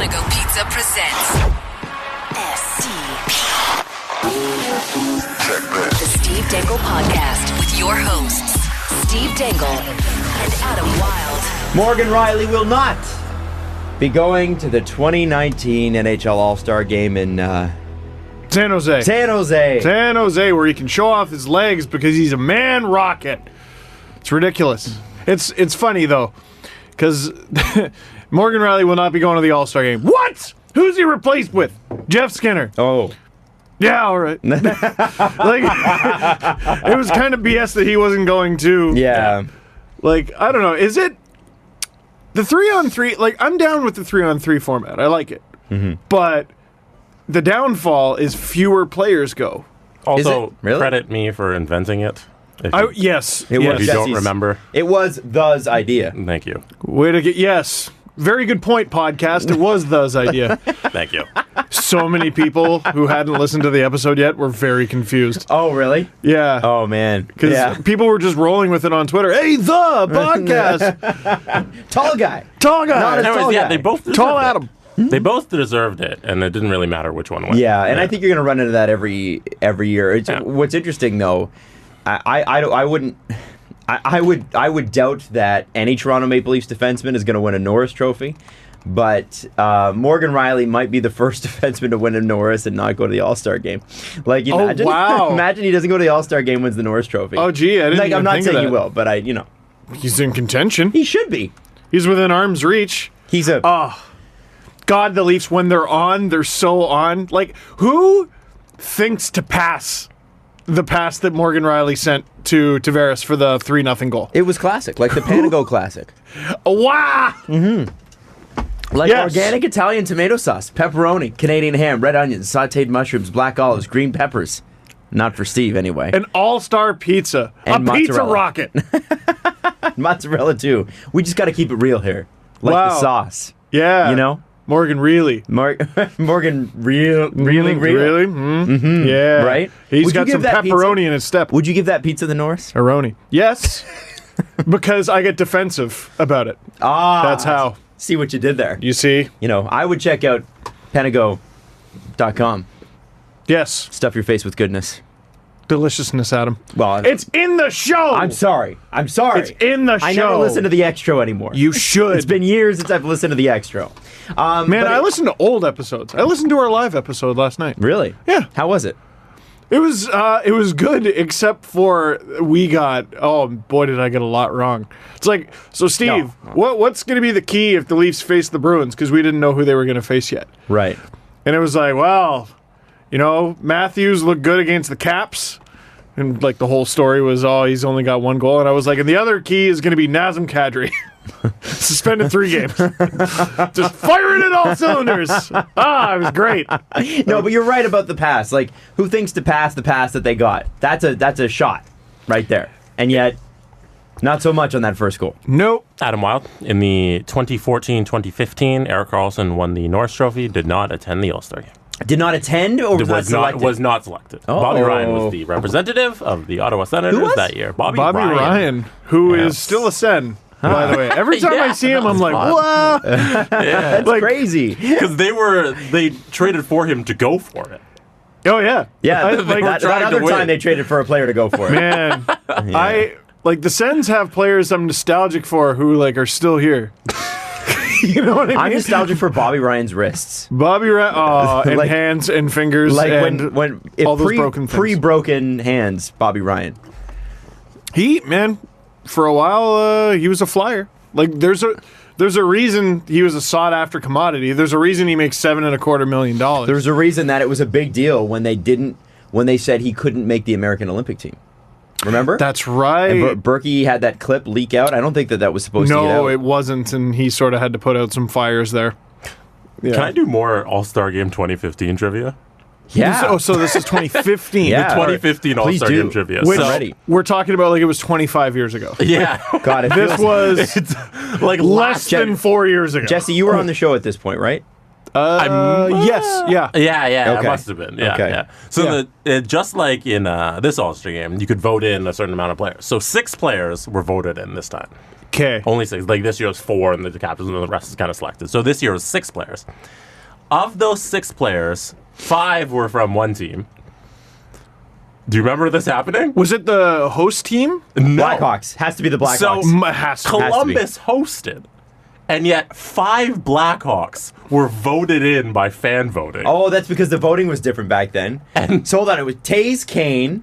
Panago Pizza presents STP. The Steve Dangle Podcast with your hosts, Steve Dangle and Adam Wilde. Morgan Reilly will not be going to the 2019 NHL All-Star Game in San Jose. San Jose, where he can show off his legs because he's a man rocket. It's ridiculous. It's funny, though, because Morgan Reilly will not be going to the All-Star Game. What? Who's he replaced with? Jeff Skinner. Oh. Yeah, all right. Like, it was kind of BS that he wasn't going to. Yeah. Like, I don't know. Is it the 3-on-3? Like, I'm down with the 3-on-3 format. I like it. Mm-hmm. But the downfall is fewer players go. Also, really? credit me for inventing it. Yes. It was if you don't remember. It was The's idea. Thank you. Way to get, yes. Very good point, podcast. It was The's idea. Thank you. So many people who hadn't listened to the episode yet were very confused. Oh, really? Yeah. Oh, man. Because people were just rolling with it on Twitter. Hey, the podcast. Tall guy. Tall guy. Not a tall guy. They both deserved Tall it. Adam. They both deserved it, and it didn't really matter which one went. Yeah, and I think you're going to run into that every year. What's interesting, though, I would doubt that any Toronto Maple Leafs defenseman is going to win a Norris Trophy, but Morgan Reilly might be the first defenseman to win a Norris and not go to the All-Star game. Like, imagine, imagine he doesn't go to the All-Star game, wins the Norris Trophy. Oh, gee, I didn't even I'm not think saying of he that. will, but He's in contention. he should be. He's within arm's reach. He's a God, the Leafs, when they're on, they're so on. Like, who thinks to pass the pass that Morgan Reilly sent to Tavares for the 3-0 goal? It was classic, like the Panago classic. Wow! Like Yes. organic Italian tomato sauce, pepperoni, Canadian ham, red onions, sautéed mushrooms, black olives, green peppers. Not for Steve, anyway. An all-star pizza. And a pizza mozzarella. rocket. Mozzarella, too. We just got to keep it real here. Like the Wow. sauce. Yeah. You know? Morgan Reilly. Morgan Real. Really? Mm-hmm. Yeah. Right? He's Would you got give some that pepperoni pizza? in his step. Would you give that pizza the Norris? Aroni. Yes. Because I get defensive about it. That's how. See what you did there. You see? You know, I would check out Panago.com. Yes. Stuff your face with goodness. Deliciousness, Adam. Well, It's in the show! I'm sorry. It's in the show. I never listen to the extra anymore. You should. It's been years since I've listened to the extra. Man, I listened to old episodes. I listened to our live episode last night. Really? Yeah. How was it? It was good, except for we got, oh boy, did I get a lot wrong. It's like, so Steve, what's going to be the key if the Leafs face the Bruins? Because we didn't know who they were going to face yet. Right. And it was like, well, you know, Matthews looked good against the Caps. And like the whole story was, he's only got one goal. And I was like, and the other key is going to be Nazem Kadri. Suspended 3 games. Just firing at all cylinders. It was great. No, but you're right about the pass. Like, who thinks to pass the pass that they got? That's a shot right there. And yet, not so much on that first goal. Nope. Adam Wilde, in the 2014-2015, Erik Karlsson won the Norris Trophy, did not attend the All-Star game. Did not attend or was not selected? Was not selected. Oh. Bobby Ryan was the representative of the Ottawa Senators Who was? that year. Bobby Ryan, who is Yes. still a Sen, by the way. Every time I see him, I'm like, fun. whoa. That's crazy. Because they traded for him to go for it. Oh, yeah. Yeah, that trying to other win. time they traded for a player to go for it. Man, the Sens have players I'm nostalgic for who, like, are still here. You know what I mean? I'm nostalgic for Bobby Ryan's wrists. Bobby Ryan, and Like- hands and fingers, Like and when all those broken things. pre-broken hands, Bobby Ryan. For a while, he was a flyer. Like, there's a reason he was a sought-after commodity. There's a reason he makes $7.25 million. There's a reason that it was a big deal when they said he couldn't make the American Olympic team. Remember? That's right. And Berkey had that clip leak out. I don't think that was supposed to get out. No, it wasn't, and he sort of had to put out some fires there. Yeah. Can I do more All-Star Game 2015 trivia? Yeah. So this is 2015. Yeah. 2015 Please All-Star do. Game trivia. Which So- ready. we're talking about like it was 25 years ago. Yeah. God, it This feels- was It's like less than 4 years ago. Jesse, you were on the show at this point, right? Yes, yeah. Yeah, Okay. it must have been. Yeah, Okay. yeah. So just like in this All-Star game, you could vote in a certain amount of players. So 6 players were voted in this time. Okay. Only 6. Like this year was 4, and the captains, and the rest is kind of selected. So this year was 6 players. Of those 6 players, 5 were from one team. Do you remember this happening? Was it the host team? No. Blackhawks. Has to be the Blackhawks. Columbus hosted. And yet 5 Blackhawks were voted in by fan voting. Oh, that's because the voting was different back then. And so hold on, it was Taze Kane.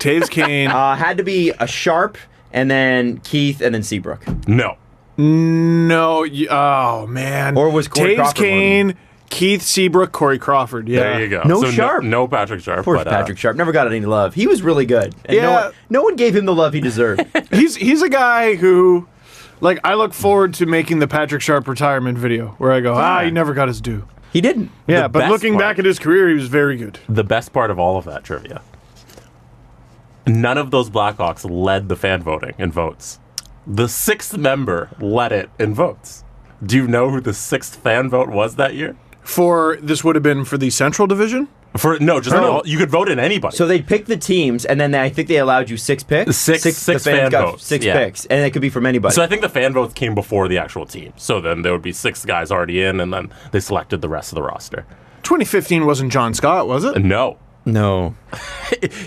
Had to be a Sharp, and then Keith, and then Seabrook. No. Oh, man. Or was Corey Crawford Kane, one? Keith, Seabrook, Corey Crawford. Yeah. There you go. No Sharp. No Patrick Sharp. Poor Patrick Sharp. Never got any love. He was really good. And Yeah. no one gave him the love he deserved. He's a guy who, like, I look forward to making the Patrick Sharp retirement video where I go, he never got his due. He didn't. Yeah, but looking back at his career, he was very good. The best part of all of that trivia, none of those Blackhawks led the fan voting in votes. The 6th member led it in votes. Do you know who the 6th fan vote was that year? This would have been for the Central Division? You could vote in anybody. So they'd pick the teams, and then I think they allowed you 6 picks. Six fan votes. 6 picks, and it could be from anybody. So I think the fan votes came before the actual team. So then there would be 6 guys already in, and then they selected the rest of the roster. 2015 wasn't John Scott, was it? No.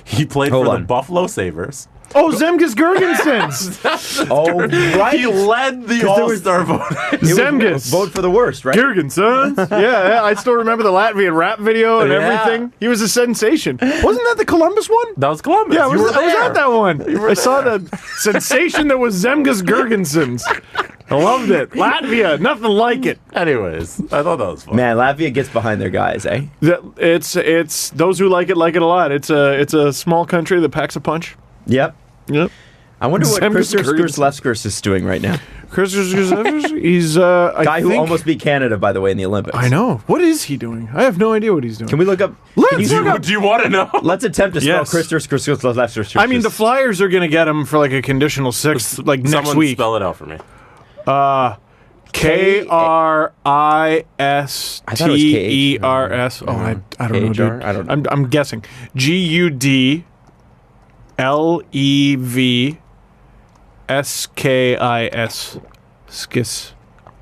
He played for the Buffalo Sabres. Oh, Zemgus Girgensons! Oh, right. He led the All-Star vote. Zemgus. Vote for the worst, right? Girgensons. Yeah, I still remember the Latvian rap video and everything. He was a sensation. Wasn't that the Columbus one? That was Columbus. Yeah, I was at that one. I saw the sensation that was Zemgus Girgensons. I loved it. Latvia, nothing like it. Anyways, I thought that was fun. Man, Latvia gets behind their guys, eh? It's those who like it a lot. It's a small country that packs a punch. Yep. I wonder what Chris Skrlevskis is doing right now. Chris Skrlevskis, he's a guy who almost beat Canada, by the way, in the Olympics. I know. What is he doing? I have no idea what he's doing. Can we look up? Do you want to know? Let's attempt to spell Chris Skrlevskis. I mean, the Flyers are going to get him for like a conditional 6th, like next Someone week. Spell it out for me. Kristers. Oh, I don't know, dude. I don't know. I'm guessing. Gudlevskis. Skis.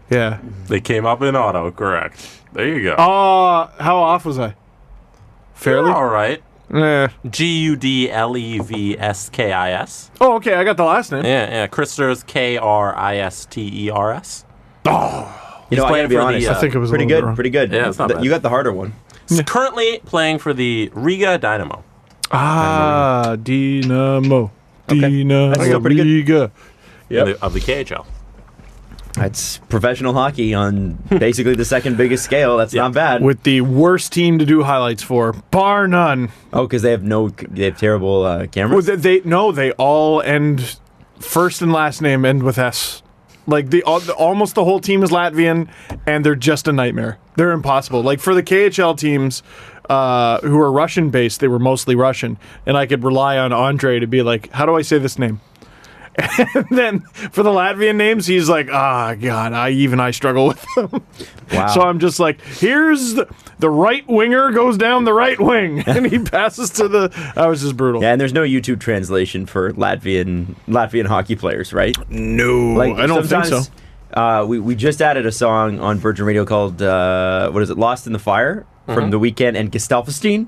Yeah. They came up in autocorrect. There you go. How off was I? Fairly? All right. Yeah. Gudlevskis. Oh, okay. I got the last name. Yeah. Kristers, Kristers. Oh. I gotta be honest. I think it was pretty good. Pretty good. Yeah, it's not bad. You got the harder one. He's currently playing for the Riga Dynamo. Dynamo. Okay. Dynamo. That's still pretty good. Riga. Of the KHL. That's professional hockey on basically the second biggest scale. That's not bad. With the worst team to do highlights for, bar none. Oh, because they have terrible cameras. Well, they all end first and last name end with S. Like almost the whole team is Latvian, and they're just a nightmare. They're impossible. Like for the KHL teams who are Russian based, they were mostly Russian, and I could rely on Andre to be like, "How do I say this name?" And then for the Latvian names, he's like, God, I struggle with them. Wow. So I'm just like, here's the right winger goes down the right wing, and he passes to the. That was just brutal. Yeah, and there's no YouTube translation for Latvian hockey players, right? No, I don't think so. We just added a song on Virgin Radio called Lost in the Fire from The Weeknd and Gestalfstein.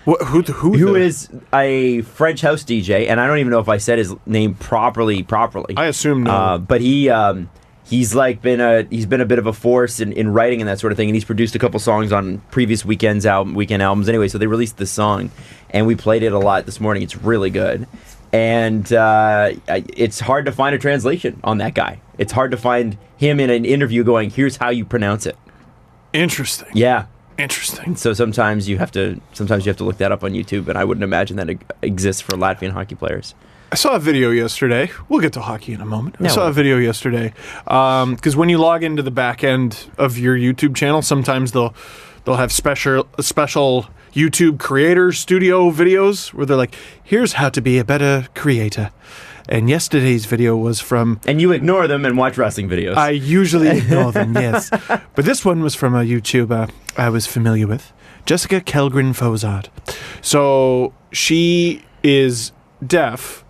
Who is a French house DJ, and I don't even know if I said his name properly. I assume no. But he's been a bit of a force in writing and that sort of thing, and he's produced a couple songs on previous weekend albums. Anyway, so they released this song, and we played it a lot this morning. It's really good, and it's hard to find a translation on that guy. It's hard to find him in an interview going, "Here's how you pronounce it." Interesting. Yeah. Interesting. So sometimes you have to look that up on YouTube, and I wouldn't imagine that it exists for Latvian hockey players. I saw a video yesterday. We'll get to hockey in a moment. I saw a video yesterday because when you log into the back end of your YouTube channel, sometimes they'll have special YouTube creator studio videos where they're like, "Here's how to be a better creator." And yesterday's video was from... And you ignore them and watch wrestling videos. I usually ignore them, yes. But this one was from a YouTuber I was familiar with, Jessica Kellgren-Fozard. So she is deaf,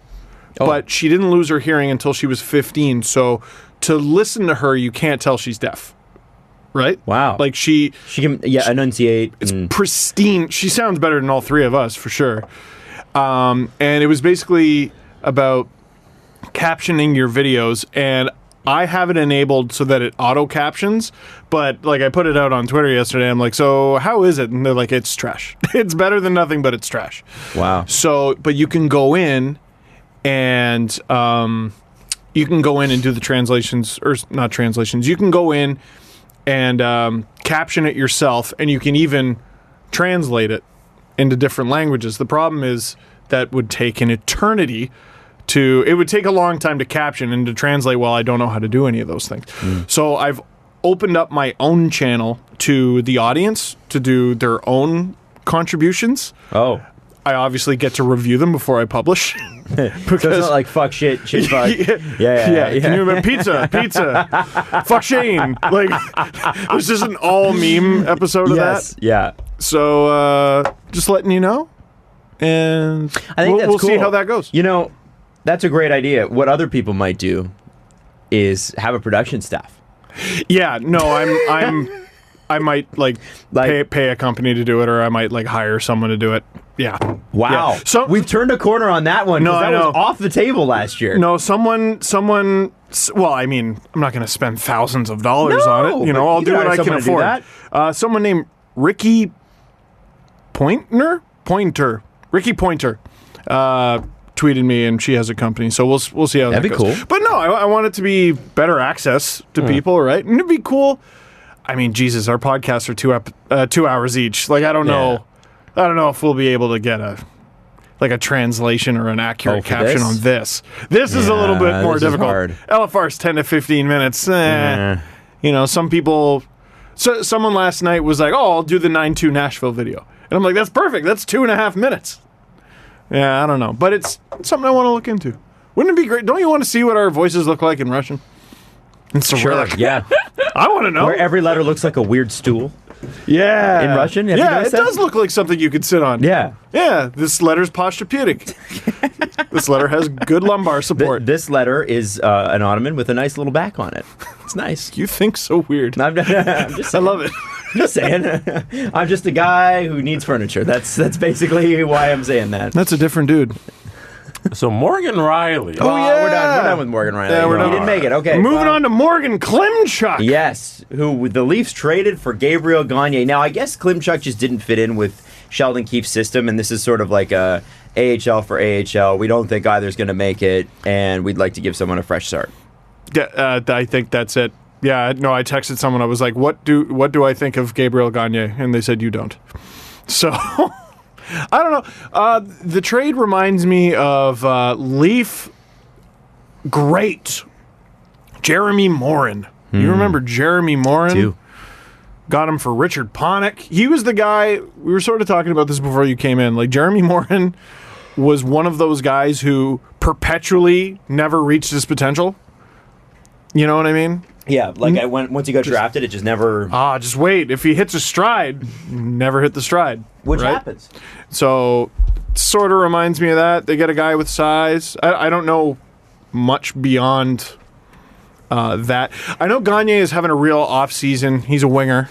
but she didn't lose her hearing until she was 15. So to listen to her, you can't tell she's deaf. Right? Wow. Like she can enunciate. It's pristine. She sounds better than all three of us for sure. And it was basically about captioning your videos, and I have it enabled so that it auto captions, but like I put it out on Twitter yesterday. I'm like, so how is it? And they're like, it's trash. It's better than nothing, but it's trash. Wow. So, but you can go in and do the translations, or not translations. You can go in and caption it yourself, and you can even translate it into different languages. The problem is that would take an eternity. It would take a long time to caption and to translate. Well, I don't know how to do any of those things. So I've opened up my own channel to the audience to do their own contributions. Oh. I obviously get to review them before I publish. Because so it's not like fuck shit fuck. Yeah. Can you remember pizza, fuck Shane? Like, this is an all meme episode of that. Yeah. So just letting you know, and I think we'll cool. see how that goes. You know, that's a great idea. What other people might do is have a production staff. Yeah, no, I might pay a company to do it, or I might like hire someone to do it. Yeah. Wow. Yeah. So we've turned a corner on that one. No, that I know. was off the table last year. No, someone. Well, I mean, I'm not going to spend thousands of dollars on it. You know, I'll do what I can afford. Someone named Ricky Pointer. Ricky Pointer. Tweeted me, and she has a company, so we'll see how that goes. That'd be cool. But no, I want it to be better access to people, right? And it'd be cool. I mean, Jesus, our podcasts are 2 hours each. Like, I don't know if we'll be able to get a translation or an accurate caption on this. This is a little bit more difficult. LFR's 10 to 15 minutes. You know, some people. So someone last night was like, "Oh, I'll do the 9-2 Nashville video," and I'm like, "That's perfect. That's 2.5 minutes." Yeah, I don't know. But it's something I want to look into. Wouldn't it be great? Don't you want to see what our voices look like in Russian? In Cyrillic. Sure, yeah. I want to know. Where every letter looks like a weird stool. Yeah. In Russian? It does look like something you could sit on. Yeah. Yeah, this letter's posturepedic. This letter has good lumbar support. This letter is an ottoman with a nice little back on it. It's nice. You think so weird. I'm just saying. I love it. Just saying. I'm just a guy who needs furniture. That's basically why I'm saying that. That's a different dude. So Morgan Rielly. Oh, yeah. We're done with Morgan Rielly. Yeah, we're done. He didn't make it. Okay. Moving on to Morgan Klimchuk. Yes, who the Leafs traded for Gabriel Gagne. Now, I guess Klimchuk just didn't fit in with Sheldon Keefe's system, and this is sort of like a AHL for AHL. We don't think either's going to make it, and we'd like to give someone a fresh start. Yeah, I think that's it. Yeah, no, I texted someone. I was like, what do I think of Gabriel Gagne? And they said, you don't. So, I don't know. The trade reminds me of Leaf great Jeremy Morin. You remember Jeremy Morin? Too. Got him for Richard Panik. He was the guy, we were sort of talking about this before you came in. Like, Jeremy Morin was one of those guys who perpetually never reached his potential. You know what I mean? Yeah, like once he got drafted, it just never... just wait. If he hits a stride, never hit the stride. Which happens. So, sort of reminds me of that. They get a guy with size. I don't know much beyond that. I know Gagne is having a real off-season. He's a winger.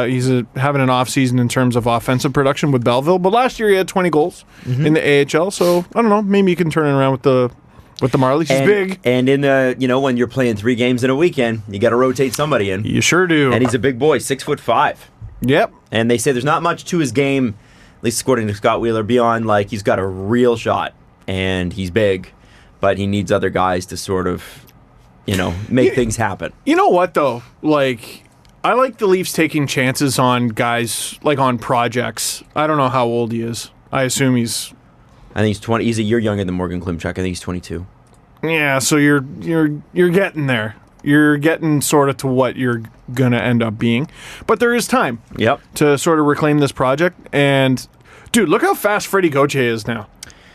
He's having an off-season in terms of offensive production with Belleville. But last year he had 20 goals in the AHL. So, I don't know. Maybe you can turn it around with the Marlies. He's big. And in the, when you're playing 3 games in a weekend, you got to rotate somebody in. You sure do. And he's a big boy, 6'5". Yep. And they say there's not much to his game, at least according to Scott Wheeler, beyond like he's got a real shot and he's big, but he needs other guys to sort of, make things happen. You know what though? Like, I like the Leafs taking chances on guys, like on projects. I don't know how old he is. I assume I think he's 20. He's a year younger than Morgan Klimchuk. I think he's 22. Yeah, so you're getting there. You're getting sort of to what you're gonna end up being, but there is time. Yep. To sort of reclaim this project. And dude, look how fast Freddie Gauthier is now.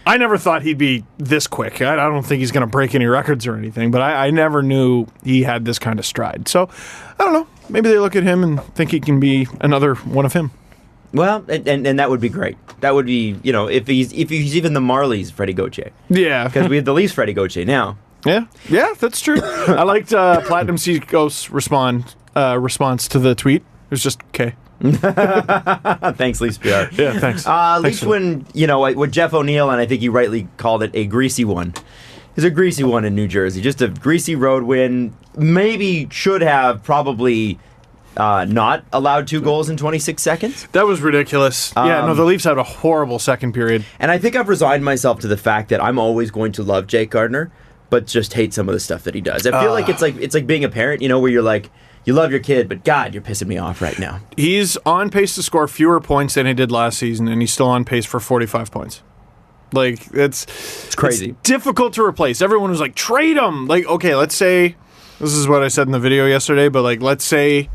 I never thought he'd be this quick. I don't think he's gonna break any records or anything, but I never knew he had this kind of stride. So I don't know. Maybe they look at him and think he can be another one of him. Well, and that would be great. That would be, if he's even the Marlies Freddie Gauthier. Yeah. Because we have the Leafs Freddie Gauthier now. Yeah, that's true. I liked Platinum Seacoast's response to the tweet. It was just okay. Thanks, Leafs PR. Yeah, thanks. Leafs win, with Jeff O'Neill, and I think he rightly called it a greasy one. It's a greasy one in New Jersey. Just a greasy road win. Maybe should have probably not allowed 2 goals in 26 seconds. That was ridiculous. The Leafs had a horrible second period. And I think I've resigned myself to the fact that I'm always going to love Jake Gardiner, but just hate some of the stuff that he does. I feel like it's like being a parent, where you're like, you love your kid, but God, you're pissing me off right now. He's on pace to score fewer points than he did last season, and he's still on pace for 45 points. Like, it's crazy. It's difficult to replace. Everyone was like, trade him. Like, okay, let's say, this is what I said in the video yesterday, but like, let's say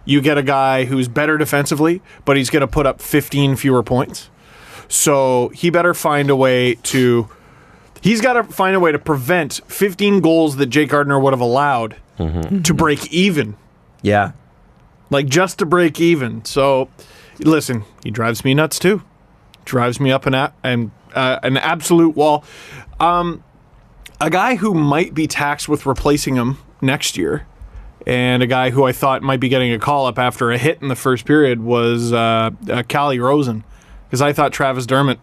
you get a guy who's better defensively, but he's going to put up 15 fewer points. So he better find a way to... He's got to find a way to prevent 15 goals that Jake Gardiner would have allowed to break even. Yeah. Like, just to break even. So, listen, he drives me nuts, too. Drives me up an absolute wall. A guy who might be taxed with replacing him next year, and a guy who I thought might be getting a call-up after a hit in the first period was Calle Rosen. Because I thought Travis Dermott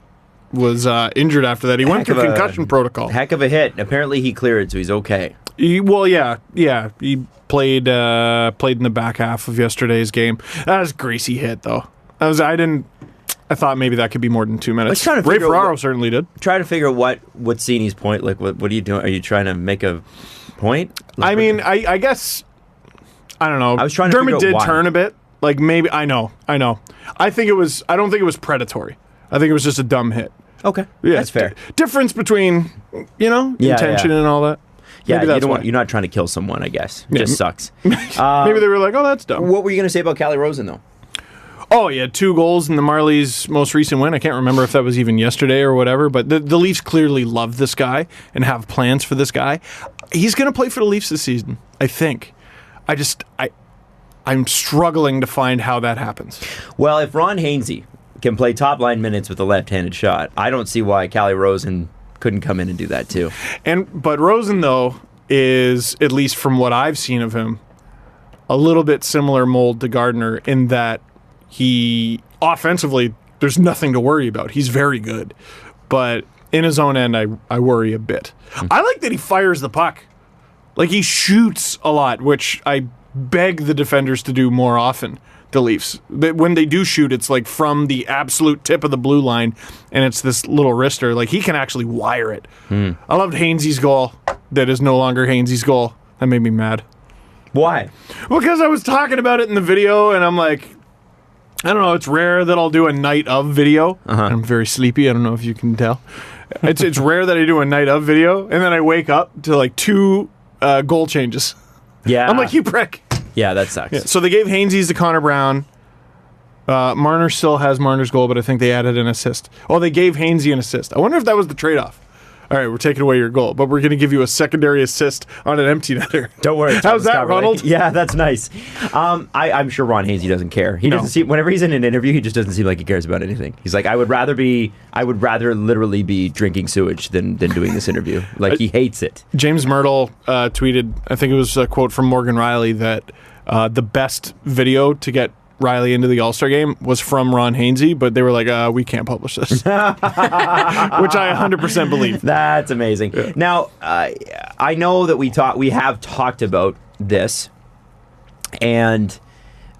was injured after that. He went through concussion protocol. Heck of a hit. Apparently he cleared, so he's okay. He played in the back half of yesterday's game. That was a greasy hit, though. I thought maybe that could be more than 2 minutes. Ray Ferraro certainly did. Try to figure out what's Cini's point. Like, what are you doing? Are you trying to make a point? I mean, I guess, I don't know. I was trying to Dermott figure out did turn a bit. Like, maybe, I know. I don't think it was predatory. I think it was just a dumb hit. Okay, yeah, that's fair. Difference between, intention and all that. Yeah, you're not trying to kill someone, I guess. It just sucks. Maybe they were like, oh, that's dumb. What were you going to say about Calle Rosen, though? Oh, he had 2 goals in the Marlies' most recent win. I can't remember if that was even yesterday or whatever, but the Leafs clearly love this guy and have plans for this guy. He's going to play for the Leafs this season, I think. I'm struggling to find how that happens. Well, if Ron Hainsey can play top-line minutes with a left-handed shot, I don't see why Calle Rosen couldn't come in and do that too. But Rosen, though, is, at least from what I've seen of him, a little bit similar mold to Gardiner in that he, offensively, there's nothing to worry about. He's very good. But in his own end, I worry a bit. I like that he fires the puck. Like, he shoots a lot, which I beg the defenders to do more often. The Leafs, when they do shoot, it's like from the absolute tip of the blue line, and it's this little wrister. Like, he can actually wire it. I loved Hainsey's goal. That is no longer Hainsey's goal. That made me mad. Why? Well, because I was talking about it in the video, and I'm like, I don't know. It's rare that I'll do a night of video. I'm very sleepy. I don't know if you can tell. It's rare that I do a night of video, and then I wake up to like 2 goal changes. Yeah, I'm like, you prick. Yeah, that sucks. Yeah, so they gave Hainsey's to Connor Brown. Marner still has Marner's goal, but I think they added an assist. Oh, they gave Hainsey an assist. I wonder if that was the trade-off. All right, we're taking away your goal, but we're going to give you a secondary assist on an empty netter. Don't worry. How's that, Ronald? Yeah, that's nice. I'm sure Ron Hainsey doesn't care. He doesn't seem, whenever he's in an interview, he just doesn't seem like he cares about anything. He's like, I would rather literally be drinking sewage than doing this interview. Like, he hates it. James Myrtle tweeted, I think it was a quote from Morgan Rielly, that the best video to get Rielly into the All-Star game was from Ron Hainsey, but they were like, we can't publish this. Which I 100% believe. That's amazing. Yeah. Now, I know that we have talked about this, and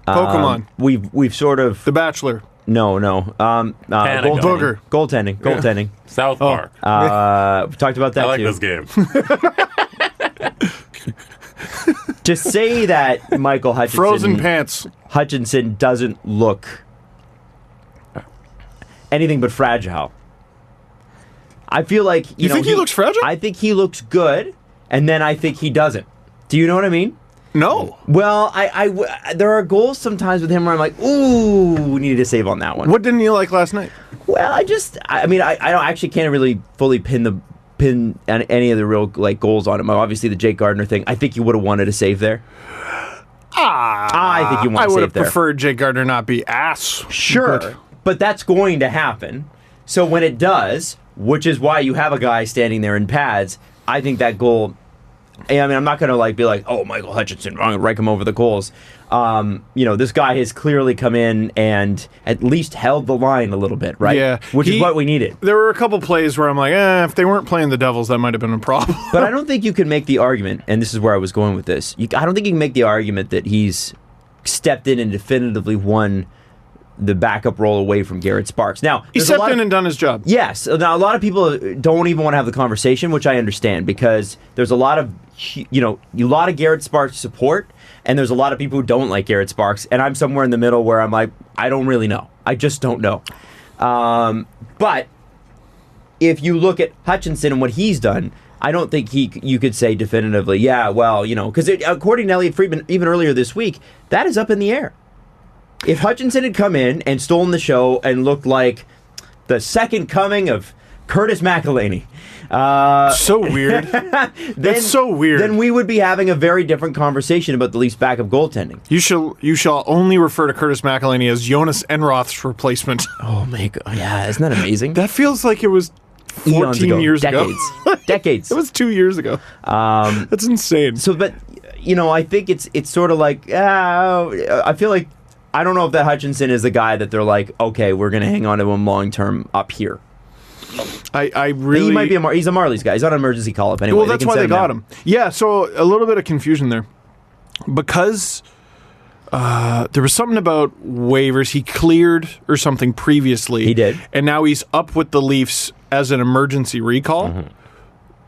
Pokemon. We've sort of The Bachelor. No. Booger. Goaltending. South Park. We talked about that I like too. this game. To say that Michael Frozen pants. Hutchinson doesn't look anything but fragile. I feel like you think he looks fragile? I think he looks good, and then I think he doesn't. Do you know what I mean? No. Well, there are goals sometimes with him where I'm like, ooh, we needed to save on that one. What didn't you like last night? Well, I don't actually can't really fully pin any of the real goals on him. Obviously, the Jake Gardiner thing. I think you would have wanted a save there. I think you want to save there. I would have preferred Jake Gardiner not be ass. Sure, but that's going to happen. So when it does, which is why you have a guy standing there in pads, I think that goal I'm not going to be like, oh, Michael Hutchinson, I'm going to rake him over the coals. This guy has clearly come in and at least held the line a little bit, right? Yeah. Which is what we needed. There were a couple plays where I'm like, if they weren't playing the Devils, that might have been a problem. But I don't think you can make the argument, and this is where I was going with this, I don't think you can make the argument that he's stepped in and definitively won the backup role away from Garrett Sparks. Now, he stepped in and done his job. Yes. Now, a lot of people don't even want to have the conversation, which I understand, because there's a lot of Garrett Sparks support, and there's a lot of people who don't like Garrett Sparks, and I'm somewhere in the middle where I'm like, I don't really know. I just don't know. But if you look at Hutchinson and what he's done, I don't think you could say definitively, because according to Elliotte Friedman, even earlier this week, that is up in the air. If Hutchinson had come in and stolen the show and looked like the second coming of Curtis McElhinney, so weird. That's so weird. Then we would be having a very different conversation about the Leafs' backup goaltending. You shall only refer to Curtis McElhinney as Jonas Enroth's replacement. Oh my God! Yeah, isn't that amazing? That feels like it was 14 years ago. Decades. It was 2 years ago. That's insane. So, but I think it's sort of like I feel like. I don't know if that Hutchinson is the guy that they're like, okay, we're going to hang on to him long term up here. I really... He might be he's a Marlies guy. He's on an emergency call-up anyway. Well, that's why they got him. Yeah, so a little bit of confusion there. Because there was something about waivers. He cleared or something previously. He did. And now he's up with the Leafs as an emergency recall. Mm-hmm.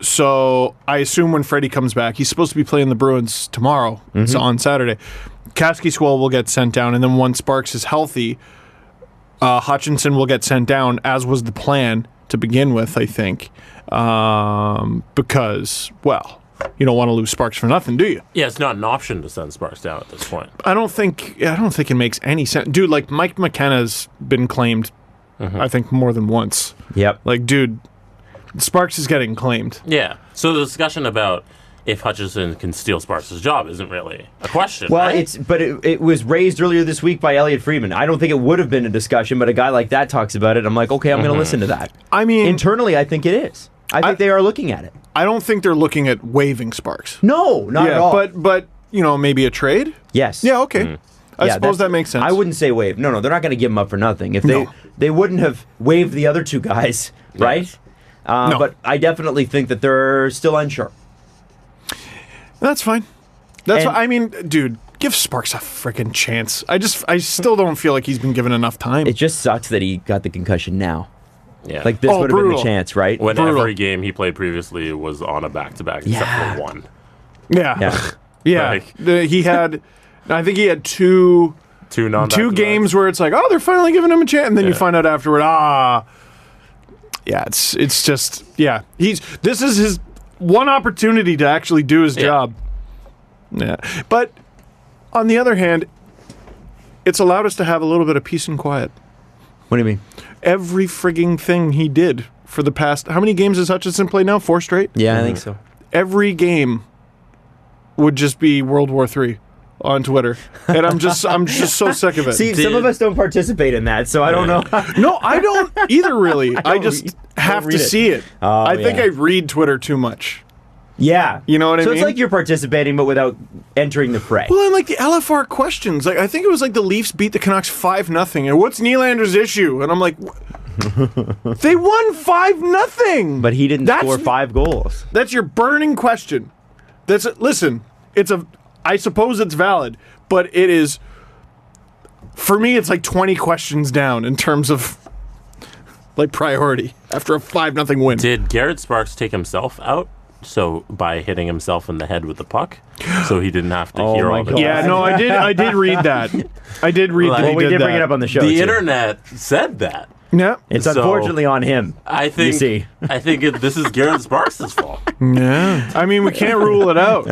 So I assume when Freddie comes back, he's supposed to be playing the Bruins tomorrow. Mm-hmm. It's on Saturday. Kasky Swell will get sent down, and then once Sparks is healthy, Hutchinson will get sent down, as was the plan to begin with, I think. Because, you don't want to lose Sparks for nothing, do you? Yeah, it's not an option to send Sparks down at this point. I don't think it makes any sense. Dude, Mike McKenna's been claimed, I think, more than once. Yep. Dude, Sparks is getting claimed. Yeah. So the discussion about if Hutchinson can steal Sparks' job isn't really a question. Well, right? it was raised earlier this week by Elliotte Friedman. I don't think it would have been a discussion, but a guy like that talks about it. I'm like, okay, I'm going to listen to that. I mean, internally, I think it is. I think they are looking at it. I don't think they're looking at waiving Sparks. No, not at all. But maybe a trade. Yes. Yeah. Okay. I suppose that makes sense. I wouldn't say waive. No, they're not going to give him up for nothing. If they wouldn't have waived the other two guys, right? No. But I definitely think that they're still unsure. That's fine. I mean, dude, give Sparks a freaking chance. I still don't feel like he's been given enough time. It just sucks that he got the concussion now. Yeah. This would have been the chance, right? When every game he played previously was on a back-to-back except for one. Yeah. Yeah. He had, I think he had two games where it's like, oh, they're finally giving him a chance. And then you find out afterward, yeah, it's just, yeah. This is his one opportunity to actually do his job. Yeah. But on the other hand, it's allowed us to have a little bit of peace and quiet. What do you mean? Every frigging thing he did for the past... How many games has Hutchinson played now? 4 straight? Yeah, I think so. Every game would just be World War III on Twitter. And I'm just so sick of it. See, some of us don't participate in that, so I don't know. No, I don't either, really. I just have to see it. I think I read Twitter too much. Yeah. You know what I mean? So it's like you're participating, but without entering the fray. Well, and the LFR questions. I think it was the Leafs beat the Canucks 5-0. And what's Nylander's issue? And I'm like, they won 5-0. But he didn't score 5 goals. That's your burning question. Listen, I suppose it's valid, but it is, for me, it's 20 questions down in terms of priority after a 5-0 win. Did Garrett Sparks take himself out? So by hitting himself in the head with the puck, so he didn't have to hear all the. Yeah, no, I did read that. I did read that. Well, we did bring it up on the show. The internet said that. Yeah, it's unfortunately on him. I think. You see, I think this is Garrett Sparks' fault. Yeah, I mean we can't rule it out.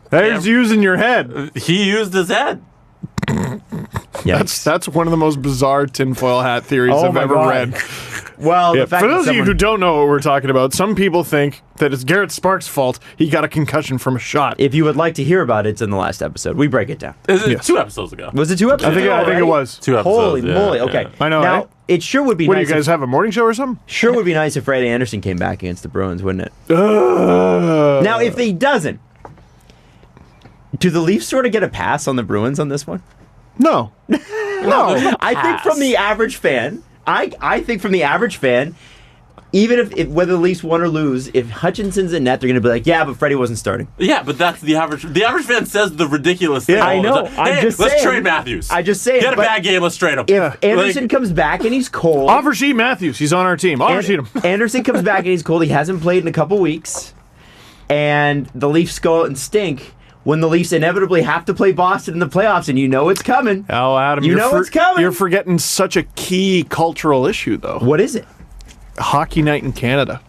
There's using your head. He used his head. That's one of the most bizarre tinfoil hat theories I've ever read. Well, Yeah, the fact for that those of you someone- who don't know what we're talking about, some people think that it's Garrett Sparks' fault he got a concussion from a shot. if you would like to hear about it, it's in the last episode. We break it down. Is it Yes. 2 episodes ago? Was it 2 episodes? I think ago it was. 2 episodes. Holy yeah, moly! yeah. Okay, I know, Now right? it sure would be What, do nice. you guys have a morning show or something? Sure would be nice if Freddie Anderson came back against the Bruins, wouldn't it? Now, Now, if he doesn't, do the Leafs sort of get a pass on the Bruins on this one? No. No. I think from the average fan, I think from the average fan, even if whether the Leafs win or lose, if Hutchinson's in net, they're going to be like, yeah, but Freddie wasn't starting. Yeah, but that's the average. The average fan says the ridiculous thing. I all the know. time. I'm Hey, just let's saying. trade Matthews. I just say Get a but bad game. Let's trade him. If Anderson comes back and he's cold, Offer sheet Matthews. He's on our team. Offer sheet him. Anderson comes back and he's cold. He hasn't played in a couple weeks, and the Leafs go out and stink. When the Leafs inevitably have to play Boston in the playoffs, and you know it's coming. Oh, Adam, You know it's coming. You're forgetting such a key cultural issue, though. What is it? Hockey night in Canada.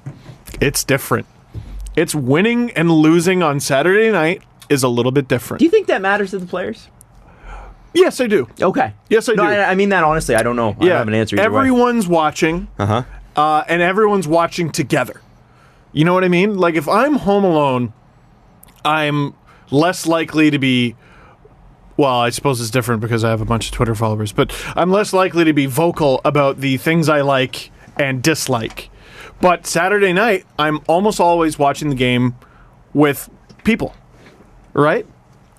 It's different. It's winning and losing on Saturday night is a little bit different. Do you think that matters to the players? Yes, I do. Okay. Yes, I do. I mean that honestly. I don't know. I don't have an answer either way. everyone's watching, and everyone's watching together. You know what I mean? Like, if I'm home alone, I'm less likely to be, well, I suppose it's different because I have a bunch of Twitter followers, but I'm less likely to be vocal about the things I like and dislike. But Saturday night, I'm almost always watching the game with people, right?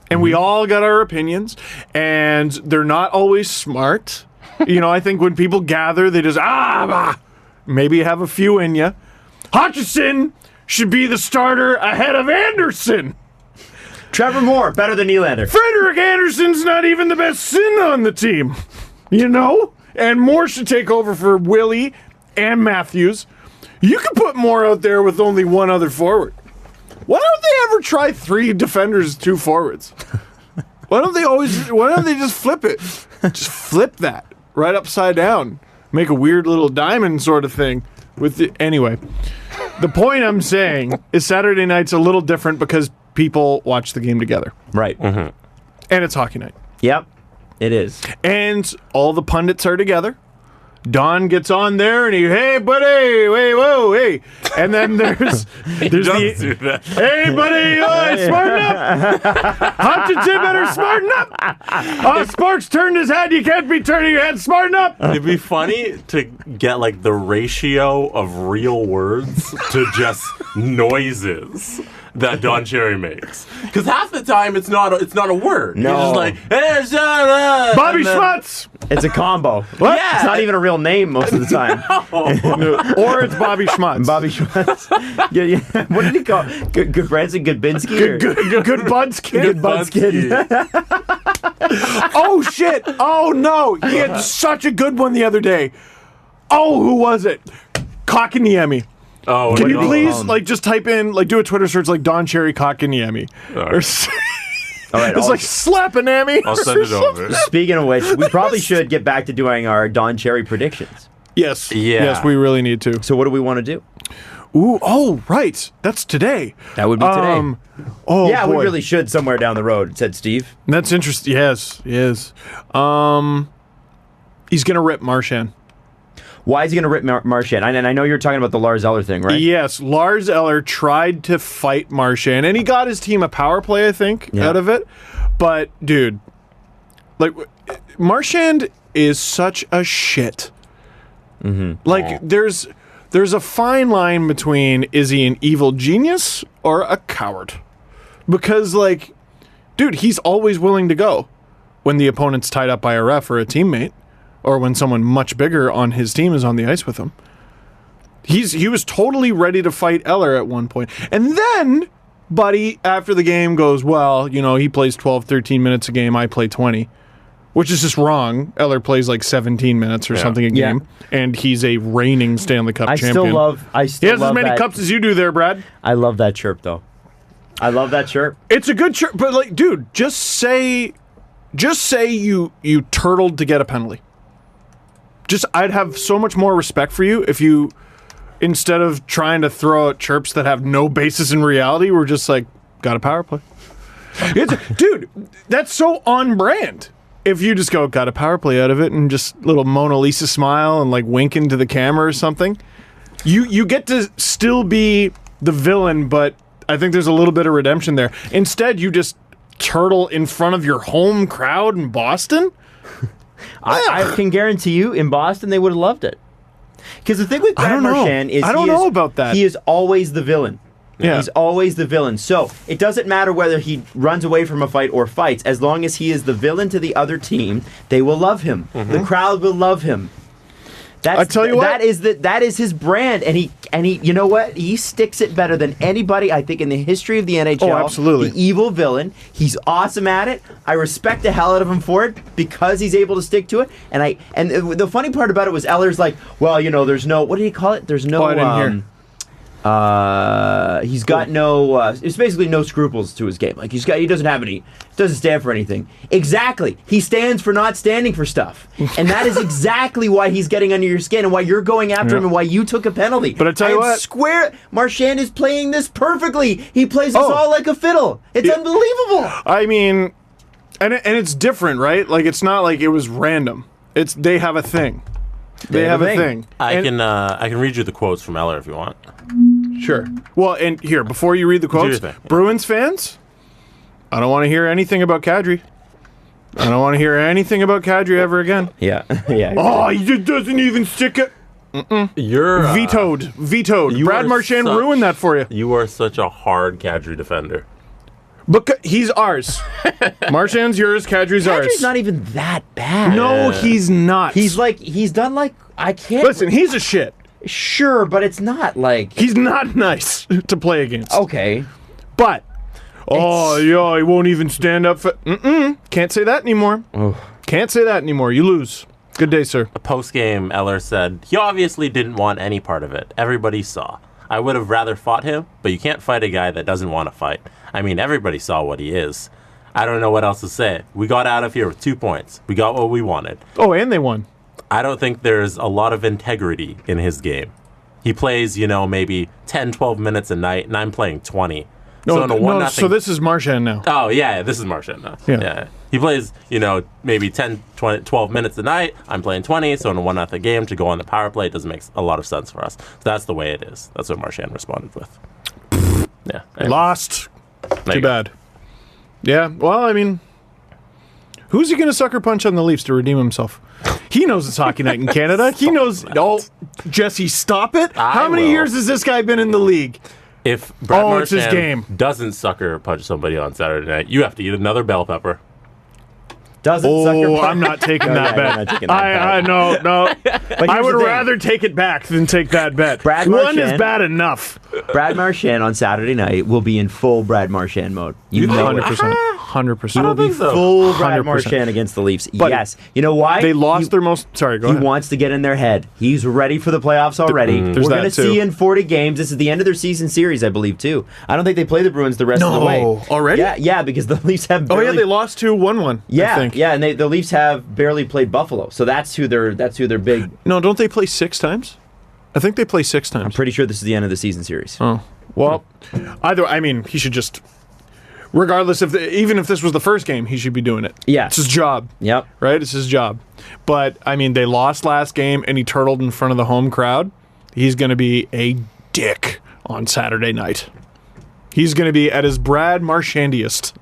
And we all got our opinions, and they're not always smart. You know, I think when people gather, they just, maybe have a few in you. Hutchinson should be the starter ahead of Anderson. Trevor Moore, better than Nylander. Frederik Anderson's not even the best sin on the team, you know? And Moore should take over for Willie and Matthews. You could put Moore out there with only one other forward. Why don't they ever try 3 defenders, 2 forwards? Why don't they just flip it? Just flip that right upside down. Make a weird little diamond sort of thing. Anyway, the point I'm saying is Saturday night's a little different because people watch the game together. Right. And it's hockey night. Yep. It is. And all the pundits are together. Don gets on there and hey buddy, wait, whoa, hey. And then there's do that. hey buddy, smarten up. Hutchinson better smarten up. Sparks turned his head, you can't be turning your head, smarten up. It'd be funny to get like the ratio of real words to just noises that Don Cherry makes, because half the time it's not a word. No. He's just like, hey, shut up. Bobby And then- Schmutz. It's a combo. What? Yeah. It's not even a real name most of the time. Or it's Bobby Schmutz. Bobby Schwartz. Yeah. What did he call? Good Branson Goodbinski? Good Budskin. Good Budskin. Oh shit. Oh no. He had such a good one the other day. Oh, who was it? Kotkaniemi. Oh, Can you no. please just type in, do a Twitter search like Don Cherry Kotkaniemi. All Or right. All right. It's like slapping-ami. I'll send it over. Speaking of which, we probably should get back to doing our Don Cherry predictions. Yes. Yeah. Yes, we really need to. So what do we want to do? Ooh, oh, right. That's today. That would be today. Oh, Yeah, boy. we really should somewhere down the road, said Steve. That's interesting. Yes, yes. He's going to rip Marchand. Why is he going to rip Marchand? And I know you're talking about the Lars Eller thing, right? Yes, Lars Eller tried to fight Marchand, and he got his team a power play, I think, out of it. But, dude, Marchand is such a shit. Mm-hmm. There's a fine line between is he an evil genius or a coward? Because, dude, he's always willing to go when the opponent's tied up by a ref or a teammate, or when someone much bigger on his team is on the ice with him. He was totally ready to fight Eller at one point. And then, Buddy, after the game goes, well, he plays 12, 13 minutes a game, I play 20. Which is just wrong. Eller plays 17 minutes or something a game. And he's a reigning Stanley Cup champion. I still He has love as many that. cups as you do there, Brad. I love that chirp, though. I love that chirp. It's a good chirp, but dude, just say you turtled to get a penalty. I'd have so much more respect for you if you, instead of trying to throw out chirps that have no basis in reality, were just got a power play. Dude, that's so on brand. if you just got a power play out of it and just little Mona Lisa smile and like wink into the camera or something, you get to still be the villain, but I think there's a little bit of redemption there. Instead, you just turtle in front of your home crowd in Boston. I can guarantee you, in Boston, they would have loved it. Because the thing with Brad Marchand is I don't know about that. He is always the villain. Yeah. He's always the villain. So it doesn't matter whether he runs away from a fight or fights. As long as he is the villain to the other team, they will love him. Mm-hmm. The crowd will love him. I tell you what, that is his brand, and he you know what? He sticks it better than anybody I think in the history of the NHL. Oh, absolutely. The evil villain. He's awesome at it. I respect the hell out of him for it because he's able to stick to it. And the funny part about it was Eller's like, well, there's no, what did he call it? There's no. I didn't hear. He's got no. It's basically no scruples to his game. Like he doesn't have any. Doesn't stand for anything. Exactly. He stands for not standing for stuff, and that is exactly why he's getting under your skin and why you're going after him and why you took a penalty. But I tell you what, Marchand is playing this perfectly. He plays us all like a fiddle. It's unbelievable. I mean, and it's different, right? Like it's not like it was random. They have a thing. They have a thing. I can read you the quotes from Eller if you want. Sure. Well, and here, before you read the quotes, Bruins fans, I don't want to hear anything about Kadri. I don't want to hear anything about Kadri ever again. Yeah. Yeah. Oh, he just doesn't even stick it. You're vetoed. Brad Marchand ruined that for you. You are such a hard Kadri defender. But he's ours. Marchand's yours, Kadri's ours. Kadri's not even that bad. No, he's not. He's done I can't. Listen, he's a shit. Sure, but it's not like... He's not nice to play against. Okay. But, he won't even stand up for... Can't say that anymore. Can't say that anymore. You lose. Good day, sir. A post-game, Eller said, he obviously didn't want any part of it. Everybody saw. I would have rather fought him, but you can't fight a guy that doesn't want to fight. I mean, everybody saw what he is. I don't know what else to say. We got out of here with 2 points. We got what we wanted. Oh, and they won. I don't think there's a lot of integrity in his game. He plays, maybe 10, 12 minutes a night, and I'm playing 20. So this is Marchand now. Oh, yeah, this is Marchand now. Yeah. He plays, maybe 10, 20, 12 minutes a night. I'm playing 20, so in a 1-0 game to go on the power play, it doesn't make a lot of sense for us. So that's the way it is. That's what Marchand responded with. Yeah. Anyways. Lost. Too bad. Yeah, well, I mean, who's he going to sucker punch on the Leafs to redeem himself? He knows it's hockey night in Canada. He knows, Jesse, stop it. How many years has this guy been in the league? If Brad Marchand it's his game. Doesn't sucker punch somebody on Saturday night, you have to eat another bell pepper. I'm not taking that bet. No. I would rather take it back than take that bet. One is bad enough. Brad Marchand on Saturday night will be in full Brad Marchand mode. You know 100%. He will be full Brad Marchand against the Leafs. But yes. You know why? They lost their most... Sorry, go ahead. He wants to get in their head. He's ready for the playoffs already. We're going to see in 40 games. This is the end of their season series, I believe, too. I don't think they play the Bruins the rest of the way. Already? Yeah, because the Leafs have barely... they lost 2-1-1, I think. Yeah, and the Leafs have barely played Buffalo. So that's who they're big... No, don't they play 6 times? I think they play 6 times. I'm pretty sure this is the end of the season series. Oh. Well, he should just... Regardless even if this was the first game, he should be doing it. Yeah. It's his job. Yep. Right? It's his job. But, they lost last game, and he turtled in front of the home crowd. He's going to be a dick on Saturday night. He's going to be at his Brad Marchandiest.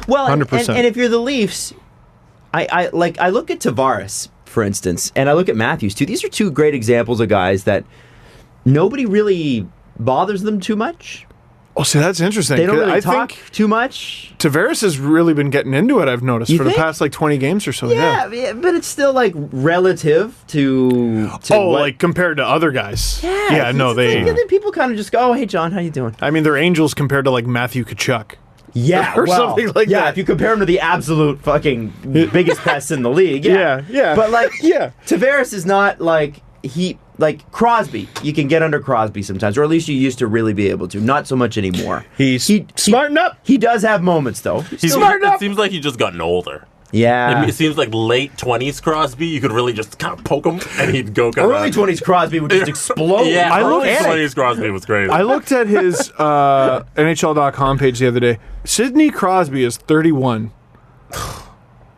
Well, 100%. And if you're the Leafs, I look at Tavares, for instance, and I look at Matthews, too. These are 2 great examples of guys that nobody really bothers them too much. Oh, see, that's interesting. They don't really talk too much. Tavares has really been getting into it, I've noticed, for the past 20 games or so. Yeah, but it's still relative to compared to other guys. Yeah, then people kind of just go, "Oh, hey, John, how you doing?" They're angels compared to Matthew Tkachuk. Yeah, or something like that. Yeah, if you compare him to the absolute fucking biggest pests in the league. Yeah. But Tavares is not Crosby. You can get under Crosby sometimes, or at least you used to really be able to. Not so much anymore. He's smarting up. He does have moments, though. He's smarting up. It seems like he's just gotten older. Yeah. It seems like late 20s Crosby, you could really just kind of poke him, and he'd go kind of... Early 20s Crosby would just explode. Yeah, early 20s Crosby was crazy. I looked at his NHL.com page the other day. Sidney Crosby is 31.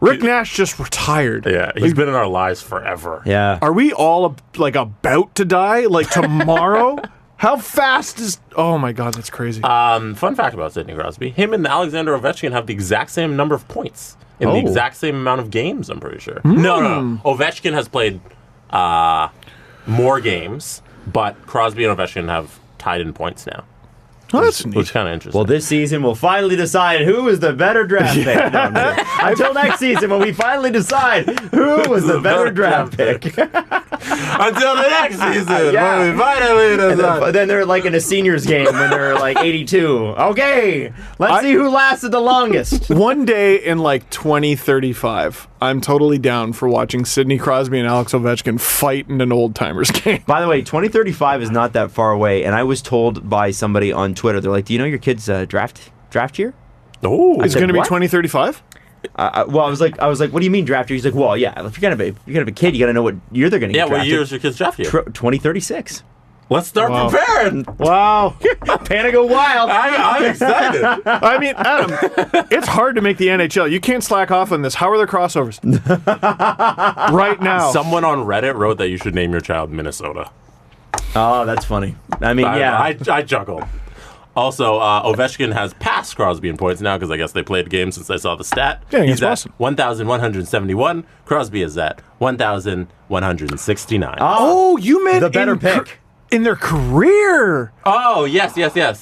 Rick Nash just retired. Yeah, he's been in our lives forever. Yeah. Are we all about to die? Like tomorrow? How fast is... Oh my God, that's crazy. Fun fact about Sidney Crosby. Him and Alexander Ovechkin have the exact same number of points in the exact same amount of games, I'm pretty sure. No. Ovechkin has played more games, but Crosby and Ovechkin have tied in points now. Oh, that's neat. Which is kind of interesting. Well, this season we'll finally decide who is the better draft pick. No, until next season when we finally decide who was the better draft pick. Until the next season when we finally decide. Then they're like in a seniors game when they're like 82. Okay, let's see who lasted the longest. One day in like 2035, I'm totally down for watching Sidney Crosby and Alex Ovechkin fight in an old-timers game. By the way, 2035 is not that far away, and I was told by somebody on Twitter, they're like, do you know your kid's draft year? Oh, it's going to be 2035? Well, I was like, what do you mean draft year? He's like, well, yeah, if you're gonna have a kid, you got to know what year they're going to get drafted. What year is your kid's draft year? 2036. Let's start preparing. Wow. Panic go wild. I'm excited. I mean, Adam, it's hard to make the NHL. You can't slack off on this. How are their crossovers? Right now. Someone on Reddit wrote that you should name your child Minnesota. Oh, that's funny. I mean, I chuckled. Also, Ovechkin has passed Crosby in points now because I guess they played a game since I saw the stat. Yeah, he's at awesome. 1,171. Crosby is at 1,169. Oh, you meant the better pick. In their career. Oh, yes.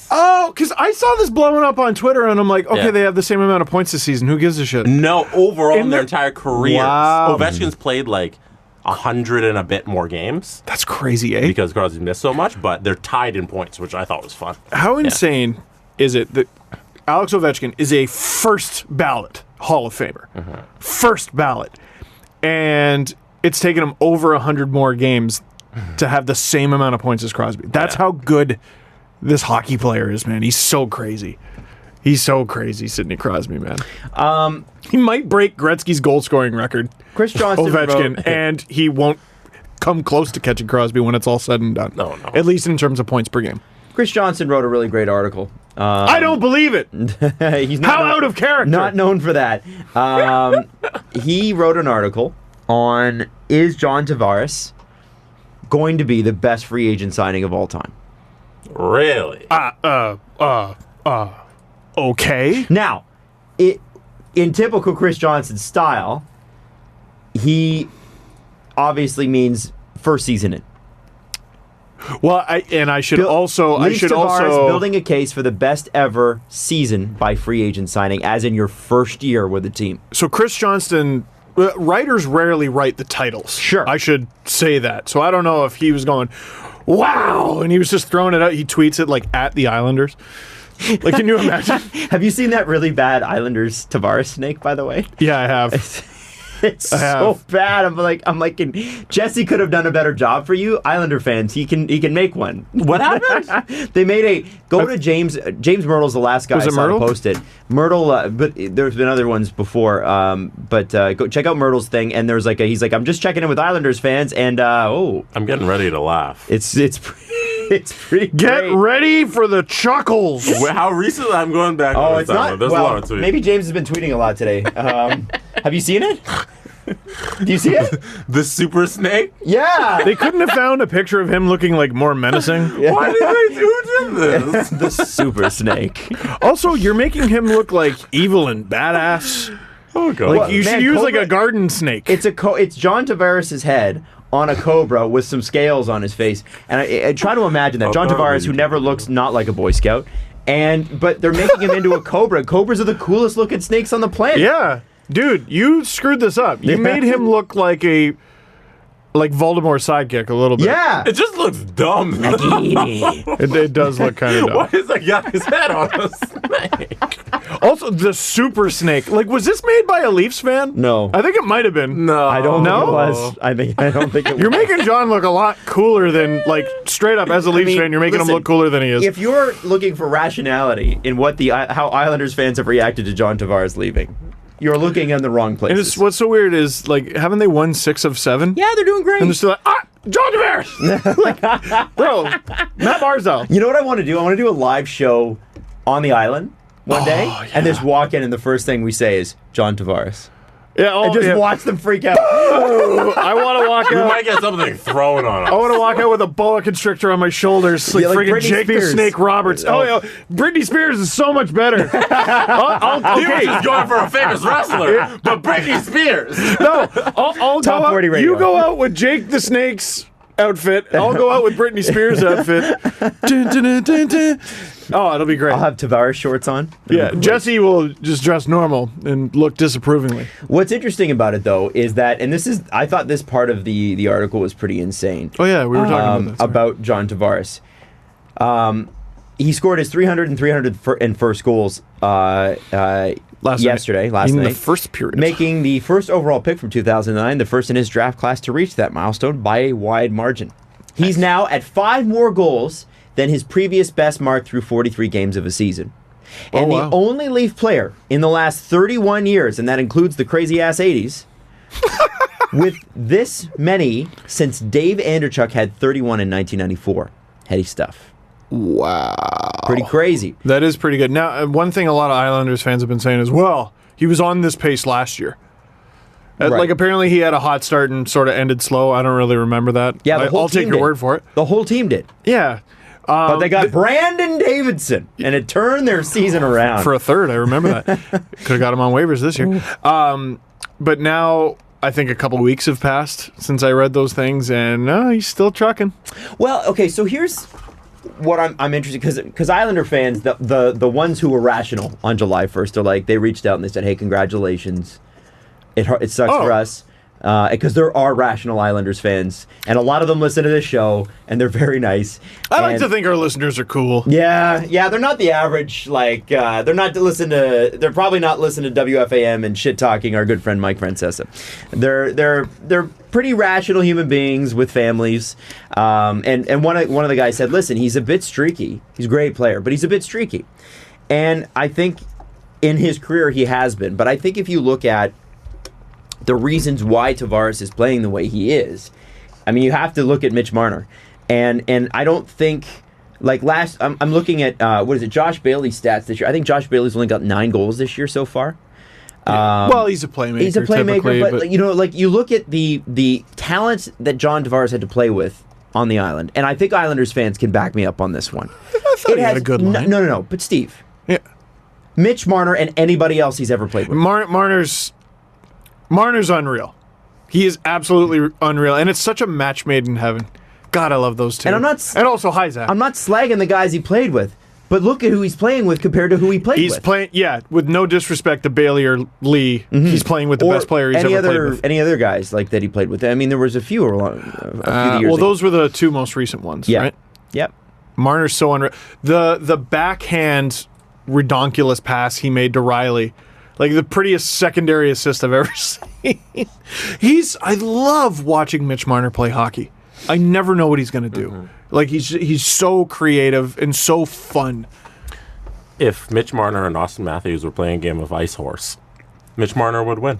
Oh, because I saw this blowing up on Twitter, and I'm like, okay, they have the same amount of points this season. Who gives a shit? No, overall in their entire careers. Wow. Ovechkin's played like 100 and a bit more games. That's crazy, eh? Because Crosby missed so much, but they're tied in points, which I thought was fun. How insane is it that Alex Ovechkin is a first ballot Hall of Famer? Mm-hmm. First ballot. And it's taken him over 100 more games to have the same amount of points as Crosby. That's how good this hockey player is, man. He's so crazy. He's so crazy, Sidney Crosby, man. He might break Gretzky's goal-scoring record, Chris Johnson Ovechkin, and he won't come close to catching Crosby when it's all said and done. No. At least in terms of points per game. Chris Johnson wrote a really great article. I don't believe it. He's not out of character. Not known for that. He wrote an article on, is John Tavares going to be the best free agent signing of all time? Really? Okay. Now, in typical Chris Johnson style, he obviously means first season in. Well, I should also building a case for the best ever season by free agent signing, as in your first year with the team. So Chris Johnston, writers rarely write the titles. Sure, I should say that. So I don't know if he was going, wow, and he was just throwing it out. He tweets it like at the Islanders. Like, can you imagine? Have you seen that really bad Islanders Tavares snake? By the way, yeah, I have. It's so bad. I'm like, Jesse could have done a better job for you, Islander fans. He can make one. What happened? They made to James Myrtle's the last guy I saw to post it. Myrtle, but there's been other ones before. But go check out Myrtle's thing. And there's he's like, I'm just checking in with Islanders fans, and I'm getting ready to laugh. It's pretty. Get ready for the chuckles. How recently? I'm going back. Oh, it's not. There's a lot of tweets. Maybe James has been tweeting a lot today. Have you seen it? Do you see it? The super snake? Yeah. They couldn't have found a picture of him looking like more menacing. Yeah. Why did they do this? The super snake. Also, you're making him look like evil and badass. Oh god. Like you should use like a garden snake. It's John Tavares' head on a cobra with some scales on his face, and I try to imagine that John Tavares, who never looks not like a Boy Scout, but they're making him into a cobra. Cobras are the coolest looking snakes on the planet. Yeah. Dude, you screwed this up. You made him look like Voldemort's sidekick a little bit. Yeah. It just looks dumb. It does look kind of dumb. Why is that guy's head on a snake? Also, the super snake. Like, was this made by a Leafs fan? No. I think it might have been. No. I don't know. think it was. I don't think it was. You're making John look a lot cooler than, like, straight up as a Leafs fan, you're making him look cooler than he is. If you're looking for rationality in how Islanders fans have reacted to John Tavares leaving, you're looking in the wrong place. And what's so weird is, like, haven't they won 6 of 7? Yeah, they're doing great. And they're still like, John Tavares! Like, bro, Matt Barzal. You know what I want to do? I want to do a live show on the island one day, and just walk in, and the first thing we say is, John Tavares. and just watch them freak out. I want to walk We out. might get something thrown on us. I want to walk out with a boa constrictor on my shoulders, like like friggin' Britney Jake Spears. the Snake Roberts. Oh, yeah, Britney Spears is so much better. He was just going for a famous wrestler, but Britney Spears. No, I'll Top go out. 40 radio. You go out with Jake the Snake's outfit. I'll go out with Britney Spears' outfit. Dun, dun, dun, dun, dun. Oh, it'll be great. I'll have Tavares shorts on. Yeah, Jesse will just dress normal and look disapprovingly. What's interesting about it, though, is that, and I thought this part of the article was pretty insane. Oh, yeah, we were talking about this. About John Tavares. He scored his 300 and 301st goals last night. In the first period. Making the first overall pick from 2009, the first in his draft class to reach that milestone by a wide margin. He's now at 5 more goals than his previous best mark through 43 games of a season. And the only Leaf player in the last 31 years, and that includes the crazy-ass 80s, with this many since Dave Anderchuk had 31 in 1994. Heady stuff. Wow. Pretty crazy. That is pretty good. Now, one thing a lot of Islanders fans have been saying is, well, he was on this pace last year. Right. Like, apparently he had a hot start and sort of ended slow. I don't really remember that. Yeah, I'll take your word for it. The whole team did. Yeah. But they got Brandon Davidson, and it turned their season around. For a third, I remember that. Could have got him on waivers this year. But now, I think a couple weeks have passed since I read those things, and he's still trucking. Well, okay, so here's what I'm interested, because Islander fans, the ones who were rational on July 1st, are like, they reached out and they said, hey, congratulations. It sucks for us. Because there are rational Islanders fans, and a lot of them listen to this show, and they're very nice. I like to think our listeners are cool. Yeah, they're not the average. Like they're probably not listening to WFAM and shit talking our good friend Mike Francesa. They're pretty rational human beings with families. And one of the guys said, listen, he's a bit streaky. He's a great player, but he's a bit streaky. And I think in his career he has been. But I think if you look at the reasons why Tavares is playing the way he is, I mean, you have to look at Mitch Marner, and I don't think, like I'm looking at Josh Bailey's stats this year. I think Josh Bailey's only got 9 goals this year so far. Well, he's a playmaker. He's a playmaker, but you look at the talents that John Tavares had to play with on the island, and I think Islanders fans can back me up on this one. I thought he had a good line. No, but Steve, yeah, Mitch Marner and anybody else he's ever played with. Marner's unreal. He is absolutely unreal, and it's such a match made in heaven. God, I love those two. And also Hainsey. I'm not slagging the guys he played with, but look at who he's playing with compared to who he played with. He's playing, with no disrespect to Bailey or Lee. Mm-hmm. He's playing with the best player he's ever played with. Any other guys like that he played with? I mean, there was a few years ago. Those were the 2 most recent ones, right? Yep. Marner's so unreal. The backhand redonkulous pass he made to Reilly. Like the prettiest secondary assist I've ever seen. I love watching Mitch Marner play hockey. I never know what he's going to do. Mm-hmm. Like he's so creative and so fun. If Mitch Marner and Austin Matthews were playing a game of Ice Horse, Mitch Marner would win.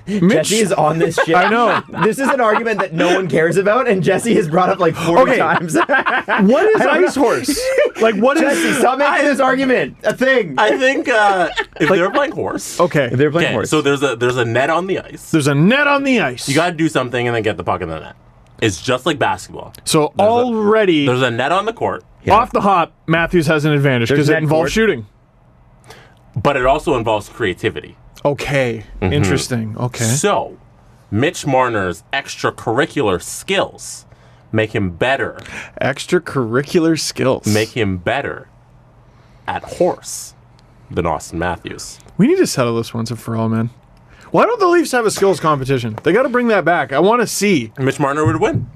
Jesse is on this shit. I know. This is an argument that no one cares about, and Jesse has brought up like 40 times. What is Ice Horse? Like, what is... Jesse, stop making this argument a thing. I think if they're playing horse... Okay. If they're playing horse. So there's a net on the ice. There's a net on the ice. You got to do something and then get the puck in the net. It's just like basketball. So there's a net on the court. Yeah. Off the hop, Matthews has an advantage because it involves shooting. But it also involves creativity. Okay. Mm-hmm. Interesting. Okay. So, Mitch Marner's extracurricular skills make him better. Extracurricular skills. Make him better at horse than Austin Matthews. We need to settle this once and for all, man. Why don't the Leafs have a skills competition? They got to bring that back. I want to see. Mitch Marner would win.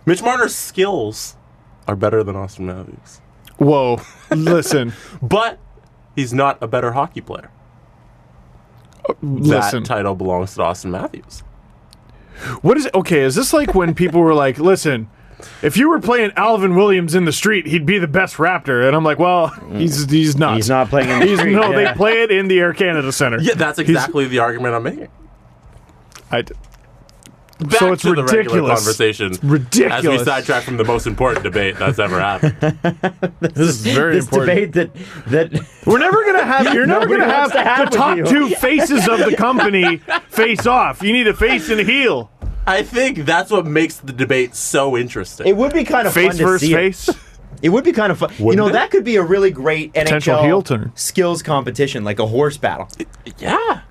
Mitch Marner's skills are better than Austin Matthews. Whoa. Listen. But he's not a better hockey player. Listen. That title belongs to Austin Matthews. What is it? Okay, is this like when people were like, listen, if you were playing Alvin Williams in the street, he'd be the best Raptor. And I'm like, well, he's not. He's not playing in the street. No, they play it in the Air Canada Center. Yeah, that's exactly the argument I'm making. Back so it's to ridiculous. The regular conversation. It's ridiculous. As we sidetrack from the most important debate that's ever happened. This is very important. Debate that we're never gonna have. You're never gonna have the top two faces of the company face off. You need a face and a heel. I think that's what makes the debate so interesting. it would be kind of Face fun to versus see face. It would be kind of fun. Wouldn't it? That could be a really great Potential heel NHL turn. skills competition, like a horse battle. Yeah.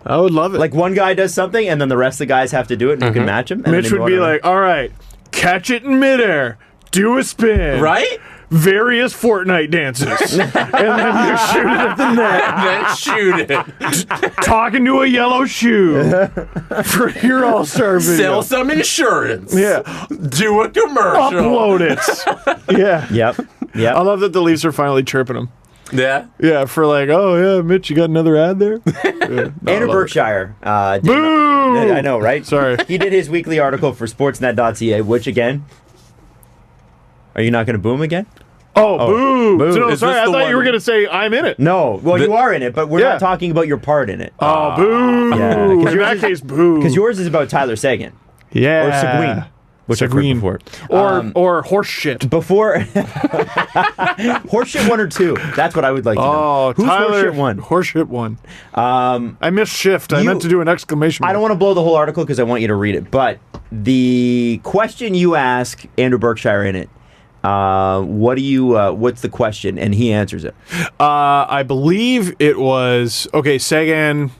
I would love it. Like one guy does something, and then the rest of the guys have to do it, and you can match him. And Mitch then would be like, "All right, catch it in midair, do a spin, Right? Various Fortnite dances, and then you shoot it at the net." Then shoot it. Talking to a yellow shoe for your All-Star video. Sell some insurance. Yeah. Do a commercial. Upload it. Yeah. Yep. I love that the Leafs are finally chirping him. Yeah. Yeah, for like, oh yeah, Mitch, you got another ad there? Yeah. No, Andrew Berkshire. Boo! I know, right? Sorry. He did his weekly article for Sportsnet.ca, which again, are you not going to boom again? Oh, boo! boo. So, no, Is sorry, this I the thought one- you were going to say I'm in it. No. Well, you are in it, but we're Yeah. not talking about your part in it. Oh, boo! Yeah, 'cause In yours that is- case, boo. Because yours is about Tyler Seguin. yeah, Or Seguin, which I've heard Seguin. before. Or horse shit. Before horseshit 1 or 2. That's what I would like to know. Oh, Who's Tyler, horseshit 1? Horseshit 1. I missed shift. I you- meant to do an exclamation. I don't want to blow the whole article because I want you to read it. But the question you ask Andrew Berkshire in it, what's the question? And he answers it. I believe it was Sagan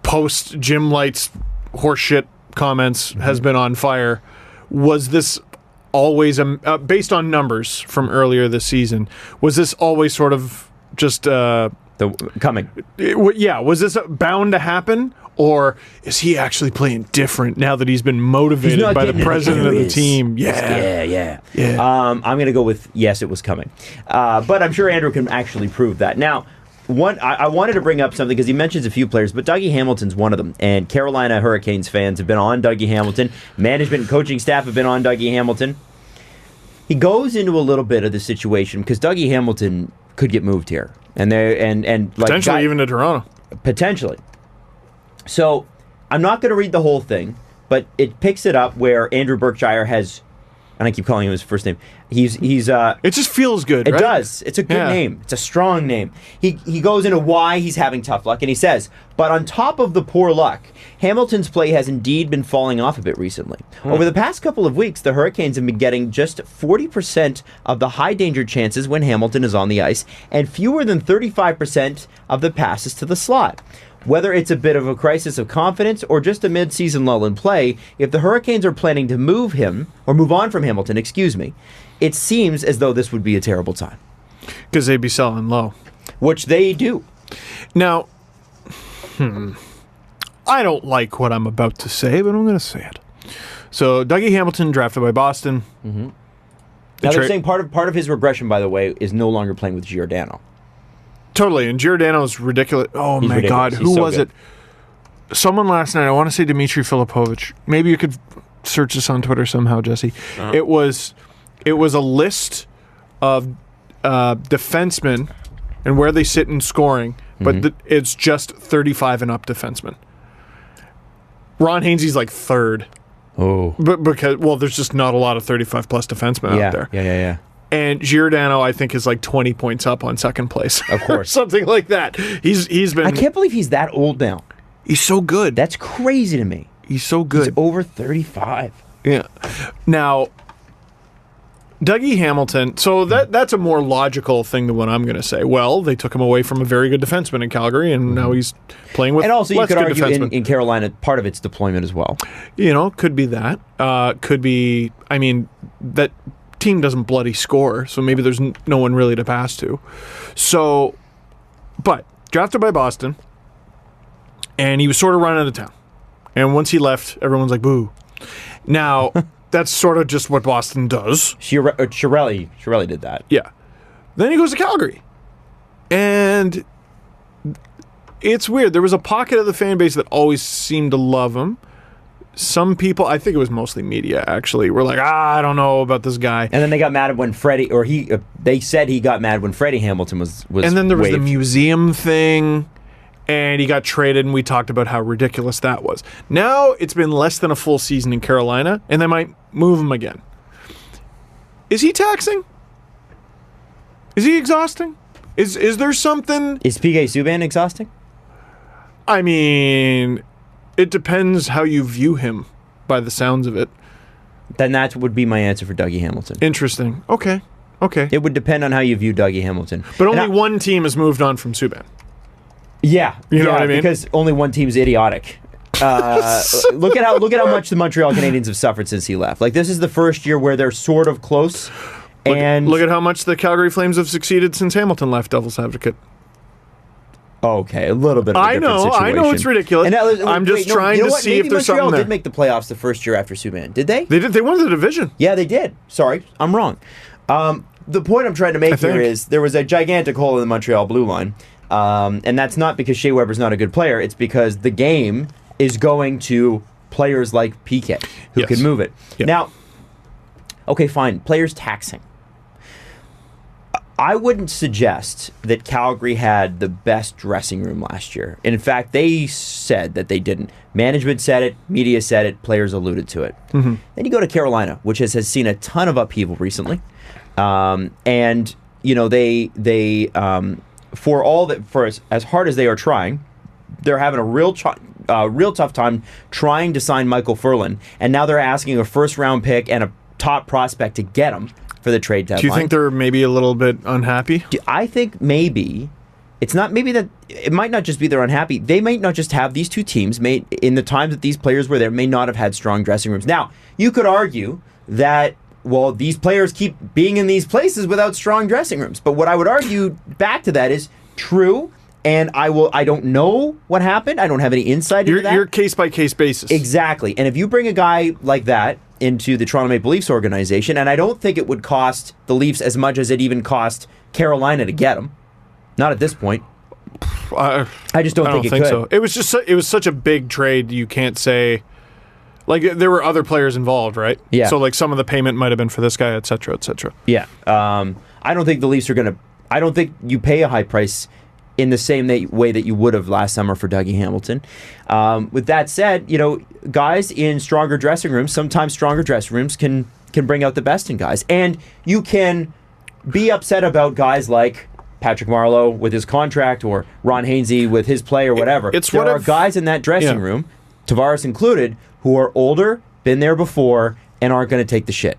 post Jim Light's horseshit comments has been on fire. Was this always based on numbers from earlier this season? Was this always sort of just Coming. was this bound to happen? Or is he actually playing different now that he's been motivated not by the getting in president of the areas. team? Yeah. Yeah. I'm going to go with yes, it was coming. But I'm sure Andrew can actually prove that. Now, I wanted to bring up something because he mentions a few players, but Dougie Hamilton's one of them. And Carolina Hurricanes fans have been on Dougie Hamilton. Management and coaching staff have been on Dougie Hamilton. He goes into a little bit of the situation because Dougie Hamilton could get moved here. And Potentially even to Toronto. Potentially. So, I'm not going to read the whole thing, but it picks it up where Andrew Berkshire has, and I keep calling him his first name. He's It just feels good, it right? does. It's a good name. It's a strong name. He goes into why he's having tough luck, and he says, but on top of the poor luck, Hamilton's play has indeed been falling off a bit recently. Over the past couple of weeks, the Hurricanes have been getting just 40% of the high-danger chances when Hamilton is on the ice, and fewer than 35% of the passes to the slot. Whether it's a bit of a crisis of confidence or just a mid-season lull in play, if the Hurricanes are planning to move on from Hamilton, it seems as though this would be a terrible time. Because they'd be selling low. Which they do. Now, I don't like what I'm about to say, but I'm going to say it. So, Dougie Hamilton drafted by Boston. Mm-hmm. Now they're saying part of his regression, by the way, is no longer playing with Giordano. Totally, and Giordano's ridiculous. Oh, He's my ridiculous. God. He's Who so was good. it? Someone last night, I want to say Dmitry Filipovich. Maybe you could search this on Twitter somehow, Jesse. It was a list of defensemen and where they sit in scoring, but it's just 35 and up defensemen. Ron Hainsey's like third. Oh. But because there's just not a lot of 35 plus defensemen out there. Yeah. And Giordano, I think, is like 20 points up on second place. Of course. Something like that. He's been... I can't believe he's that old now. He's so good. That's crazy to me. He's so good. He's over 35. Yeah. Now, Dougie Hamilton, so that's a more logical thing than what I'm going to say. Well, they took him away from a very good defenseman in Calgary, and now he's playing with And also, you less could good argue defensemen. in Carolina, part of its deployment as well. Could be that. Could be, that team doesn't bloody score, so maybe there's no one really to pass to. So, but drafted by Boston, and he was sort of run out of town. And once he left, everyone's like, boo. Now, that's sort of just what Boston does. Rielly did that. Yeah. Then he goes to Calgary. And it's weird. There was a pocket of the fan base that always seemed to love him. Some people, I think it was mostly media, actually, were like, I don't know about this guy. And then they got mad when they said he got mad when Freddie Hamilton was And then there was the waived. museum thing. and he got traded, and we talked about how ridiculous that was. Now it's been less than a full season in Carolina, and they might move him again. Is he taxing? Is he exhausting? Is there something... Is PK Subban exhausting? I mean, it depends how you view him, by the sounds of it. Then that would be my answer for Dougie Hamilton. Interesting. Okay. It would depend on how you view Dougie Hamilton. But only one team has moved on from Subban. Yeah. You know what I mean? Because only one team's idiotic. Look at how much the Montreal Canadiens have suffered since he left. Like, this is the first year where they're sort of close. Look at how much the Calgary Flames have succeeded since Hamilton left, Devil's Advocate. Okay, a little bit of a different situation. I know it's ridiculous. I'm just trying to see if there's something there. Montreal did make the playoffs the first year after Subban. Did they? They did. They won the division. Yeah, they did. Sorry, I'm wrong. The point I'm trying to make here is there was a gigantic hole in the Montreal blue line. And that's not because Shea Weber's not a good player. It's because the game is going to players like PK who can move it. Yep. Now, okay, fine. Players taxing. I wouldn't suggest that Calgary had the best dressing room last year. In fact, they said that they didn't. Management said it, media said it, players alluded to it. Mm-hmm. Then you go to Carolina, which has seen a ton of upheaval recently. And, you know, they for as hard as they are trying, they're having a real tough time trying to sign Michael Furlan. And now they're asking a first-round pick and a top prospect to get him for the trade deadline. Do you think they're maybe a little bit unhappy? I think maybe it's not. Maybe that it might not just be they're unhappy. They might not just have these two teams. In the times that these players were there, may not have had strong dressing rooms. Now you could argue that these players keep being in these places without strong dressing rooms. But what I would argue back to that is true. And I don't know what happened. I don't have any insight into that. You're case-by-case basis. Exactly. And if you bring a guy like that into the Toronto Maple Leafs organization, and I don't think it would cost the Leafs as much as it even cost Carolina to get him. Not at this point. I just don't think it could. So. It was such a big trade, you can't say... Like, there were other players involved, right? Yeah. So, like, some of the payment might have been for this guy, et cetera, et cetera. Yeah. I don't think the Leafs are going to... I don't think you pay a high price in the same way that you would have last summer for Dougie Hamilton. With that said, you know, guys in stronger dressing rooms, sometimes stronger dressing rooms can bring out the best in guys. And you can be upset about guys like Patrick Marleau with his contract or Ron Hainsey with his play or whatever. There are guys in that dressing room, Tavares included, who are older, been there before, and aren't going to take the shit.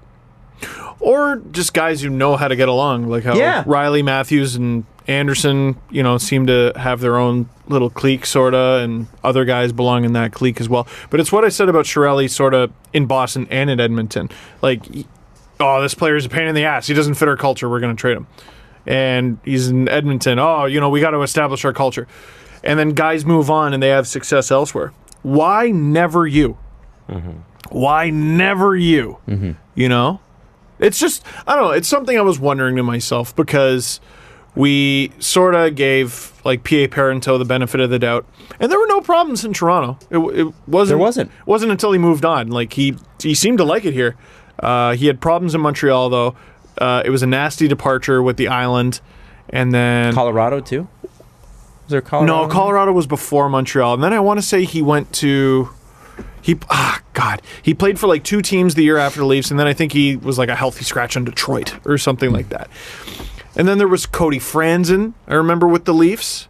Or just guys who know how to get along, like how Reilly, Matthews, and Anderson, you know, seem to have their own little clique, sorta, and other guys belong in that clique as well. But it's what I said about Rielly, sorta, in Boston and in Edmonton. Like, this player's a pain in the ass. He doesn't fit our culture. We're going to trade him. And he's in Edmonton. We got to establish our culture. And then guys move on and they have success elsewhere. Why never you? Mm-hmm. Why never you? Mm-hmm. You know? It's just, I don't know, it's something I was wondering to myself because we sort of gave, like, P.A. Parento the benefit of the doubt. And there were no problems in Toronto. It wasn't until he moved on. Like, he seemed to like it here. He had problems in Montreal, though. It was a nasty departure with the island. And then... Colorado, too? Was there Colorado? No, Colorado was before Montreal. And then I want to say he went to... He played for like 2 teams the year after the Leafs, and then I think he was like a healthy scratch on Detroit or something like that. And then there was Cody Franzen, I remember, with the Leafs.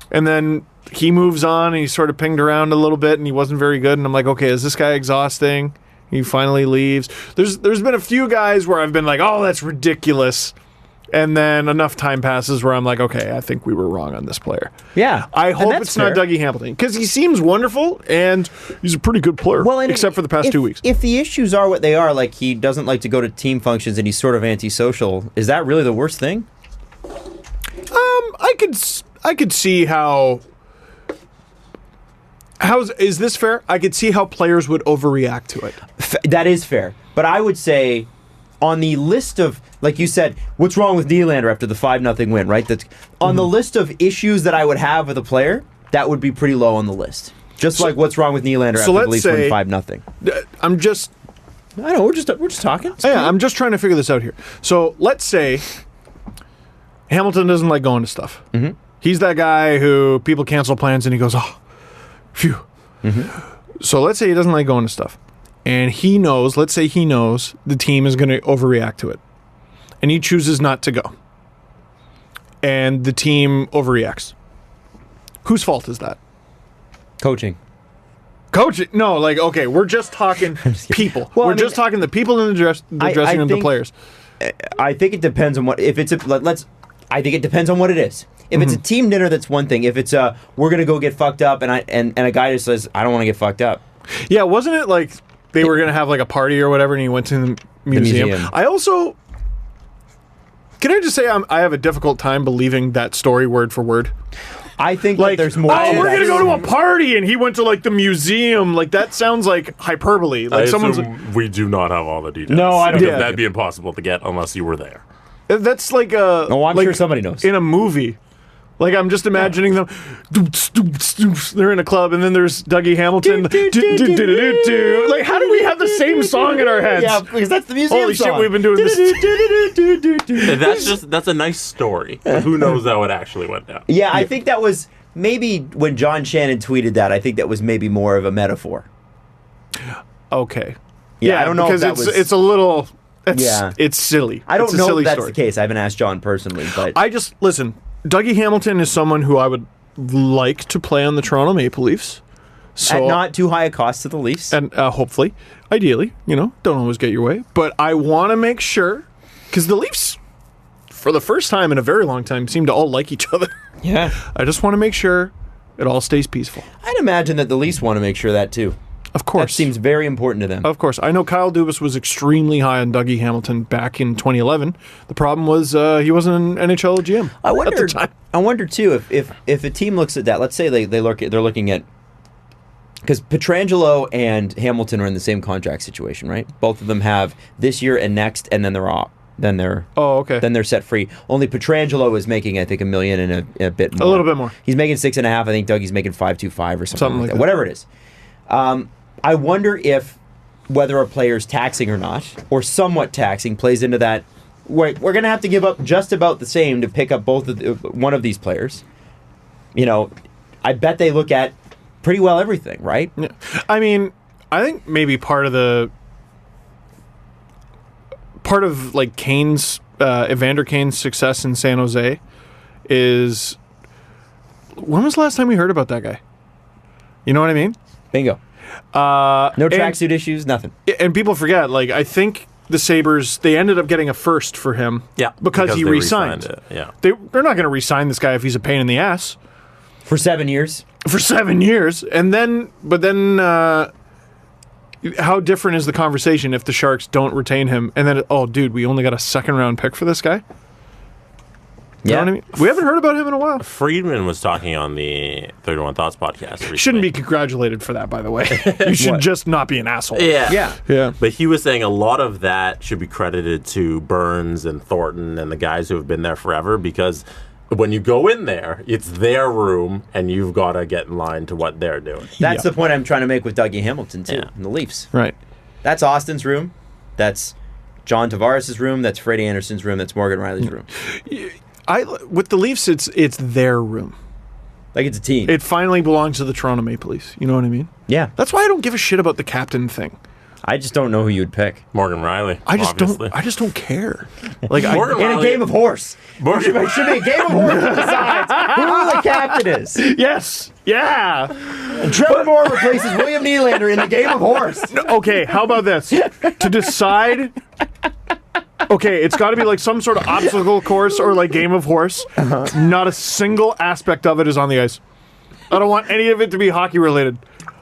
And then he moves on, and he sort of pinged around a little bit, and he wasn't very good. And I'm like, okay, is this guy exhausting? He finally leaves. There's been a few guys where I've been like, oh, that's ridiculous. And then enough time passes where I'm like, okay, I think we were wrong on this player. Yeah. I hope it's not Dougie Hamilton. Because he seems wonderful, and he's a pretty good player, except for the past 2 weeks. If the issues are what they are, like he doesn't like to go to team functions and he's sort of antisocial, is that really the worst thing? I could see how... Is this fair? I could see how players would overreact to it. That is fair. But I would say... On the list of, like you said, what's wrong with Nylander after the 5-0 win, right? That's on the list of issues that I would have with a player, that would be pretty low on the list. Just like what's wrong with Nylander after the Leafs win 5-0. I'm just... I know, we're just talking. Yeah, I'm just trying to figure this out here. So let's say Hamilton doesn't like going to stuff. Mm-hmm. He's that guy who people cancel plans and he goes, oh, phew. Mm-hmm. So let's say he doesn't like going to stuff. And let's say he knows the team is going to overreact to it. And he chooses not to go. And the team overreacts. Whose fault is that? Coaching. No, okay, we're just talking people. Well, we're just talking the people in the dressing room, the players. I think it depends on what. If it's I think it depends on what it is. If it's a team dinner, that's one thing. If it's we're gonna go get fucked up, and a guy just says, I don't want to get fucked up. Yeah, wasn't it like they were gonna have like a party or whatever, and he went to the museum. I also, can I just say I have a difficult time believing that story word for word. I think like there's more. Oh, we're gonna go to a party, and he went to like the museum. Like that sounds like hyperbole. Like we do not have all the details. No, I don't. Yeah. That'd be impossible to get unless you were there. That's like a. Oh, I'm sure somebody knows. In a movie. Like, I'm just imagining them. They're in a club, and then there's Dougie Hamilton. Like, how do we have the same song in our heads? Yeah, because that's the museum Holy song. shit, we've been doing this. That's a nice story. Who knows how it actually went down? Yeah, I think that was maybe when John Shannon tweeted that. I think that was maybe more of a metaphor. Okay. Yeah, I don't know because if that it's a little. It's silly. I don't know if that's story. the case. I haven't asked John personally, but listen. Dougie Hamilton is someone who I would like to play on the Toronto Maple Leafs. So, at not too high a cost to the Leafs. And hopefully, ideally, don't always get your way. But I want to make sure, because the Leafs, for the first time in a very long time, seem to all like each other. Yeah. I just want to make sure it all stays peaceful. I'd imagine that the Leafs want to make sure that too. Of course. That seems very important to them. Of course. I know Kyle Dubas was extremely high on Dougie Hamilton back in 2011. The problem was he wasn't an NHL GM at the time. I wonder, too, if a team looks at that. Let's say they're looking at... Because Pietrangelo and Hamilton are in the same contract situation, right? Both of them have this year and next, and then they're off. Then they're Then they're set free. Only Pietrangelo is making, I think, $1 million and a bit more. A little bit more. He's making 6.5. I think Dougie's making 5.25 or something like that. Whatever it is. I wonder if whether a player's taxing or not, or somewhat taxing, plays into that. We're going to have to give up just about the same to pick up one of these players. I bet they look at pretty well everything, right? Yeah. I mean, I think maybe part of like Kane's, Evander Kane's success in San Jose is, when was the last time we heard about that guy? You know what I mean? Bingo. No tracksuit issues, nothing. And people forget, I think the Sabres, they ended up getting a first for him because he re-signed. Yeah. They're not going to re-sign this guy if he's a pain in the ass. For 7 years? For 7 years. But then how different is the conversation if the Sharks don't retain him and then, dude, we only got a second-round pick for this guy? You know what I mean? We haven't heard about him in a while. Friedman was talking on the 31 Thoughts podcast recently. Shouldn't be congratulated for that, by the way. You should just not be an asshole. Yeah. But he was saying a lot of that should be credited to Burns and Thornton and the guys who have been there forever, because when you go in there, it's their room, and you've got to get in line to what they're doing. That's the point I'm trying to make with Dougie Hamilton, too, in the Leafs. Right. That's Austin's room. That's John Tavares' room. That's Freddie Anderson's room. That's Morgan Rielly's room. With the Leafs, it's their room. Like it's a team. It finally belongs to the Toronto Maple Leafs. You know what I mean? Yeah. That's why I don't give a shit about the captain thing. I just don't know who you'd pick. Morgan Rielly. I just don't care. Like in a game of horse. It should be a game of horse that decides who the captain is. Yes. Yeah. And Trevor Moore replaces William Nylander in the game of horse. Okay, how about this? To decide. Okay, it's got to be like some sort of obstacle course or like game of horse. Not a single aspect of it is on the ice. I don't want any of it to be hockey related.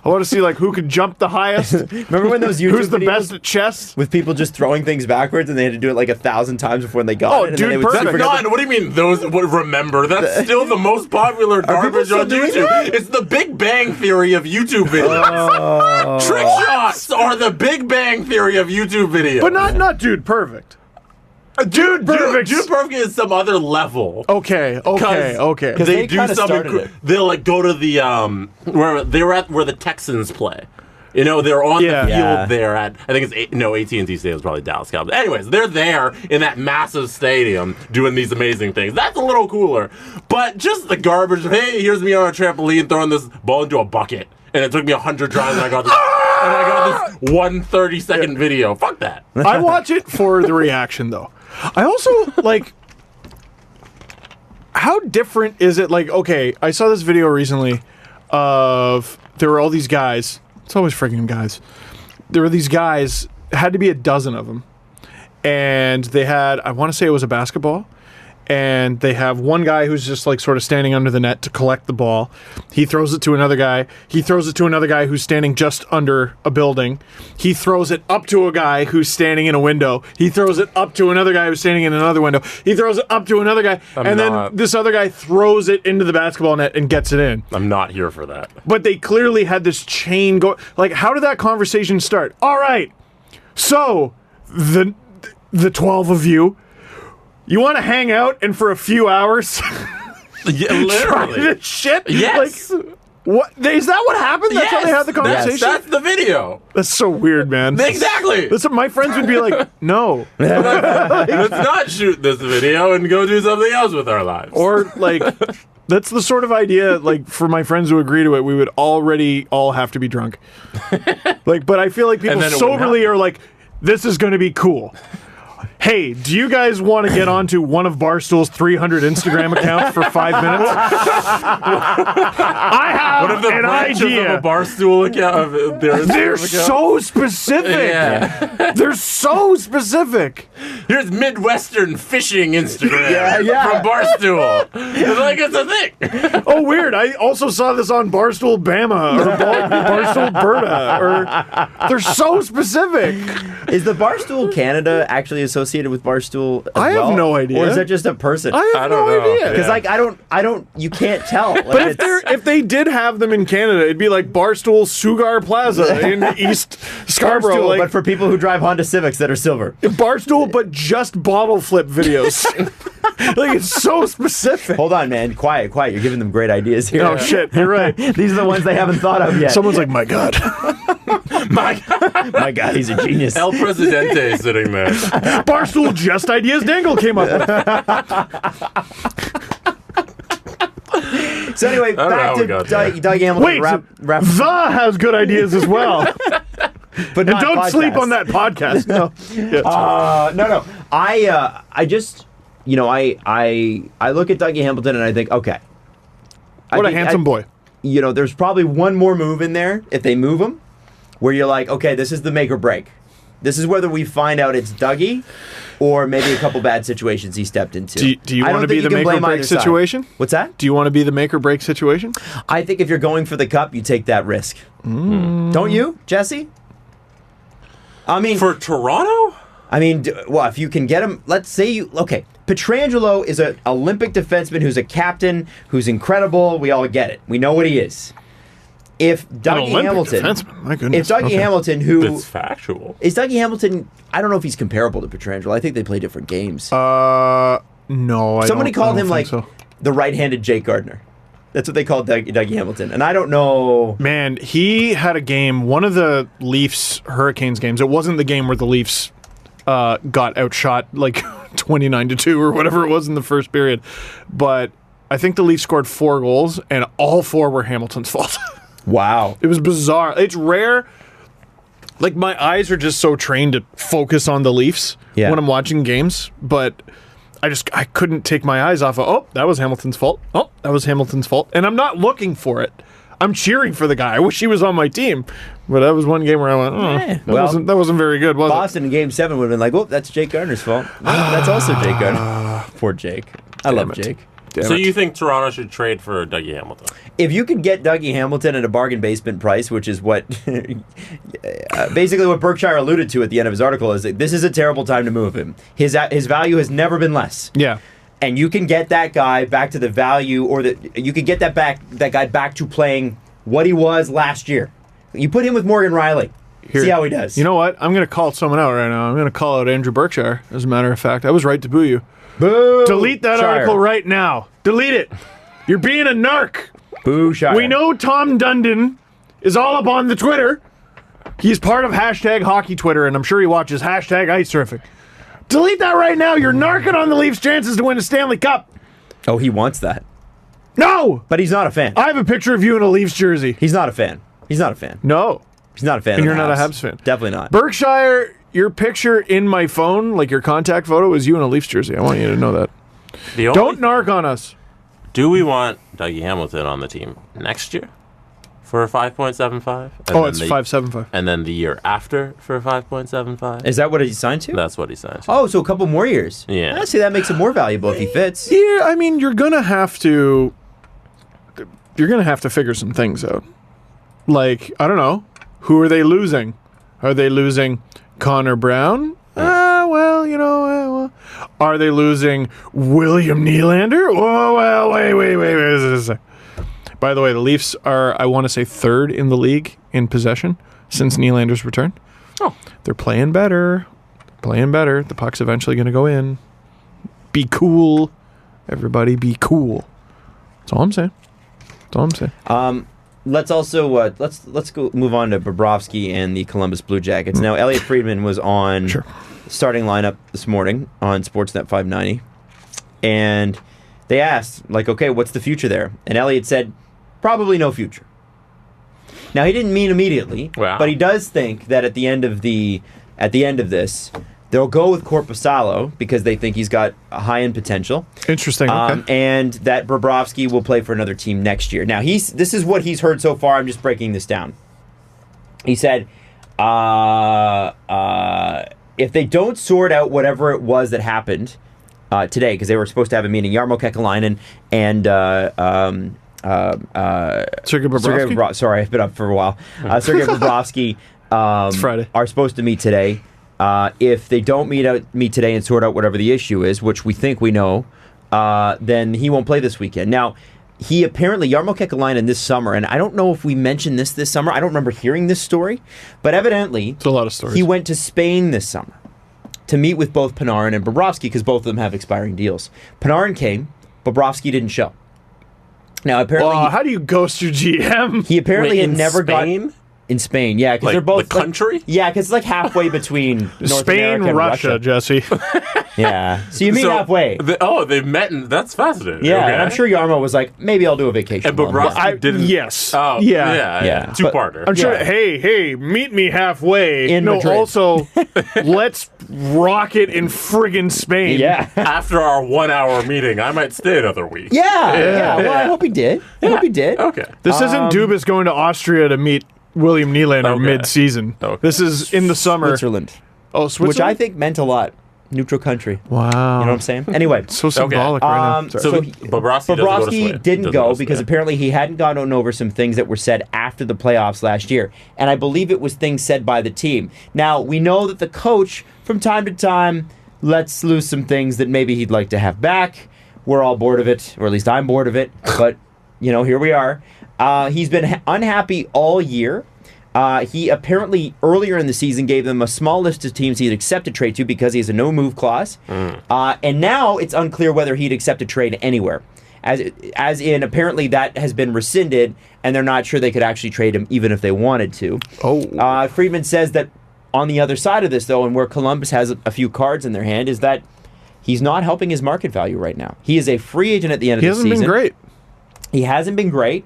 I want to see like who could jump the highest. Remember when those YouTube who's the videos best at chess with people just throwing things backwards and they had to do it like 1,000 times before they got it? Oh, dude, perfect. What do you mean? Those would remember? That's still the most popular garbage on YouTube. It's the Big Bang Theory of YouTube videos. Trick shots are the Big Bang Theory of YouTube videos. But not Dude Perfect. Dude Perfect is some other level. Okay. Because they do something. They'll like go to the where the Texans play, You know, they're on the field there at, I think it's, AT&T Stadium is probably Dallas Cowboys. Anyways, they're there in that massive stadium doing these amazing things. That's a little cooler. But just the garbage, hey, here's me on a trampoline throwing this ball into a bucket. And it took me 100 tries, and I got this 1 30-second video. Fuck that. I watch it for the reaction, though. I also, like, how different is it? Like, okay, I saw this video recently of, there were all these guys. It's always freaking guys. There were these guys, had to be a dozen of them. And they had, I want to say it was a basketball. And they have one guy who's just like sort of standing under the net to collect the ball. He throws it to another guy. He throws it to another guy who's standing just under a building. He throws it up to a guy who's standing in a window. He throws it up to another guy who's standing in another window. He throws it up to another guy. Then this other guy throws it into the basketball net and gets it in. I'm not here for that. But they clearly had this chain go. Like, how did that conversation start? All right, so the 12 of you, you want to hang out and for a few hours? Yeah, literally. Try this shit? Yes. Like, what? Is that what happened? That's how they had the conversation? Yes, that's the video. That's so weird, man. Exactly. Listen, my friends would be like, no. Let's not shoot this video and go do something else with our lives. Or, like, that's the sort of idea, like, for my friends who agree to it, we would already all have to be drunk. Like, but I feel like people soberly are like, this is going to be cool. Hey, do you guys want to get onto one of Barstool's 300 Instagram accounts for 5 minutes? I have an idea. Of a Barstool account. They're so specific. Yeah. They're so specific. Here's Midwestern fishing Instagram from Barstool. It's like it's a thing. Oh, weird. I also saw this on Barstool Bama or Barstool Berta. They're so specific. Is the Barstool Canada actually associated with Barstool as I have no idea. Or is that just a person? I have no idea. Because like I don't you can't tell. Like, but if they did have them in Canada, it'd be like Barstool Sugar Plaza in East Scarborough. Barstool, like, but for people who drive Honda Civics that are silver. Barstool, but just bottle flip videos. Like, it's so specific. Hold on, man. Quiet. You're giving them great ideas here. Oh, shit. You're right. These are the ones they haven't thought of yet. Someone's like, my God. My God, he's a genius. El Presidente sitting there. Barstool just ideas Dangle came up with. So anyway, back to Dougie Hamilton. Wait, The has good ideas as well. But and don't sleep on that podcast. No. No. I just, I look at Dougie Hamilton and I think, okay. What a handsome boy. There's probably one more move in there, if they move him, where you're like, okay, this is the make or break. This is whether we find out it's Dougie or maybe a couple bad situations he stepped into. Do you want to be the make or break situation? What's that? Do you want to be the make or break situation? I think if you're going for the cup, you take that risk. Don't you, Jesse? I mean, for Toronto? I mean, well, if you can get him, let's say Pietrangelo is an Olympic defenseman who's a captain, who's incredible. We all get it. We know what he is. If Dougie Hamilton, my goodness. If Dougie Hamilton, who it's factual, is Dougie Hamilton? I don't know if he's comparable to Pietrangelo. I think they play different games. No, Somebody called him like so. The right-handed Jake Gardiner. That's what they called Dougie Hamilton, and I don't know. Man, he had a game. One of the Leafs Hurricanes games. It wasn't the game where the Leafs got outshot like 29-2 or whatever it was in the first period, but I think the Leafs scored 4 goals, and all 4 were Hamilton's fault. Wow. It was bizarre. It's rare. Like, my eyes are just so trained to focus on the Leafs when I'm watching games, but I couldn't take my eyes off of, that was Hamilton's fault. Oh, that was Hamilton's fault. And I'm not looking for it. I'm cheering for the guy. I wish he was on my team. But that was one game where I went, that wasn't very good, was Boston in Game 7 would have been like, that's Jake Gardiner's fault. That's also Jake Gardiner. Poor Jake. I love Jake. So you think Toronto should trade for Dougie Hamilton? If you could get Dougie Hamilton at a bargain basement price, which is what basically what Berkshire alluded to at the end of his article, is that this is a terrible time to move him. His value has never been less. Yeah. And you can get that guy back to the value, or you can get that guy back to playing what he was last year. You put him with Morgan Rielly. See how he does. You know what? I'm going to call someone out right now. I'm going to call out Andrew Berkshire, as a matter of fact. I was right to boo you. Boo! Delete that article right now. Delete it. You're being a narc. Boo, Shire. We know Tom Dundon is all up on the Twitter. He's part of hashtag hockey Twitter, and I'm sure he watches hashtag ice surfing. Delete that right now. You're narking on the Leafs' chances to win a Stanley Cup. Oh, he wants that. No! But he's not a fan. I have a picture of you in a Leafs jersey. He's not a fan. He's not a fan. No. He's not a fan. And of you're the not a Habs. Habs fan. Definitely not. Berkshire, your picture in my phone, like your contact photo, is you in a Leafs jersey. I want you to know that. Don't narc on us. Do we want Dougie Hamilton on the team next year for a 5.75? Oh, it's 5.75. And then the year after for a 5.75? Is that what he signed to? That's what he signed to. Oh, so a couple more years. Yeah. I see that makes it more valuable if he fits. Yeah, I mean, you're going to have to figure some things out. Like, I don't know. Who are they losing? Are they losing Connor Brown? Well, you know, are they losing William Nylander? Oh, well, wait. By the way, the Leafs are, I want to say, third in the league in possession since Nylander's return. Oh. They're playing better. The puck's eventually going to go in. Be cool. Everybody be cool. That's all I'm saying. Let's also let's go move on to Bobrovsky and the Columbus Blue Jackets. Now, Elliot Friedman was on starting lineup this morning on Sportsnet 590, and they asked, like, okay, what's the future there? And Elliot said, probably no future. Now, he didn't mean immediately, but he does think that at the end of this, they'll go with Korpisalo because they think he's got a high-end potential. Interesting. Okay. And that Bobrovsky will play for another team next year. Now, this is what he's heard so far. I'm just breaking this down. He said, if they don't sort out whatever it was that happened today, because they were supposed to have a meeting, Jarmo Kekalainen and Sergei Bobrovsky? Sorry, I've been up for a while. Sergei Bobrovsky it's Friday. Are supposed to meet today. If they don't meet today and sort out whatever the issue is, which we think we know, then he won't play this weekend. Now, he apparently, Jarmo Kekalainen this summer, and I don't know if we mentioned this summer, I don't remember hearing this story, but evidently it's a lot of stories. He went to Spain this summer to meet with both Panarin and Bobrovsky because both of them have expiring deals. Panarin came, Bobrovsky didn't show. Now, apparently... how do you ghost your GM? He apparently had never Spain? In Spain, yeah, because Like they're both the country. Yeah, because it's like halfway between North Spain, America and Russia, Jesse. Yeah, so you meet halfway. They've met, and that's fascinating. Yeah, okay. and I'm sure Yarmo was like, maybe I'll do a vacation. And Bobrovsky didn't. Yes. Oh, Yeah. Two-parter. I'm sure. Hey, meet me halfway. In Madrid. Also, let's rock it in friggin' Spain. Yeah. After our 1 hour meeting, I might stay another week. Yeah. Well, I hope he did. Okay. This isn't Dubas going to Austria to meet William Nylander mid-season. Okay. This is in the summer. Switzerland. Oh, Switzerland? Which I think meant a lot. Neutral country. Wow. You know what I'm saying? Anyway. So symbolic right now. So Bobrovsky didn't go because apparently he hadn't gotten over some things that were said after the playoffs last year. And I believe it was things said by the team. Now, we know that the coach, from time to time, lets loose some things that maybe he'd like to have back. We're all bored of it, or at least I'm bored of it. But, here we are. He's been unhappy all year. He apparently earlier in the season gave them a small list of teams he'd accept a trade to because he has a no-move clause. And now it's unclear whether he'd accept a trade anywhere. As in, apparently that has been rescinded, and they're not sure they could actually trade him even if they wanted to. Friedman says that on the other side of this, though, and where Columbus has a few cards in their hand, is that he's not helping his market value right now. He is a free agent at the end of the season. He hasn't been great. He hasn't been great.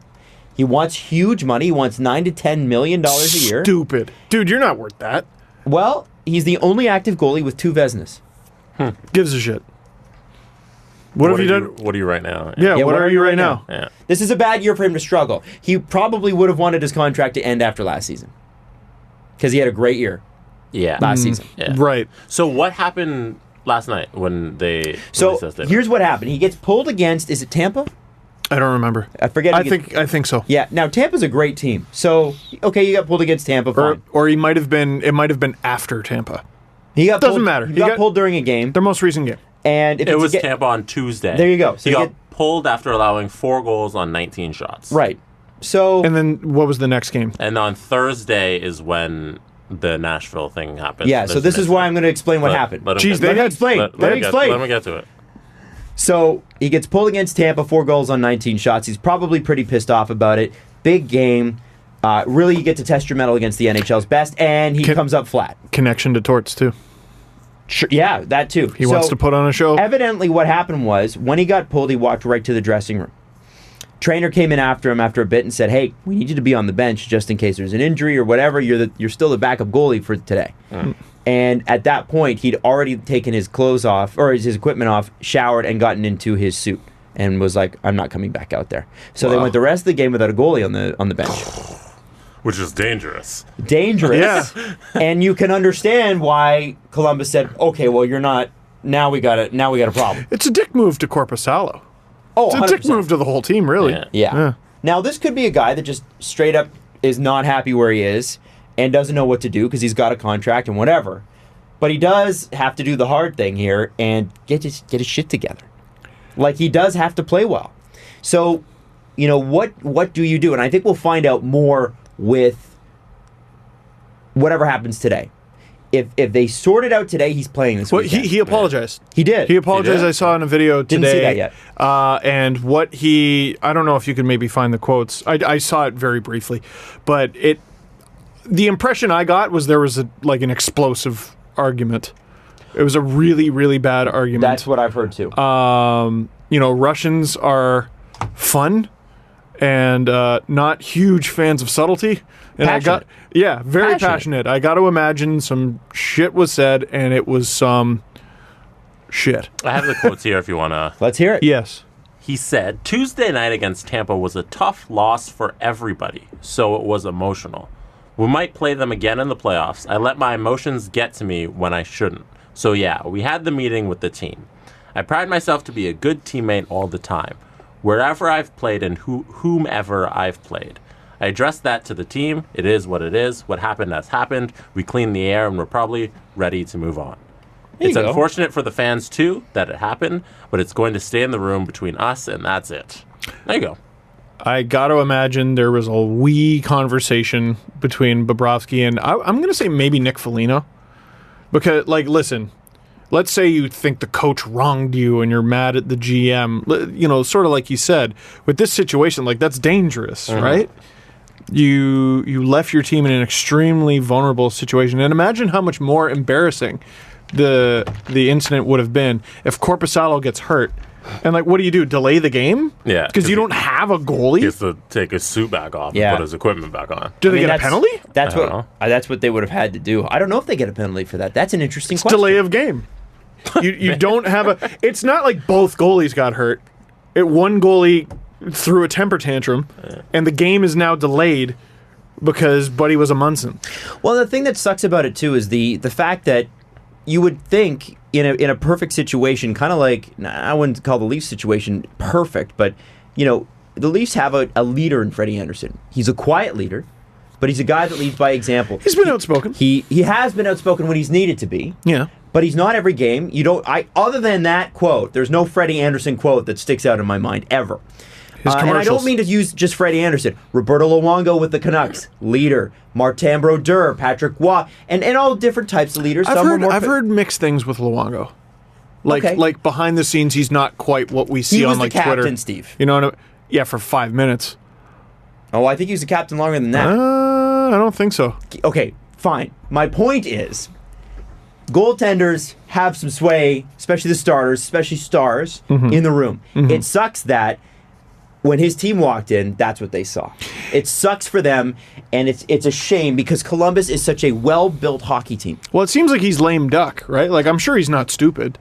He wants huge money. He wants $9 to $10 million a year. Stupid. Dude, you're not worth that. Well, he's the only active goalie with 2 Vezinas. Gives a shit. What have you done? What are you right now? Yeah, what are you right now? Yeah. This is a bad year for him to struggle. He probably would have wanted his contract to end after last season. Because he had a great year last season. Yeah. Right. So what happened last night when they... So here's what happened. He gets pulled against, is it Tampa? I don't remember. I forget. I think so. Yeah. Now Tampa's a great team. So you got pulled against Tampa. Fine. Or he might have been. It might have been after Tampa. Doesn't matter. He got pulled during a game. Their most recent game. And if it was Tampa on Tuesday. There you go. So he got pulled after allowing 4 goals on 19 shots. Right. So and then what was the next game? And on Thursday is when the Nashville thing happened. Yeah. So this is why I'm going to explain what happened. Jeez, let me explain. Let me explain. Let me get to it. So he gets pulled against Tampa, 4 goals on 19 shots. He's probably pretty pissed off about it. Big game. Really, you get to test your mettle against the NHL's best, and he comes up flat. Connection to Torts, too. Sure, yeah, that too. He wants to put on a show. Evidently, what happened was, when he got pulled, he walked right to the dressing room. Trainer came in after him after a bit and said, "Hey, we need you to be on the bench just in case there's an injury or whatever. You're still the backup goalie for today." And at that point, he'd already taken his clothes off, or his equipment off, showered, and gotten into his suit, and was like, "I'm not coming back out there." So they went the rest of the game without a goalie on the bench. Which is dangerous. Dangerous. Yeah. And you can understand why Columbus said, "Okay, well, you're not. Now we got a problem." It's a dick move to Korpisalo. Oh, it's a 100%. dick move to the whole team, really. Yeah. Now, this could be a guy that just straight up is not happy where he is and doesn't know what to do because he's got a contract and whatever. But he does have to do the hard thing here and get his shit together. Like, he does have to play well. So, what do you do? And I think we'll find out more with whatever happens today. If they sort it out today, he's playing this weekend. He apologized. He did. He apologized. I saw in a video today. Didn't see that yet. And I don't know if you can maybe find the quotes. I saw it very briefly. But the impression I got was there was an explosive argument. It was a really, really bad argument. That's what I've heard too. Russians are fun and not huge fans of subtlety. And passionate. Very passionate. I got to imagine some shit was said, and it was some shit. I have the quotes here if you want to. Let's hear it. Yes. He said, "Tuesday night against Tampa was a tough loss for everybody, so it was emotional. We might play them again in the playoffs. I let my emotions get to me when I shouldn't. So yeah, we had the meeting with the team. I pride myself to be a good teammate all the time, wherever I've played and whomever I've played. I addressed that to the team. It is what it is. What happened has happened. We cleaned the air and we're probably ready to move on. It's unfortunate for the fans, too, that it happened, but it's going to stay in the room between us, and that's it." There you go. I got to imagine there was a wee conversation between Bobrovsky and I'm going to say maybe Nick Foligno. Because, listen, let's say you think the coach wronged you and you're mad at the GM. Sort of like you said, with this situation, that's dangerous, right? You left your team in an extremely vulnerable situation. And imagine how much more embarrassing the incident would have been if Korpisalo gets hurt. And what do you do? Delay the game? Yeah. Because you don't have a goalie? He has to take his suit back off and put his equipment back on. Do they get a penalty? That's what they would have had to do. I don't know if they get a penalty for that. That's an interesting question. Delay of game. You don't have a... It's not like both goalies got hurt. One goalie threw a temper tantrum, and the game is now delayed because Buddy was a Munson. Well, the thing that sucks about it, too, is the fact that you would think in a perfect situation, kind of I wouldn't call the Leafs situation perfect, but, the Leafs have a leader in Freddie Anderson. He's a quiet leader, but he's a guy that leads by example. He's been outspoken. He has been outspoken when he's needed to be. Yeah. But he's not every game. Other than that quote, there's no Freddie Anderson quote that sticks out in my mind ever. And I don't mean to use just Freddie Anderson. Roberto Luongo with the Canucks, leader. Martin Brodeur, Patrick Waugh, and all different types of leaders. I've heard mixed things with Luongo. Like behind the scenes, he's not quite what we see on Twitter. He was the captain, Steve. You know what I mean? Yeah, for 5 minutes. Oh, I think he was the captain longer than that. I don't think so. Okay, fine. My point is, goaltenders have some sway, especially the starters, especially stars, in the room. It sucks that when his team walked in, that's what they saw. It sucks for them, and it's a shame because Columbus is such a well-built hockey team. Well, it seems like he's lame duck, right? I'm sure he's not stupid.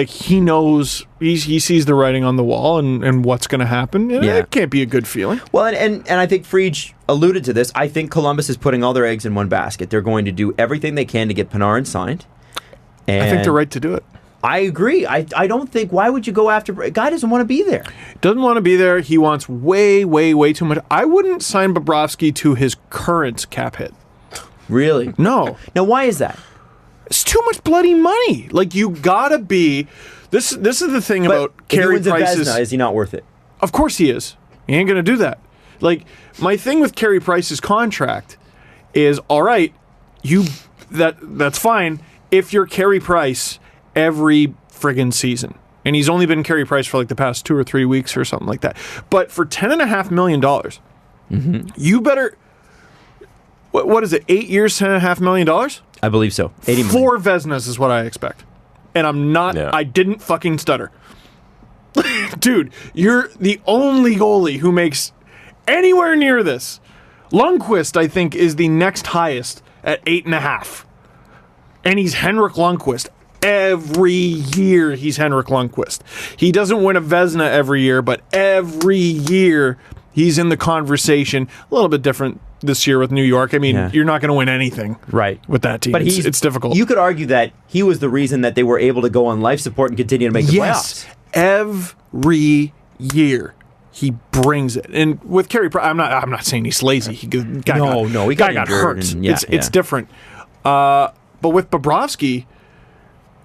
He knows, he sees the writing on the wall and what's going to happen. It can't be a good feeling. Well, and I think Friedge alluded to this. I think Columbus is putting all their eggs in one basket. They're going to do everything they can to get Panarin signed. And I think they're right to do it. I agree. I don't think, why would you go after, a guy doesn't want to be there. Doesn't want to be there. He wants way, way, way too much. I wouldn't sign Bobrovsky to his current cap hit. Really? No. Now, why is that? It's too much bloody money. You gotta be, this is the thing about Carey Price. Is he not worth it? Of course he is. He ain't gonna do that. My thing with Carey Price's contract is, all right, that's fine if you're Carey Price every friggin' season. And he's only been Carey Price for the past 2 or 3 weeks or something like that. But for $10.5 million, you better what is it, 8 years, $10.5 million? I believe so. 80 million. 4 Vezinas is what I expect. And I'm not, I didn't fucking stutter. Dude, you're the only goalie who makes anywhere near this. Lundqvist, I think, is the next highest at 8.5. And he's Henrik Lundqvist. Every year he's Henrik Lundqvist. He doesn't win a Vezina every year, but every year he's in the conversation. A little bit different this year with New York. I mean, you're not going to win anything with that team. But it's difficult. You could argue that he was the reason that they were able to go on life support and continue to make the playoffs. Every year he brings it. And with Carey Price, I'm not saying he's lazy. He got hurt. It's different. But with Bobrovsky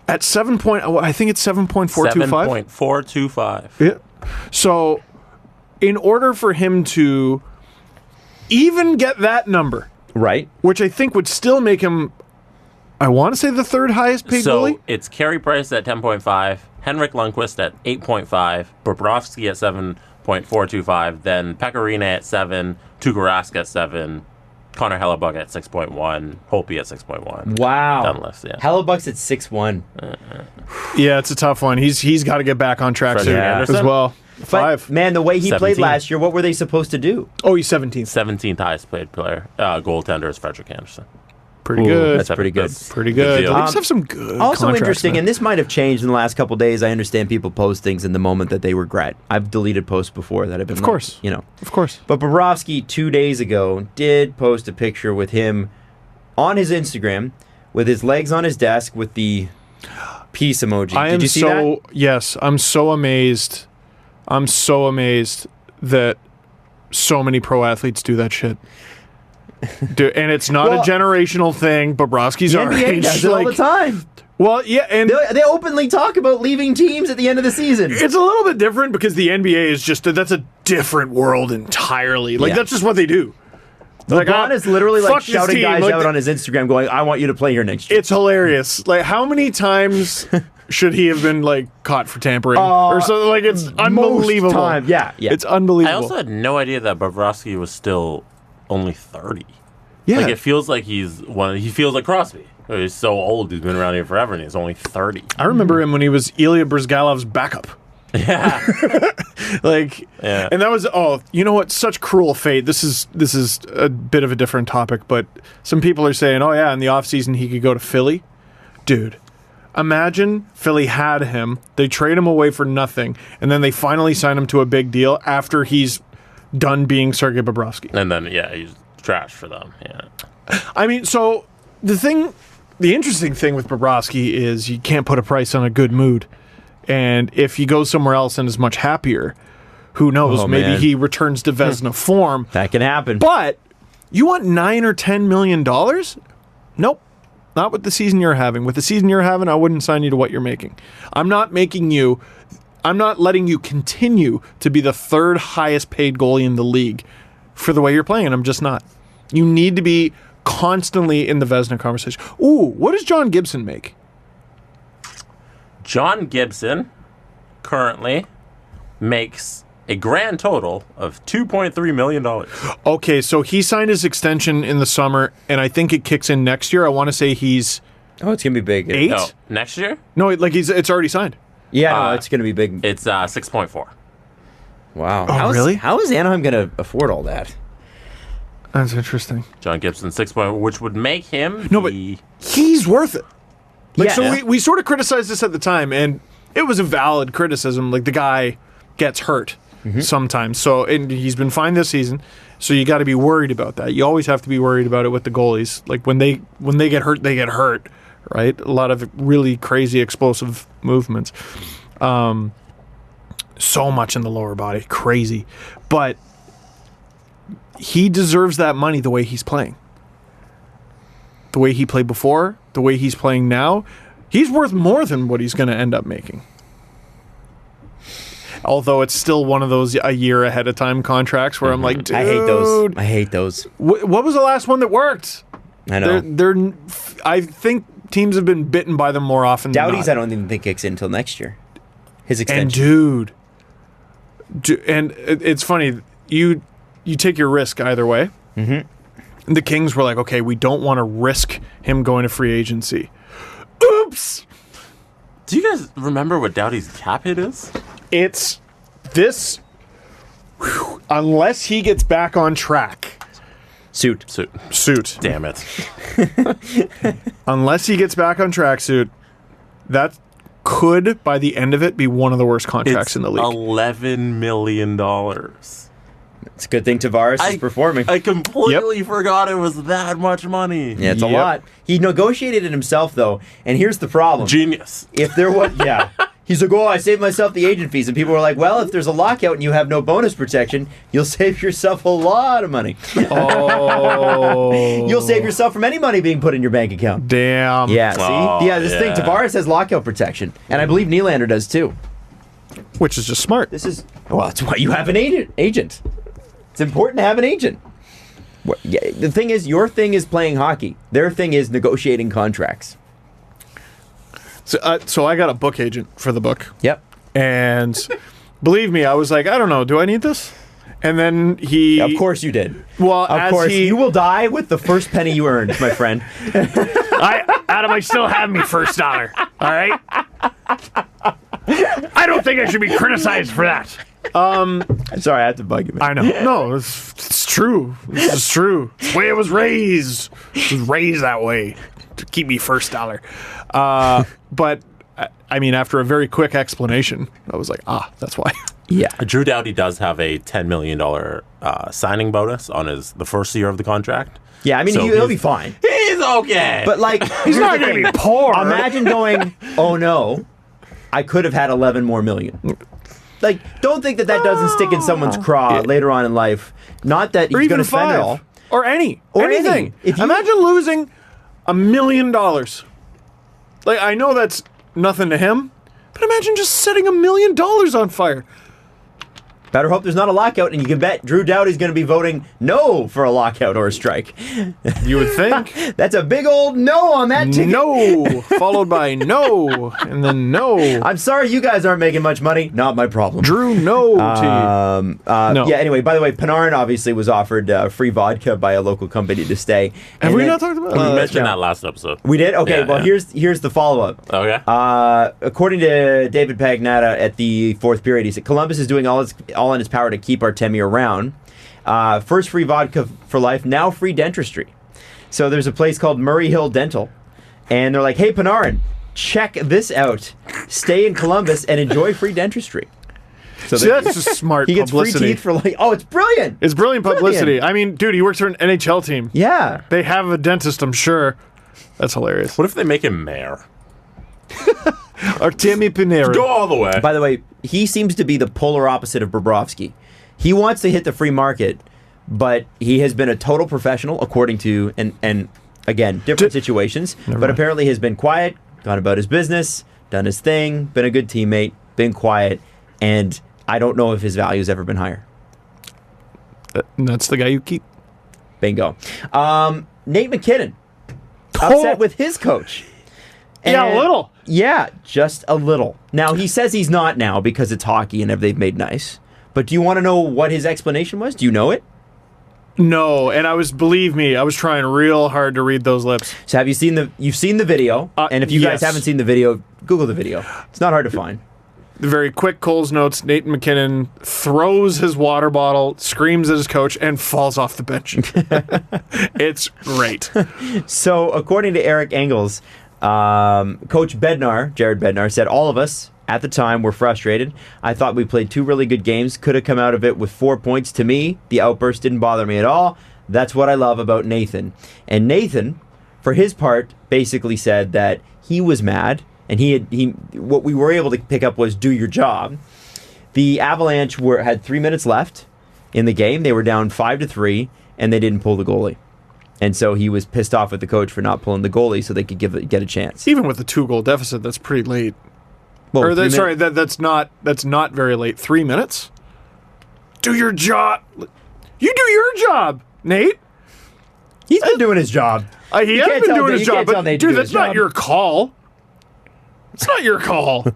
at 7 point, I think it's 7.425. 7.425. Yeah. So in order for him to even get that number, right, which I think would still make him, I want to say, the third highest paid goalie. So it's Carey Price at 10.5, Henrik Lundqvist at 8.5, Bobrovsky at 7.425, then Pecorine at 7, Tuukka Rask at 7, Connor Hellebuck at 6.1, Holtby at 6.1. Wow. Done list, yeah. Hellebuck's at 6.1. Yeah, it's a tough one. He's got to get back on track soon as well. 5. But, man, the way he played last year, what were they supposed to do? Oh, he's 17th. 17th highest paid player. Goaltender is Frederik Andersen. Pretty good. That's pretty good. Pretty good. The Leafs have some good Also interesting, and this might have changed in the last couple of days. I understand people post things in the moment that they regret. I've deleted posts before that have been, of course. But Bobrovsky 2 days ago did post a picture with him on his Instagram with his legs on his desk with the peace emoji. Did you see that? Yes, I'm so amazed. I'm so amazed that so many pro athletes do that shit. Dude, and it's not a generational thing. Bobrovsky's our age. Does it all the time. Well, yeah, and they openly talk about leaving teams at the end of the season. It's a little bit different because the NBA is that's a different world entirely. Like that's just what they do. LeBron is literally like shouting guys out on his Instagram, going, "I want you to play here next year." It's hilarious. Like, how many times should he have been like caught for tampering or something? Like, it's unbelievable. Time. Yeah, it's unbelievable. I also had no idea that Bobrovsky was still only 30. Yeah, like it feels like he feels like Crosby. He's so old. He's been around here forever, and he's only 30. I remember him when he was Ilya Bryzgalov's backup. Yeah, and that was you know what? Such cruel fate. This is a bit of a different topic, but some people are saying, oh yeah, in the offseason he could go to Philly. Dude, imagine Philly had him. They trade him away for nothing, and then they finally sign him to a big deal after he's done being Sergei Bobrovsky. And then he's trash for them. Yeah, I mean, so the interesting thing with Bobrovsky is you can't put a price on a good mood. And if he goes somewhere else and is much happier, who knows? Maybe he returns to Vezina form. That can happen. But you want $9 or $10 million? Nope. Not with the season you're having. With the season you're having, I wouldn't sign you to what you're making. I'm not letting you continue to be the third highest paid goalie in the league for the way you're playing. I'm just not. You need to be constantly in the Vezina conversation. Ooh, what does John Gibson make? John Gibson currently makes a grand total of $2.3 million. Okay, so he signed his extension in the summer, and I think it kicks in next year. I want to say he's... Oh, it's going to be big. 8? No, next year? No, it's already signed. Yeah, no, it's going to be big. It's 6.4. Wow. Oh, really? How is Anaheim going to afford all that? That's interesting. John Gibson, 6.4, which would make him but he's worth it. We sort of criticized this at the time, and it was a valid criticism. Like, the guy gets hurt sometimes. So, and he's been fine this season. So you got to be worried about that. You always have to be worried about it with the goalies. Like, when they get hurt, they get hurt, right? A lot of really crazy explosive movements. So much in the lower body, crazy. But he deserves that money the way he's playing. The way he played before, the way he's playing now, he's worth more than what he's going to end up making. Although it's still one of those a year ahead of time contracts where I'm like, dude. I hate those. What was the last one that worked? I know. I think teams have been bitten by them more often than Doughty's, not. I don't even think kicks in until next year. His extension. And dude, and it's funny, you take your risk either way. the Kings were like, okay, we don't want to risk him going to free agency. Oops! Do you guys remember what Doughty's cap hit is? It's this, unless he gets back on track. Suit. Damn it. Unless he gets back on track, that could, by the end of it, be one of the worst contracts in the league. $11 million. It's a good thing Tavares is performing. I completely forgot it was that much money. Yeah, it's a lot. He negotiated it himself, though, and here's the problem. Genius. If there was, he's like, I saved myself the agent fees, and people were like, well, if there's a lockout and you have no bonus protection, you'll save yourself a lot of money. Oh. You'll save yourself from any money being put in your bank account. Damn. Yeah, see? This thing, Tavares has lockout protection, and I believe Nylander does too. Which is just smart. That's why you have an agent. It's important to have an agent. The thing is, your thing is playing hockey. Their thing is negotiating contracts. So I got a book agent for the book. Yep. And believe me, I was like, I don't know, do I need this? And then he... Of course you did. Well, of course. You will die with the first penny you earned, my friend. Adam, I still have me first dollar. All right? I don't think I should be criticized for that. Sorry, I had to bug you, man. I know. No, it's true. It's true. It's the way it was raised. It was raised that way to keep me first dollar. But, I mean, after a very quick explanation, I was like, that's why. Yeah. Drew Doughty does have a $10 million signing bonus on the first year of the contract. Yeah, I mean, he'll be fine. He's okay. But, like, he's not going to be poor. Imagine going, oh, no, I could have had 11 more million. Like, don't think that doesn't stick in someone's craw later on in life. Not that he's going to spend it all. Or anything. Imagine losing $1 million. Like, I know that's nothing to him, but imagine just setting $1 million on fire. Better hope there's not a lockout, and you can bet Drew Doughty's going to be voting no for a lockout or a strike. You would think. That's a big old no on that ticket. No, followed by no, and then no. I'm sorry you guys aren't making much money. Not my problem. Drew, no. No. Yeah, anyway, by the way, Panarin obviously was offered free vodka by a local company to stay. Have we not talked about that? We mentioned that last episode. We did? Okay, here's the follow-up. Okay. According to David Pagnotta at the fourth period, he said, Columbus is doing all in its power to keep Artemi around. First free vodka for life, now free dentistry. So there's a place called Murray Hill Dental, and they're like, hey, Panarin, check this out. Stay in Columbus and enjoy free dentistry. So that's just smart he gets publicity. Free teeth for like, it's brilliant. It's brilliant publicity. I mean, dude, he works for an NHL team. Yeah. They have a dentist, I'm sure. That's hilarious. What if they make him mayor? Artemi Panarin. Go all the way. By the way, he seems to be the polar opposite of Bobrovsky. He wants to hit the free market, but he has been a total professional, according to, and again, different situations, but apparently has been quiet, gone about his business, done his thing, been a good teammate, been quiet, and I don't know if his value's ever been higher. That's the guy you keep. Bingo. Nate McKinnon, upset with his coach. Yeah, a little. Yeah, just a little. Now, he says he's not now because it's hockey and they've made nice. But do you want to know what his explanation was? Do you know it? No, and believe me, I was trying real hard to read those lips. So you've seen the video, and if you guys haven't seen the video, Google the video. It's not hard to find. The very quick Cole's notes, Nate McKinnon throws his water bottle, screams at his coach, and falls off the bench. It's great. So, according to Eric Engels, Coach Jared Bednar, said, all of us at the time were frustrated. I thought we played 2 really good games, could have come out of it with 4 points. To me, the outburst didn't bother me at all. That's what I love about Nathan. And Nathan, for his part, basically said that he was mad, and what we were able to pick up was do your job. The Avalanche had 3 minutes left in the game. They were down 5-3, and they didn't pull the goalie. And so he was pissed off at the coach for not pulling the goalie so they could get a chance. Even with a 2-goal deficit, that's pretty late. Well, that's not very late. 3 minutes? Do your job. You do your job, Nate. He's been doing his job. He has been doing his job, but dude, that's not your call. It's not your call.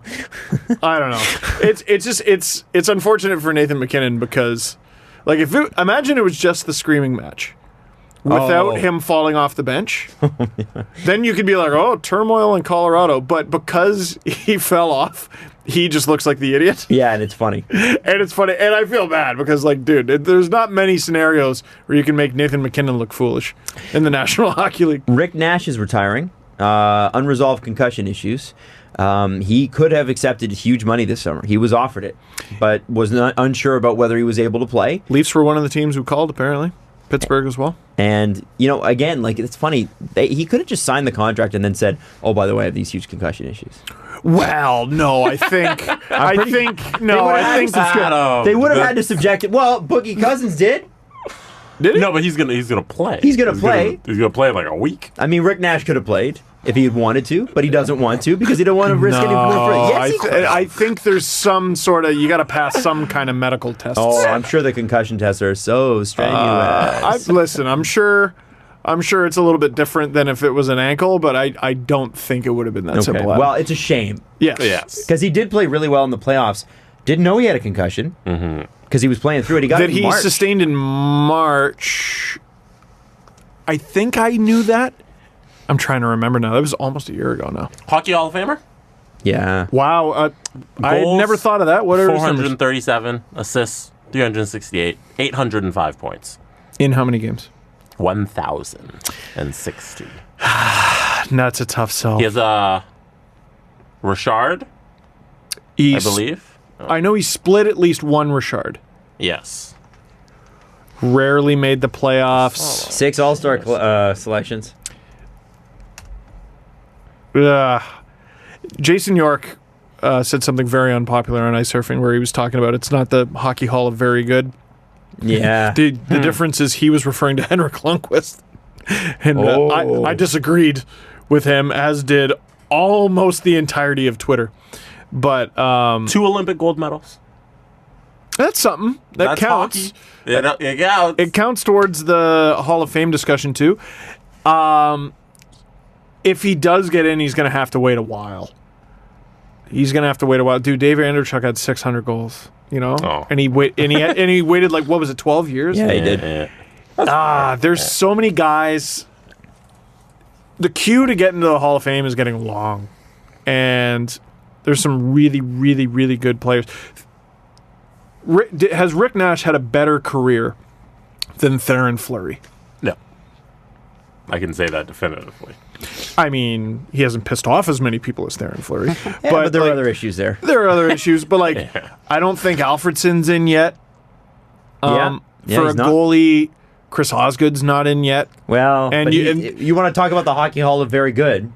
I don't know. It's unfortunate for Nathan McKinnon because, like, imagine it was just the screaming match. without him falling off the bench, then you could be like, oh, turmoil in Colorado. But because he fell off, he just looks like the idiot. Yeah, and it's funny. And I feel bad because, like, dude, there's not many scenarios where you can make Nathan MacKinnon look foolish in the National Hockey League. Rick Nash is retiring. Unresolved concussion issues. He could have accepted huge money this summer. He was offered it, but was not unsure about whether he was able to play. Leafs were one of the teams who called, apparently. Pittsburgh as well. And, again, like, it's funny. He could have just signed the contract and then said, oh, by the way, I have these huge concussion issues. Well, no, I think They would have had to subject it. Well, Boogie Cousins did. Did he? No, but he's gonna play. He's gonna play. He's gonna play in like a week. I mean, Rick Nash could have played if he had wanted to, but he doesn't want to because he don't want to risk any more. Yes, I think there's some sort of, you got to pass some kind of medical tests. Oh, I'm sure the concussion tests are so strenuous. Listen, I'm sure it's a little bit different than if it was an ankle, but I don't think it would have been that simple. Well, it's a shame. Yes. Because he did play really well in the playoffs. Didn't know he had a concussion because he was playing through it. He got it in March. Sustained in March. I think I knew that. I'm trying to remember now. That was almost a year ago now. Hockey Hall of Famer? Yeah. Wow. I had never thought of that. What are 437 assists, 368, 805 points. In how many games? 1,060. That's a tough sell. He has Richard, I believe. I know he split at least one Richard. Yes. Rarely made the playoffs. 6 All-Star selections. Jason York said something very unpopular on ice surfing where he was talking about it's not the Hockey Hall of very good. Yeah. The difference is he was referring to Henrik Lundqvist. And I disagreed with him, as did almost the entirety of Twitter. But 2 Olympic gold medals. That's something. That counts. It counts. It counts towards the Hall of Fame discussion, too. If he does get in, he's going to have to wait a while. Dude, Dave Andreychuk had 600 goals, and he waited like, what was it, 12 years? Yeah, he did. There's so many guys. The queue to get into the Hall of Fame is getting long, and there's some really, really, really good players. Has Rick Nash had a better career than Theoren Fleury? No. I can say that definitively. I mean, he hasn't pissed off as many people as Theoren Fleury. but there are other issues there. There are other issues, but I don't think Alfredsson's in yet. For a goalie, Chris Osgood's not in yet. Well, and you want to talk about the Hockey Hall of very good.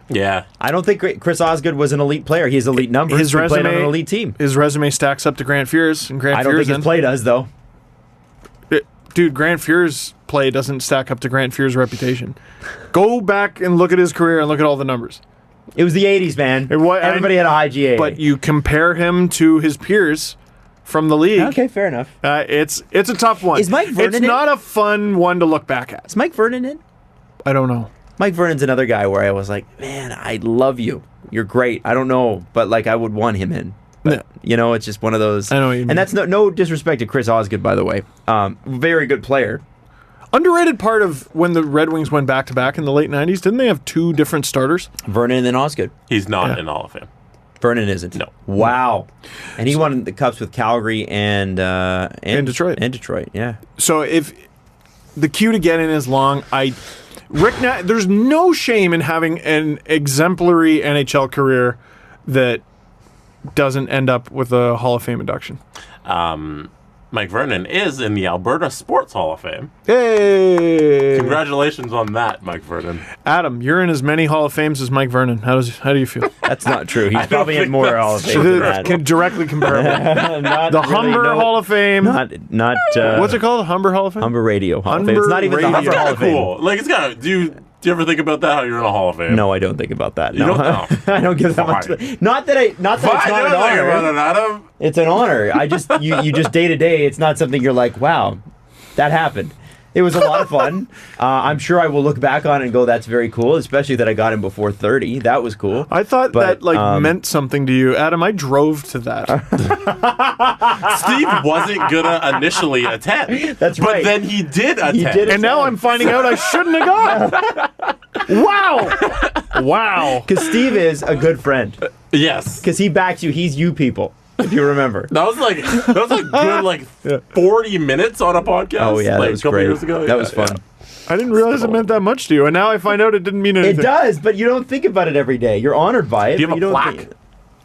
Yeah. I don't think Chris Osgood was an elite player. He has elite numbers. He played on an elite team. His resume stacks up to Grant Fuhr's. And I don't think his play does, though. Dude, Grant Fuhr's play doesn't stack up to Grant Fuhr's reputation. Go back and look at his career and look at all the numbers. It was the 80s, man. Everybody had a high GA. But you compare him to his peers from the league. Okay, fair enough. It's a tough one. Is Mike Vernon It's not a fun one to look back at. Is Mike Vernon in? I don't know. Mike Vernon's another guy where I was like, man, I love you. You're great. I don't know, but I would want him in. But, it's just one of those. I know what you mean. And that's no disrespect to Chris Osgood, by the way. Very good player. Underrated part of when the Red Wings went back-to-back in the late 90s, didn't they have 2 different starters? Vernon and then Osgood. He's not in the Hall of Fame. Vernon isn't. No. Wow. And he won the Cups with Calgary and Detroit. And Detroit, yeah. So if the queue to get in is long, there's no shame in having an exemplary NHL career that doesn't end up with a Hall of Fame induction. Mike Vernon is in the Alberta Sports Hall of Fame. Hey! Congratulations on that, Mike Vernon. Adam, you're in as many Hall of Fames as Mike Vernon. How do you feel? That's not true. He's probably in more Hall of Fame than that. Directly comparable. Humber Hall of Fame. Not what's it called? Humber Hall of Fame? Humber Radio Hall of Fame. It's not even the Humber Hall of Fame. Cool. It's kind of. Do you ever think about that? How you're in a Hall of Fame? No, I don't think about that. You don't know. I don't give that much. Not that it's not an honor. It's an honor. You just day to day. It's not something you're like, wow, that happened. It was a lot of fun. I'm sure I will look back on it and go, that's very cool, especially that I got him before 30. That was cool. I thought that meant something to you. Adam, I drove to that. Steve wasn't going to initially attend. That's right. But then he did attend. And now I'm finding out I shouldn't have gone. Wow. Because Steve is a good friend. Yes. Because he backs you. He's you people, if you remember. That was good 40 minutes on a podcast. Oh, yeah, that was a couple great. years ago. That was fun. I didn't realize it meant that much to you, and now I find out it didn't mean anything. It does, but you don't think about it every day. You're honored by it. Do you have a plaque?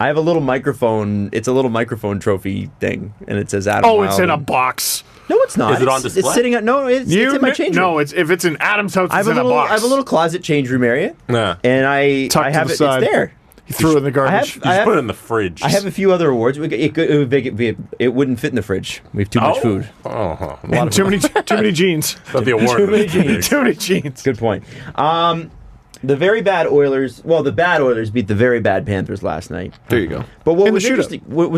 I have a little microphone. It's a little microphone trophy thing, and it says Adam. Oh, it's in a box. No, it's not. Is it on display? It's sitting at it's in my change room. No, if it's in Adam's house, it's in a box. I have a little closet change room area. Yeah. And I have it. It's there. He threw it in the garbage. You just put it in the fridge. I have a few other awards. It wouldn't fit in the fridge. We have too much food. And too many jeans. But the award. Too many jeans. Too many jeans. Good point. The very bad Oilers. Well, the bad Oilers beat the very bad Panthers last night. There you go. But what was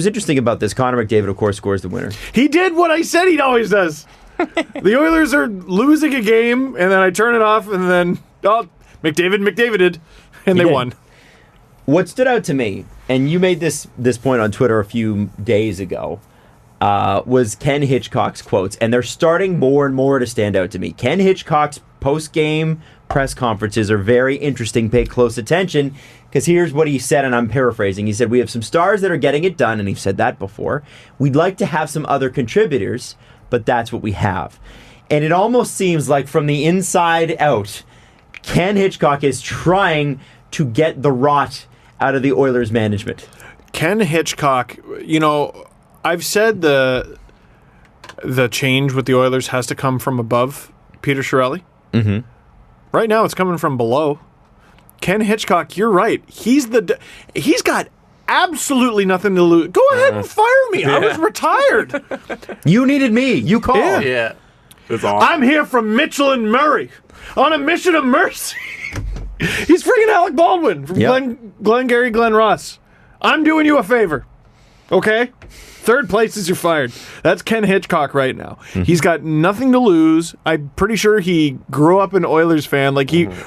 interesting about this? Connor McDavid, of course, scores the winner. He did what I said he always does. The Oilers are losing a game, and then I turn it off, and then McDavided, and they won. What stood out to me, and you made this point on Twitter a few days ago, was Ken Hitchcock's quotes, and they're starting more and more to stand out to me. Ken Hitchcock's post-game press conferences are very interesting. Pay close attention, because here's what he said, and I'm paraphrasing. He said, "We have some stars that are getting it done," and he's said that before. "We'd like to have some other contributors, but that's what we have." And it almost seems like from the inside out, Ken Hitchcock is trying to get the rot out of the Oilers management. Ken Hitchcock, I've said the change with the Oilers has to come from above Peter Chiarelli. Mm-hmm. Right now, it's coming from below. Ken Hitchcock, you're right. He's got absolutely nothing to lose. Go ahead and fire me. I was retired. You needed me. You called. Yeah. It's awesome. I'm here from Mitchell and Murray on a mission of mercy. He's freaking Alec Baldwin from Glengarry Glen Ross. I'm doing you a favor. Okay? Third place is you're fired. That's Ken Hitchcock right now. Mm-hmm. He's got nothing to lose. I'm pretty sure he grew up an Oilers fan,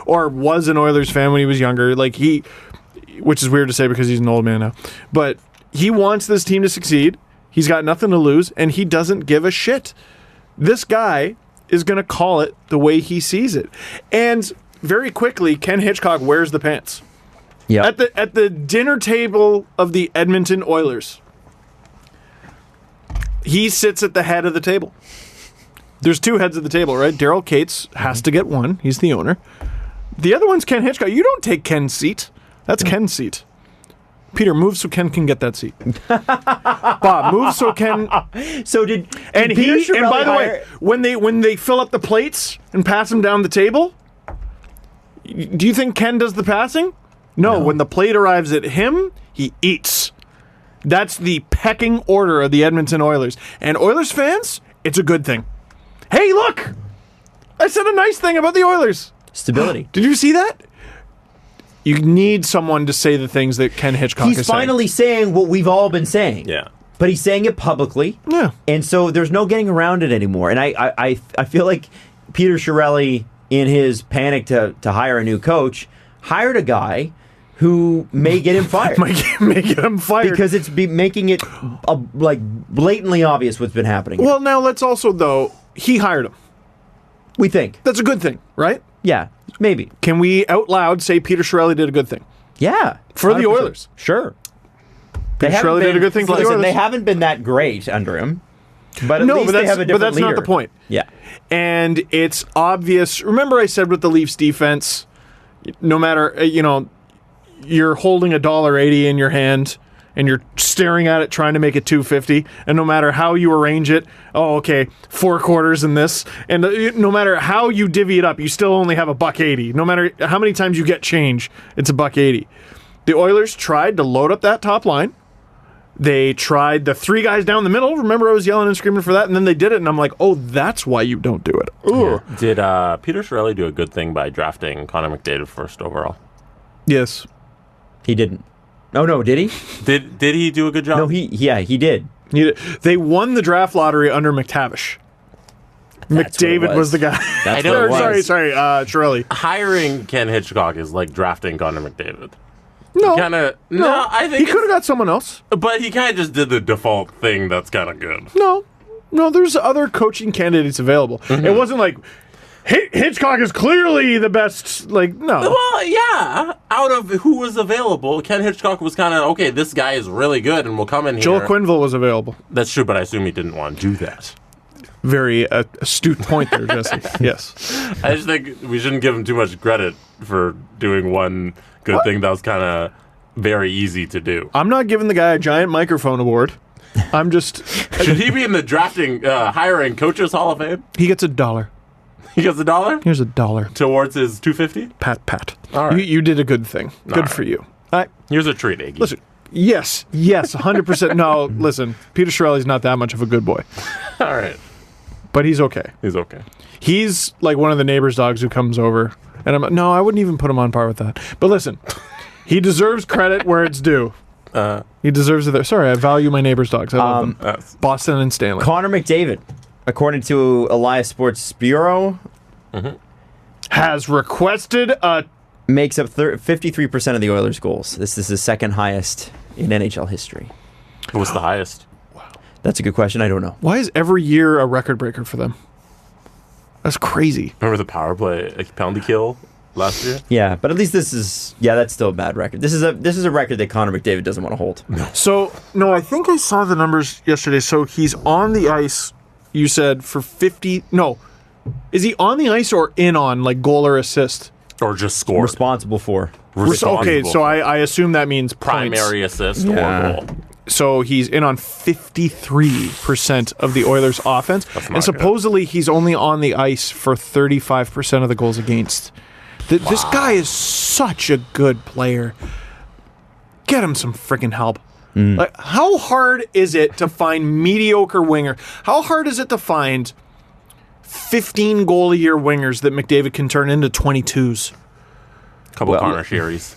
or was an Oilers fan when he was younger. Which is weird to say because he's an old man now. But he wants this team to succeed. He's got nothing to lose, and he doesn't give a shit. This guy is going to call it the way he sees it. And very quickly, Ken Hitchcock wears the pants. Yeah. At the dinner table of the Edmonton Oilers, he sits at the head of the table. There's two heads of the table, right? Daryl Cates has to get one. He's the owner. The other one's Ken Hitchcock. You don't take Ken's seat. That's Ken's seat. Peter, move so Ken can get that seat. Bob, move so Ken. So did and by the way, when they fill up the plates and pass them down the table, do you think Ken does the passing? No. When the plate arrives at him, he eats. That's the pecking order of the Edmonton Oilers. And Oilers fans, it's a good thing. Hey, look! I said a nice thing about the Oilers. Stability. Did you see that? You need someone to say the things that Ken Hitchcock is saying. He's finally saying what we've all been saying. Yeah. But he's saying it publicly. Yeah. And so there's no getting around it anymore. And I feel like Peter Chiarelli, in his panic to hire a new coach, hired a guy who may get him fired. may get him fired. Because it's making it blatantly obvious what's been happening. Well, now let's also, though, he hired him. We think. That's a good thing, right? Yeah, maybe. Can we out loud say Peter Chiarelli did a good thing? Yeah. For 100%. The Oilers. Sure. Peter Chiarelli did a good thing for the Oilers. They haven't been that great under him. But they have a different but that's leader. Not the point. Yeah. And it's obvious. Remember I said with the Leafs defense, no matter, you're holding $1.80 in your hand and you're staring at it trying to make it $2.50, and no matter how you arrange it, 4 quarters in this, and no matter how you divvy it up, you still only have $1.80. No matter how many times you get change, it's $1.80. The Oilers tried to load up that top line. They tried the 3 guys down the middle. Remember, I was yelling and screaming for that, and then they did it, and I'm like, that's why you don't do it. Yeah. Did Peter Chiarelli do a good thing by drafting Connor McDavid first overall? Yes. He didn't. Oh, no, did he? Did he do a good job? No, he did. They won the draft lottery under McTavish. McDavid was the guy. That's what it was. Sorry, Rielly. Hiring Ken Hitchcock is like drafting Connor McDavid. No. I think he could have got someone else. But he kind of just did the default thing that's kind of good. No, there's other coaching candidates available. Mm-hmm. It wasn't like Hitchcock is clearly the best. Like, no. Well, yeah. Out of who was available, Ken Hitchcock was kind of, okay, this guy is really good and we'll come in here. Joel Quenneville was available. That's true, but I assume he didn't want to do that. Very astute point there, Jesse. Yes. I just think we shouldn't give him too much credit for doing one good thing that was kind of very easy to do. I'm not giving the guy a giant microphone award. I'm just... Should he be in the hiring coaches Hall of Fame? He gets $1. He gets $1? Here's $1. Towards his $250? Pat. All right. You did a good thing. Good for you. Here's a treat, Iggy. Listen, yes, 100%. No, listen, Peter Chiarelli's not that much of a good boy. All right. But he's okay. He's okay. He's like one of the neighbor's dogs who comes over. And I'm no, I wouldn't even put him on par with that. But listen, he deserves credit where it's due. He deserves it there. Sorry, I value my neighbor's dogs. I love them. Boston and Stanley. Connor McDavid, according to Elias Sports Bureau, has requested makes up 53% of the Oilers' goals. This is the second highest in NHL history. What's the highest? That's a good question. I don't know. Why is every year a record breaker for them? That's crazy. Remember the power play penalty kill last year? Yeah, but at least this is that's still a bad record. This is a record that Connor McDavid doesn't want to hold. So no, I think I saw the numbers yesterday. So he's on the ice. You said for 50. No, is he on the ice or in on like goal or assist or just scored? Responsible for. Okay, so I assume that means primary points. Assist or goal. So he's in on 53% of the Oilers' offense, and supposedly he's only on the ice for 35% of the goals against. This guy is such a good player. Get him some freaking help. Like, how hard is it to find mediocre winger? How hard is it to find 15 goal a year wingers that McDavid can turn into 22s? Couple Connor Shearys.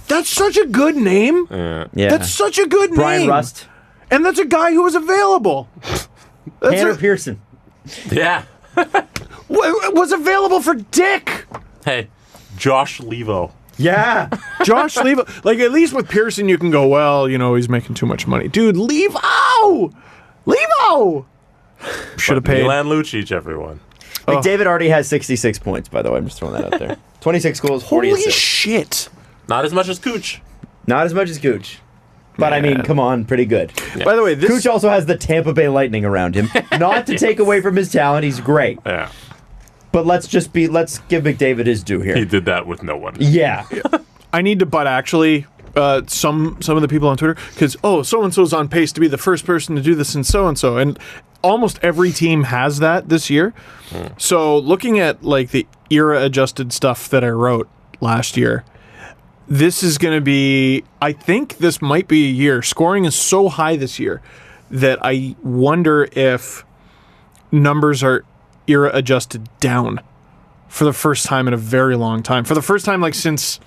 That's such a good name. Yeah. That's such a good Brian name. Rust. And that's a guy who was available. Tanner Pearson. Yeah. Was available for Dick. Hey, Josh Levo. Yeah. Josh Levo. Like, at least with Pearson, you can go, well, you know, he's making too much money. Dude, Levo! Should have paid. Milan Lucic, everyone. McDavid already has 66 points, by the way. I'm just throwing that out there. 26 goals, 40 assists. Holy shit. Not as much as Cooch. Not as much as Cooch. But, I mean, come on, pretty good. Yeah. By the way, Cooch also has the Tampa Bay Lightning around him. Not to take away from his talent. He's great. Yeah. But let's give McDavid his due here. He did that with no one. Yeah. I need to actually some of the people on Twitter, because, so-and-so's on pace to be the first person to do this and so-and-so. And almost every team has that this year. So looking at, like, the era-adjusted stuff that I wrote last year, this is going to be, I think this might be a year. Scoring is so high this year that I wonder if numbers are era adjusted down for the first time in a very long time. For the first time, like, since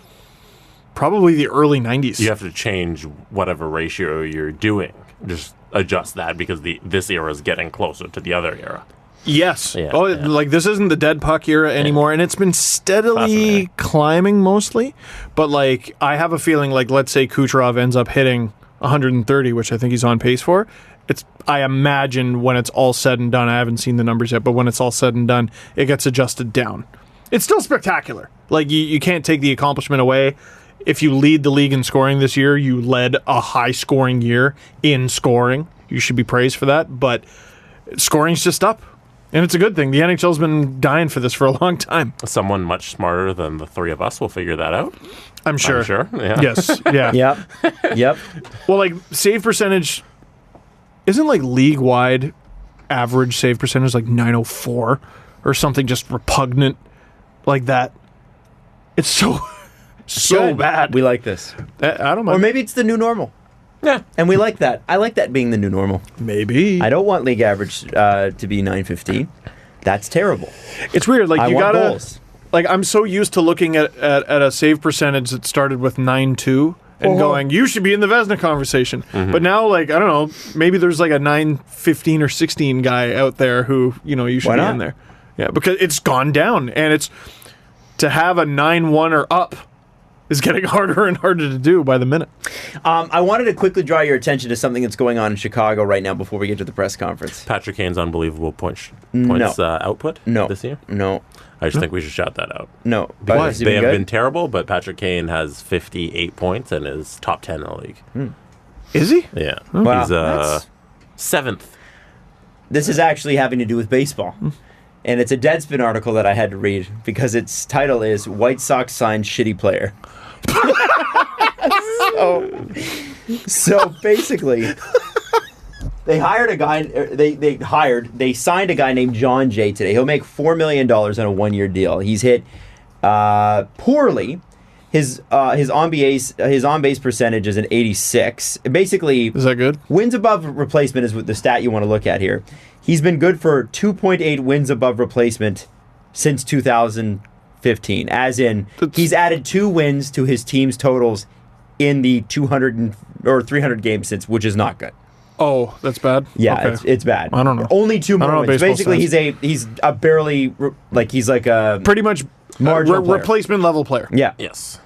probably the early 90s. You have to change whatever ratio you're doing. Just adjust that because this era is getting closer to the other era. Yes. Yeah, Like, this isn't the dead puck era anymore, and it's been steadily climbing mostly. But, like, I have a feeling, like, let's say Kucherov ends up hitting 130, which I think he's on pace for. I imagine when it's all said and done, I haven't seen the numbers yet, but when it's all said and done, it gets adjusted down. It's still spectacular. Like, you can't take the accomplishment away. If you lead the league in scoring this year, you led a high-scoring year in scoring. You should be praised for that, but scoring's just up. And it's a good thing. The NHL's been dying for this for a long time. Someone much smarter than the three of us will figure that out. I'm sure. Yeah. Yes. Yeah. Yep. Well, like, save percentage isn't, like, league-wide average save percentage like 904 or something just repugnant like that. It's so Good. bad. We like this. I don't mind. Or maybe it's the new normal. Yeah. And we like that. I like that being the new normal. Maybe. I don't want league average to be 915. That's terrible. It's weird. Like, you want gotta goals. Like, I'm so used to looking at a save percentage that started with 9.2 and going, you should be in the Vezina conversation. But now, like, I don't know, maybe there's like a 9-15 or 16 guy out there who, you should be in there. Yeah, because it's gone down, and it's to have a 9-1 or up is getting harder and harder to do by the minute. I wanted to quickly draw your attention to something that's going on in Chicago right now before we get to the press conference. Patrick Kane's unbelievable points output this year? No. I just think we should shout that out. No. Because they have been terrible, but Patrick Kane has 58 points and is top 10 in the league. Is he? Yeah. Wow. He's 7th. This is actually having to do with baseball. And it's a Deadspin article that I had to read because its title is White Sox Signed Shitty Player. So basically, they hired a guy. They signed a guy named John Jay today. He'll make $4 million on a 1-year deal. He's hit poorly. His on base percentage is an 86. Basically, is that good? Wins above replacement is the stat you want to look at here. He's been good for 2.8 wins above replacement since 2015. As in, he's added 2 wins to his team's totals in the 200 or 300 games since, which is not good. Oh, that's bad. Yeah, okay. it's bad. I don't know. Only 2 more wins. Basically, sense. he's a barely he's like a pretty much replacement level player. Yeah. Yes.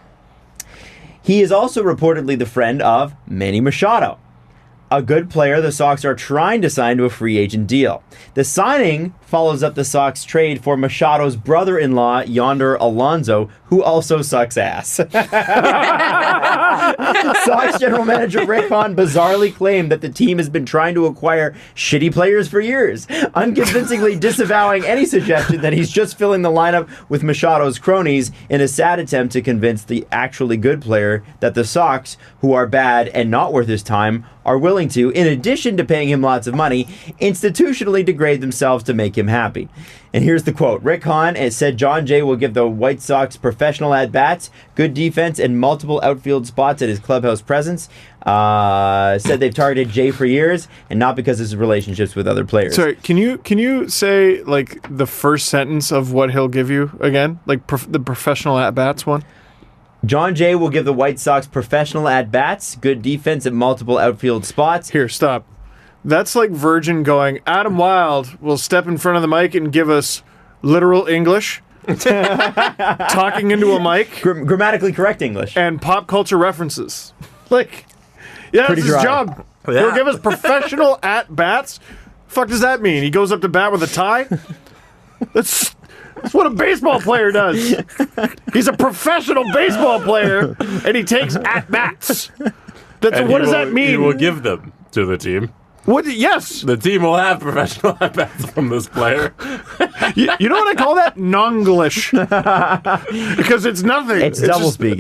He is also reportedly the friend of Manny Machado, a good player the Sox are trying to sign to a free agent deal. The signing follows up the Sox trade for Machado's brother-in-law, Yonder Alonso, who also sucks ass. Sox general manager Rick Hahn bizarrely claimed that the team has been trying to acquire shitty players for years, unconvincingly disavowing any suggestion that he's just filling the lineup with Machado's cronies in a sad attempt to convince the actually good player that the Sox, who are bad and not worth his time, are willing to, in addition to paying him lots of money, institutionally degrade themselves to make him happy. And here's the quote. Rick Hahn has said John Jay will give the White Sox professional at-bats, good defense, and multiple outfield spots at his clubhouse presence. Said they've targeted Jay for years, and not because of his relationships with other players. Sorry, can you say like the first sentence of what he'll give you again? Like the professional at-bats one? John Jay will give the White Sox professional at-bats, good defense at multiple outfield spots. Here, stop. That's like Virgin going, Adam Wilde will step in front of the mic and give us literal English, talking into a mic. Grammatically correct English. And pop culture references. Like, yeah, that's his job. Yeah. He'll give us professional at-bats. Fuck does that mean? He goes up to bat with a tie? That's what a baseball player does. He's a professional baseball player, and he takes at-bats. What does that mean? He will give them to the team. What? Yes. The team will have professional at-bats from this player. You know what I call that? Nonglish. Because it's nothing. It's doublespeak.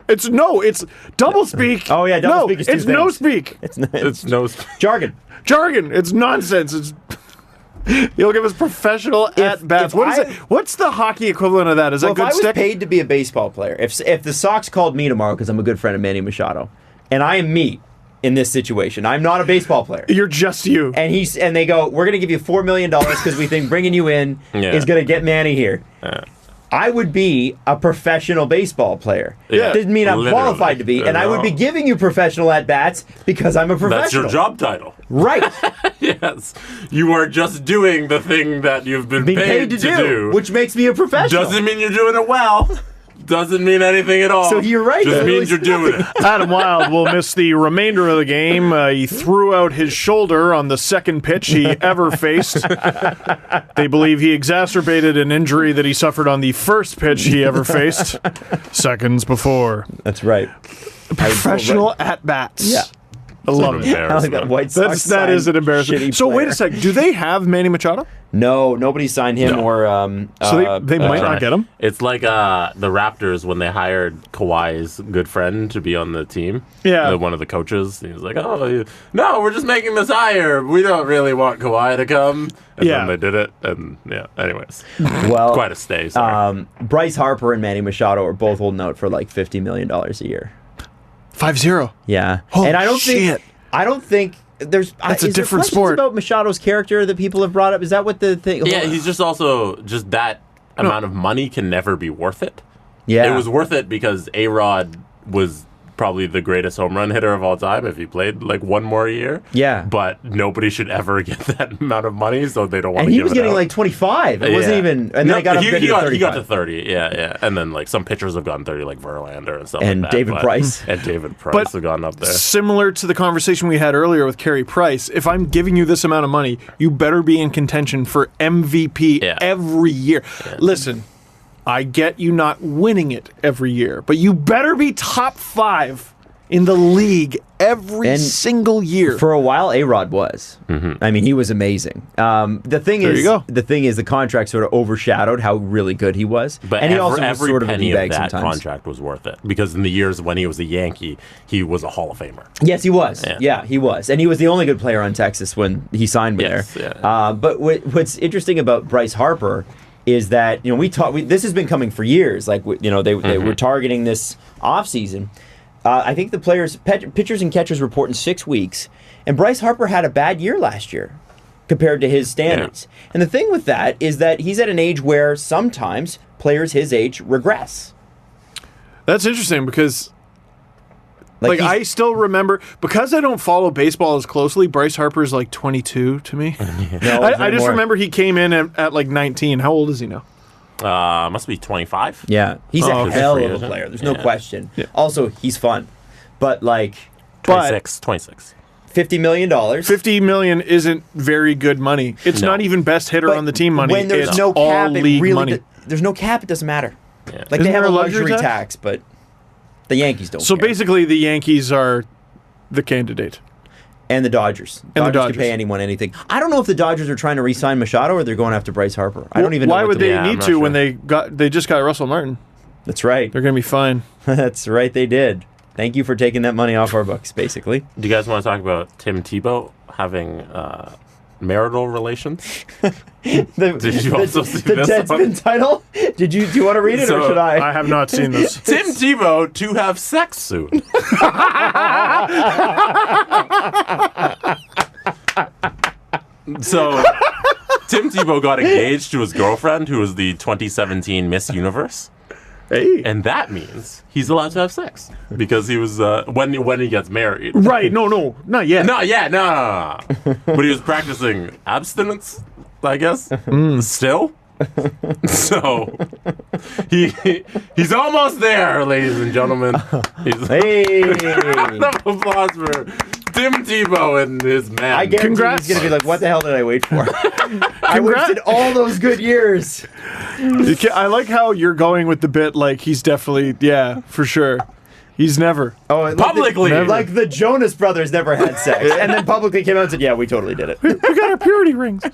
It's nothing. It's doublespeak. Oh, yeah, doublespeak is two it's things. no speak. It's no jargon. Jargon. It's nonsense. He'll give us professional at-bats. What's the hockey equivalent of that? Is that good stick? If I was stick? paid to be a baseball player, if the Sox called me tomorrow because I'm a good friend of Manny Machado, and I am me in this situation, I'm not a baseball player. You're just you. And they go, we're going to give you $4 million because we think bringing you in is going to get Manny here. I would be a professional baseball player. Yeah. Doesn't mean I'm qualified to be, and I would be giving you professional at-bats because I'm a professional. That's your job title. Right. Yes. You are just doing the thing that you've been paid to do. Which makes me a professional. Doesn't mean you're doing it well. Doesn't mean anything at all. So you're right. Just means you're doing it. Adam Wilde will miss the remainder of the game. He threw out his shoulder on the second pitch he ever faced. They believe he exacerbated an injury that he suffered on the first pitch he ever faced seconds before. That's right. Professional at-bats. Yeah. I love it. I like that White Sox that is an embarrassment. So wait a sec. Do they have Manny Machado? No, nobody signed him or. So they might not get him. It's like the Raptors when they hired Kawhi's good friend to be on the team. Yeah, one of the coaches. He was like, "Oh, no, we're just making this hire. We don't really want Kawhi to come." And then they did it, and anyways, well, quite a stay. Sorry. Bryce Harper and Manny Machado are both holding out for like $50 million a year. 5-0. Yeah, Holy and I don't think there's. That's a different questions sport. About Machado's character that people have brought up. Is that what the thing? Yeah, he's just that amount of money can never be worth it. Yeah, it was worth it because A-Rod was probably the greatest home run hitter of all time if he played like one more year. Yeah. But nobody should ever get that amount of money, so they don't want to And give it he was getting out. like 25. It wasn't even... And then I got he upgraded to got to 30, yeah. And then like some pitchers have gotten 30, like Verlander and stuff And like that. David Price. And David Price have gone up there. Similar to the conversation we had earlier with Carey Price, if I'm giving you this amount of money, you better be in contention for MVP every year. Yeah. Listen, I get you not winning it every year, but you better be top 5 in the league every single year. For a while, A-Rod was. I mean, he was amazing. The thing is, the contract sort of overshadowed how really good he was. But and he also was every sort of a penny D-bag of that sometimes. contract was worth it because in the years when he was a Yankee, he was a Hall of Famer. Yes, he was. Yeah, he was, and he was the only good player on Texas when he signed there. Yeah. But what's interesting about Bryce Harper is that this has been coming for years. Like they were targeting this offseason. I think the pitchers and catchers report in 6 weeks, and Bryce Harper had a bad year last year compared to his standards. Yeah. And the thing with that is that he's at an age where sometimes players his age regress. That's interesting because I still remember, because I don't follow baseball as closely, Bryce Harper's like 22 to me. No, I just remember he came in at like 19. How old is he now? Must be 25. Yeah, he's a hell of a player. There's no question. Yeah. Also, he's fun, but 26. $50 million. $50 million isn't very good money. It's not even best hitter on the team money. When there's no cap, there's no cap. It doesn't matter. Yeah. They have a luxury tax, but the Yankees don't. So care. Basically, the Yankees are the candidate. And the Dodgers. Dodgers can pay anyone anything. I don't know if the Dodgers are trying to re-sign Machado or they're going after Bryce Harper. I don't even know. Why would they need to when they just got Russell Martin? That's right. They're going to be fine. That's right, they did. Thank you for taking that money off our books, basically. Do you guys want to talk about Tim Tebow having marital relations? Did you also see the this Deadspin title? Do you want to read it or should I? I have not seen this. Tim Tebow to have sex soon. So, Tim Tebow got engaged to his girlfriend, who was the 2017 Miss Universe. Hey. And that means he's allowed to have sex because he was when he gets married. Right? No, not yet. Not yet. No. But he was practicing abstinence, I guess. Still. So he's almost there, ladies and gentlemen. Hey! Round of applause for Tim Tebow and his man. I guarantee he's going to be like, what the hell did I wait for? I wasted all those good years. I like how you're going with the bit like he's definitely, for sure. He's never. Oh, publicly. Like the Jonas Brothers never had sex. And then publicly came out and said, yeah, we totally did it. We got our purity rings.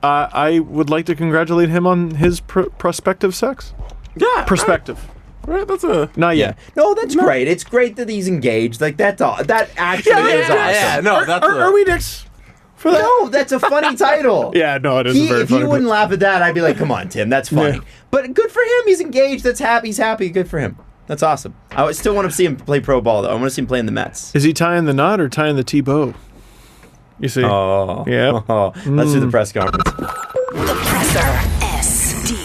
I would like to congratulate him on his prospective sex. Yeah. Perspective. Right, that's not yet. No, that's great. It's great that he's engaged. Like that's all. That actually is awesome. Yeah, no, are we dicks for that? No, that's a funny title. Yeah, no, it is very if funny. If you wouldn't laugh at that, I'd be like, come on, Tim, that's funny. Yeah. But good for him. He's engaged. That's happy. He's happy. Good for him. That's awesome. I still want to see him play pro ball, though. I want to see him play in the Mets. Is he tying the knot or tying the Tebow? You see? Oh. Yeah. Oh. Let's do the press conference. The Presser. SDP.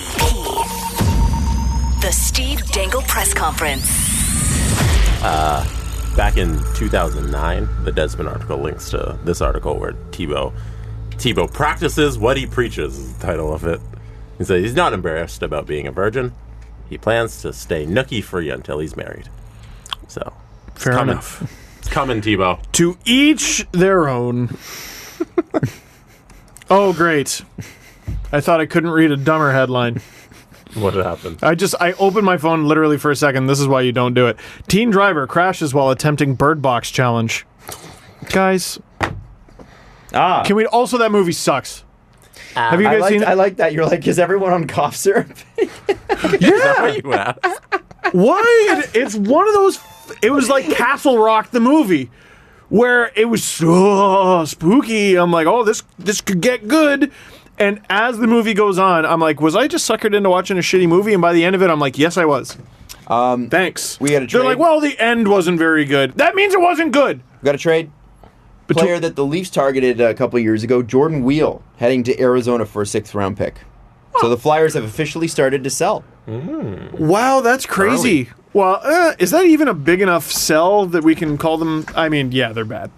The Steve Dangle Press Conference. Back in 2009, the Deadspin article links to this article where Tebow practices what he preaches is the title of it. He says he's not embarrassed about being a virgin. He plans to stay nookie free until he's married. So, fair enough. It's coming, Tebow. To each their own. Oh, great. I thought I couldn't read a dumber headline. What happened? I opened my phone literally for a second. This is why you don't do it. Teen driver crashes while attempting Bird Box challenge. Guys. Can we also, that movie sucks. Have you guys seen it? I like that. You're like, is everyone on cough syrup? Yeah. Is that what you asked? Why? It's one of those. It was like Castle Rock, the movie, where it was so spooky. I'm like, oh, this could get good. And as the movie goes on, I'm like, was I just suckered into watching a shitty movie? And by the end of it, I'm like, yes, I was. Thanks. We got a trade. They're like, well, the end wasn't very good. That means it wasn't good. We got a trade. Player that the Leafs targeted a couple of years ago, Jordan Wheel, heading to Arizona for a 6th-round pick. So the Flyers have officially started to sell. Wow, that's crazy. Well, is that even a big enough sell that we can call them? I mean, yeah, they're bad.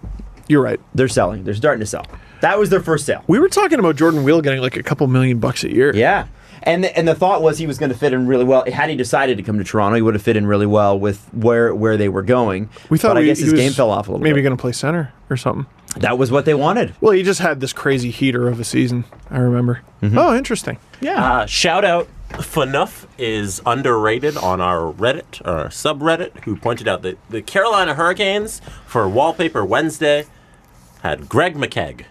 You're right. They're selling. They're starting to sell. That was their first sale. We were talking about Jordan Wheel getting like a couple $1 million a year. Yeah. And the thought was he was going to fit in really well. Had he decided to come to Toronto, he would have fit in really well with where they were going. We thought but I guess his game fell off a little bit. Maybe going to play center or something. That was what they wanted. Well, he just had this crazy heater of a season, I remember. Mm-hmm. Oh, interesting. Yeah. Shout out, Fanuff is underrated on our Reddit, or subreddit, who pointed out that the Carolina Hurricanes, for Wallpaper Wednesday, had Greg McKegg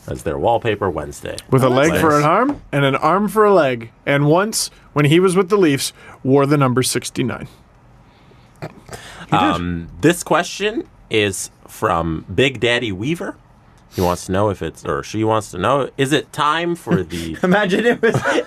as their Wallpaper Wednesday. With a leg for an arm and an arm for a leg. And once, when he was with the Leafs, wore the number 69. This question is from Big Daddy Weaver. He wants to know she wants to know, is it time for the... Imagine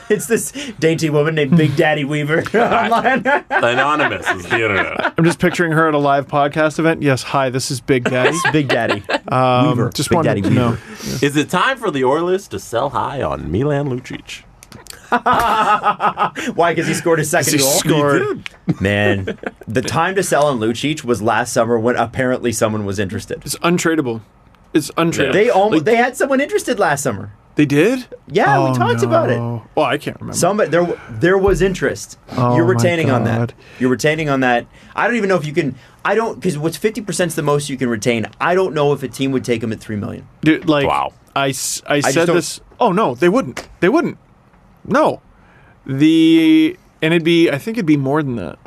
it's this dainty woman named Big Daddy Weaver online. Anonymous is the internet. I'm just picturing her at a live podcast event. Yes, hi, this is Big Daddy. Big Daddy Weaver. Just Big wanted Daddy to Weaver. know. Is it time for the Oilers to sell high on Milan Lucic? Why? Because he scored his second goal? Scored. Man, the time to sell on Lucic was last summer when apparently someone was interested. It's untradeable. It's untradeable. They had someone interested last summer. They did? Yeah, we talked about it. Well, I can't remember. There was interest. Oh, You're retaining my on that. God. You're retaining on that. I don't even know if you can. I don't, because what's 50% is the most you can retain. I don't know if a team would take him at $3 million. Dude, wow. I said this. Oh no, they wouldn't. They wouldn't. No. And I think it'd be more than that.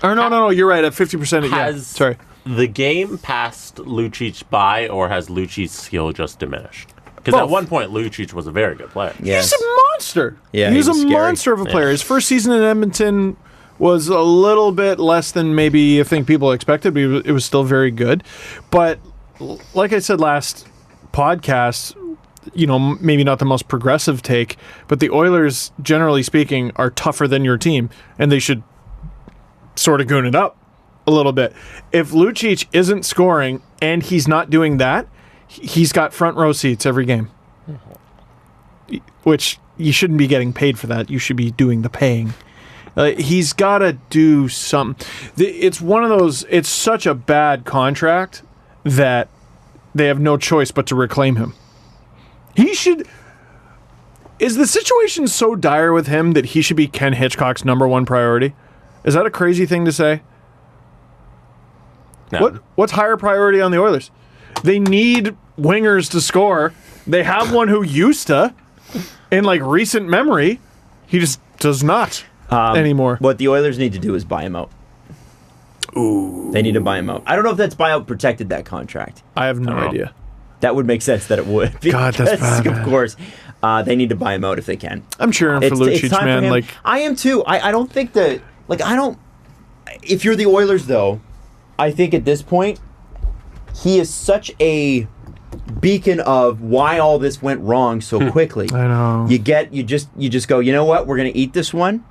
Or no, you're right. At 50%. Yeah. Sorry. The game passed Lucic by, or has Lucic's skill just diminished? Because at one point, Lucic was a very good player. Yes. He's a monster. Yeah, he's a scary. monster of a player. His first season in Edmonton was a little bit less than maybe I think people expected, but it was still very good. But like I said last podcast, maybe not the most progressive take, but the Oilers, generally speaking, are tougher than your team, and they should sort of goon it up a little bit. If Lucic isn't scoring and he's not doing that, he's got front row seats every game. Which you shouldn't be getting paid for that. You should be doing the paying. He's got to do something. It's one of those, it's such a bad contract that they have no choice but to reclaim him. Is the situation so dire with him that he should be Ken Hitchcock's number one priority? Is that a crazy thing to say? No. What's higher priority on the Oilers? They need wingers to score. They have one who used to, in recent memory. He just does not anymore. What the Oilers need to do is buy him out. Ooh. They need to buy him out. I don't know if that's buyout protected, that contract. I have no idea. That would make sense that it would. God, that's bad. Of course. They need to buy him out if they can. I'm cheering for Lucic, man. I am too. I don't think that... If you're the Oilers, though, I think at this point, he is such a beacon of why all this went wrong so quickly. I know. You just go, you know what? We're going to eat this one.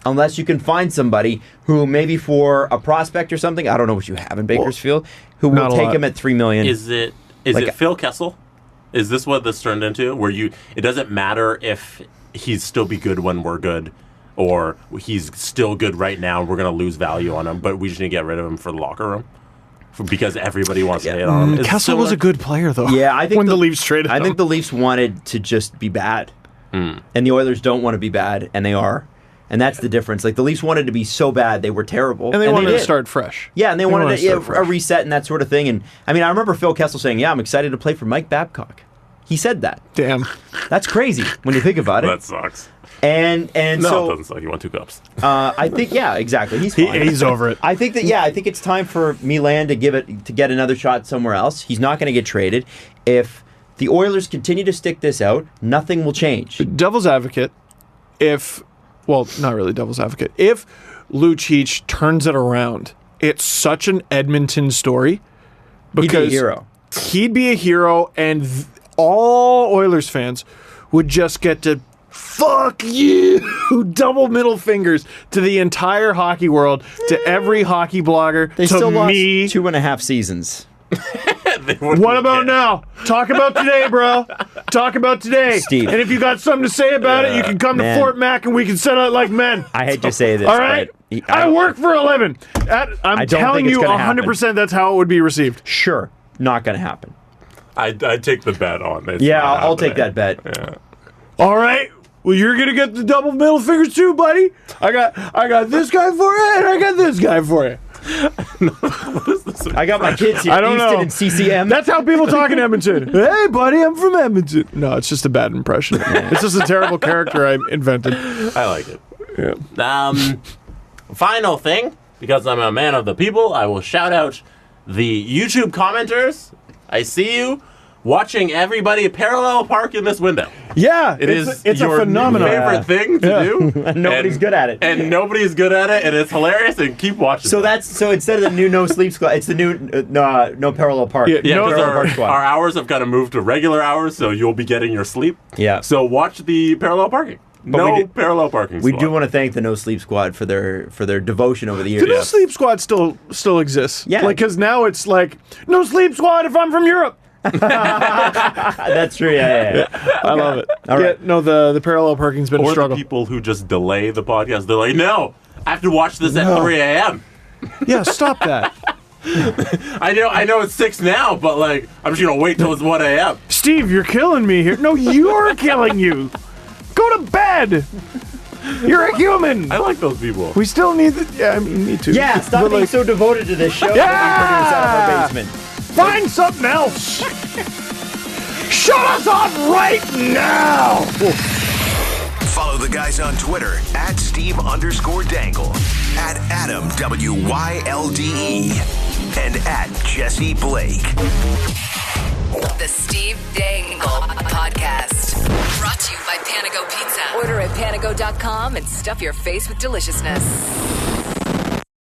Unless you can find somebody who maybe for a prospect or something, I don't know what you have in Bakersfield, who will take him at $3 million. Is it Phil Kessel? Is this what this turned into? Where it doesn't matter if he's still be good when we're good, or he's still good right now and we're going to lose value on him, but we just need to get rid of him for the locker room because everybody wants to hit on him. Kessel was a good player, though. Yeah, I think when the Leafs traded him. I think the Leafs wanted to just be bad, and the Oilers don't want to be bad, and they are. And that's the difference. The Leafs wanted to be so bad, they were terrible. And they wanted to start fresh. Yeah, and they wanted a reset and that sort of thing. And I remember Phil Kessel saying, I'm excited to play for Mike Babcock. He said that. Damn. That's crazy when you think about it. That sucks. And no, so... it doesn't suck. He won 2 cups. I think, yeah, exactly. He's fine. He's over it. I think it's time for Milan to get another shot somewhere else. He's not going to get traded. If the Oilers continue to stick this out, nothing will change. Devil's advocate, not really devil's advocate. If Lucic turns it around, it's such an Edmonton story. He'd be a hero. He'd be a hero, and all Oilers fans would just get to fuck you, double middle fingers to the entire hockey world, to every hockey blogger, They to still me. lost 2.5 seasons. What about now? Talk about today, bro. Talk about today. Steve. And if you got something to say about it, you can come to Fort Mac and we can settle it like men. I hate to say this, All right? but I work for a living. I'm telling you 100% that's how it would be received. Sure. Not going to happen. I'd take the bet on it. Yeah, I'll take that bet. Yeah. All right. Well, you're going to get the double middle fingers too, buddy. I got this guy for you, and I got this guy for you. I got my kids here. I don't know. And CCM. That's how people talk in Edmonton. Hey, buddy, I'm from Edmonton. No, it's just a bad impression. It's just a terrible character I invented. I like it. Yeah. Final thing, because I'm a man of the people, I will shout out the YouTube commenters. I see you watching everybody parallel park in this window. Yeah, it's your a phenomenon. favorite thing to do. And nobody's good at it. And nobody's good at it, and it's hilarious, and keep watching. So instead of the new no sleep squad, it's the new no parallel park. Yeah, no because parallel park squad. our hours have kind of moved to regular hours, so you'll be getting your sleep. Yeah. So watch the parallel parking. But Parallel parking We squad. do want to thank the No Sleep Squad for their devotion over the years. The No Sleep Squad still exists. Yeah. Like, because now it's like, No Sleep Squad if I'm from Europe. That's true, yeah. I love it. All right. Yeah, no, the parallel parking's been a Or struggle. the people who just delay the podcast. They're like, no, I have to watch this at 3 a.m. Yeah, stop that. I know it's 6 now, but like, I'm just going to wait till it's 1 a.m. Steve, you're killing me here. No, you're killing you. Go to bed. You're a human. I like those people. We still need me too. Yeah, stop But, being like, so devoted to this show Yeah! that we produce out of our basement. Find something else. Shut us off right now. Follow the guys on Twitter at Steve_Dangle, at Adam WYLDE, and at Jesse Blake. The Steve Dangle Podcast. Brought to you by Panago Pizza. Order at panago.com and stuff your face with deliciousness.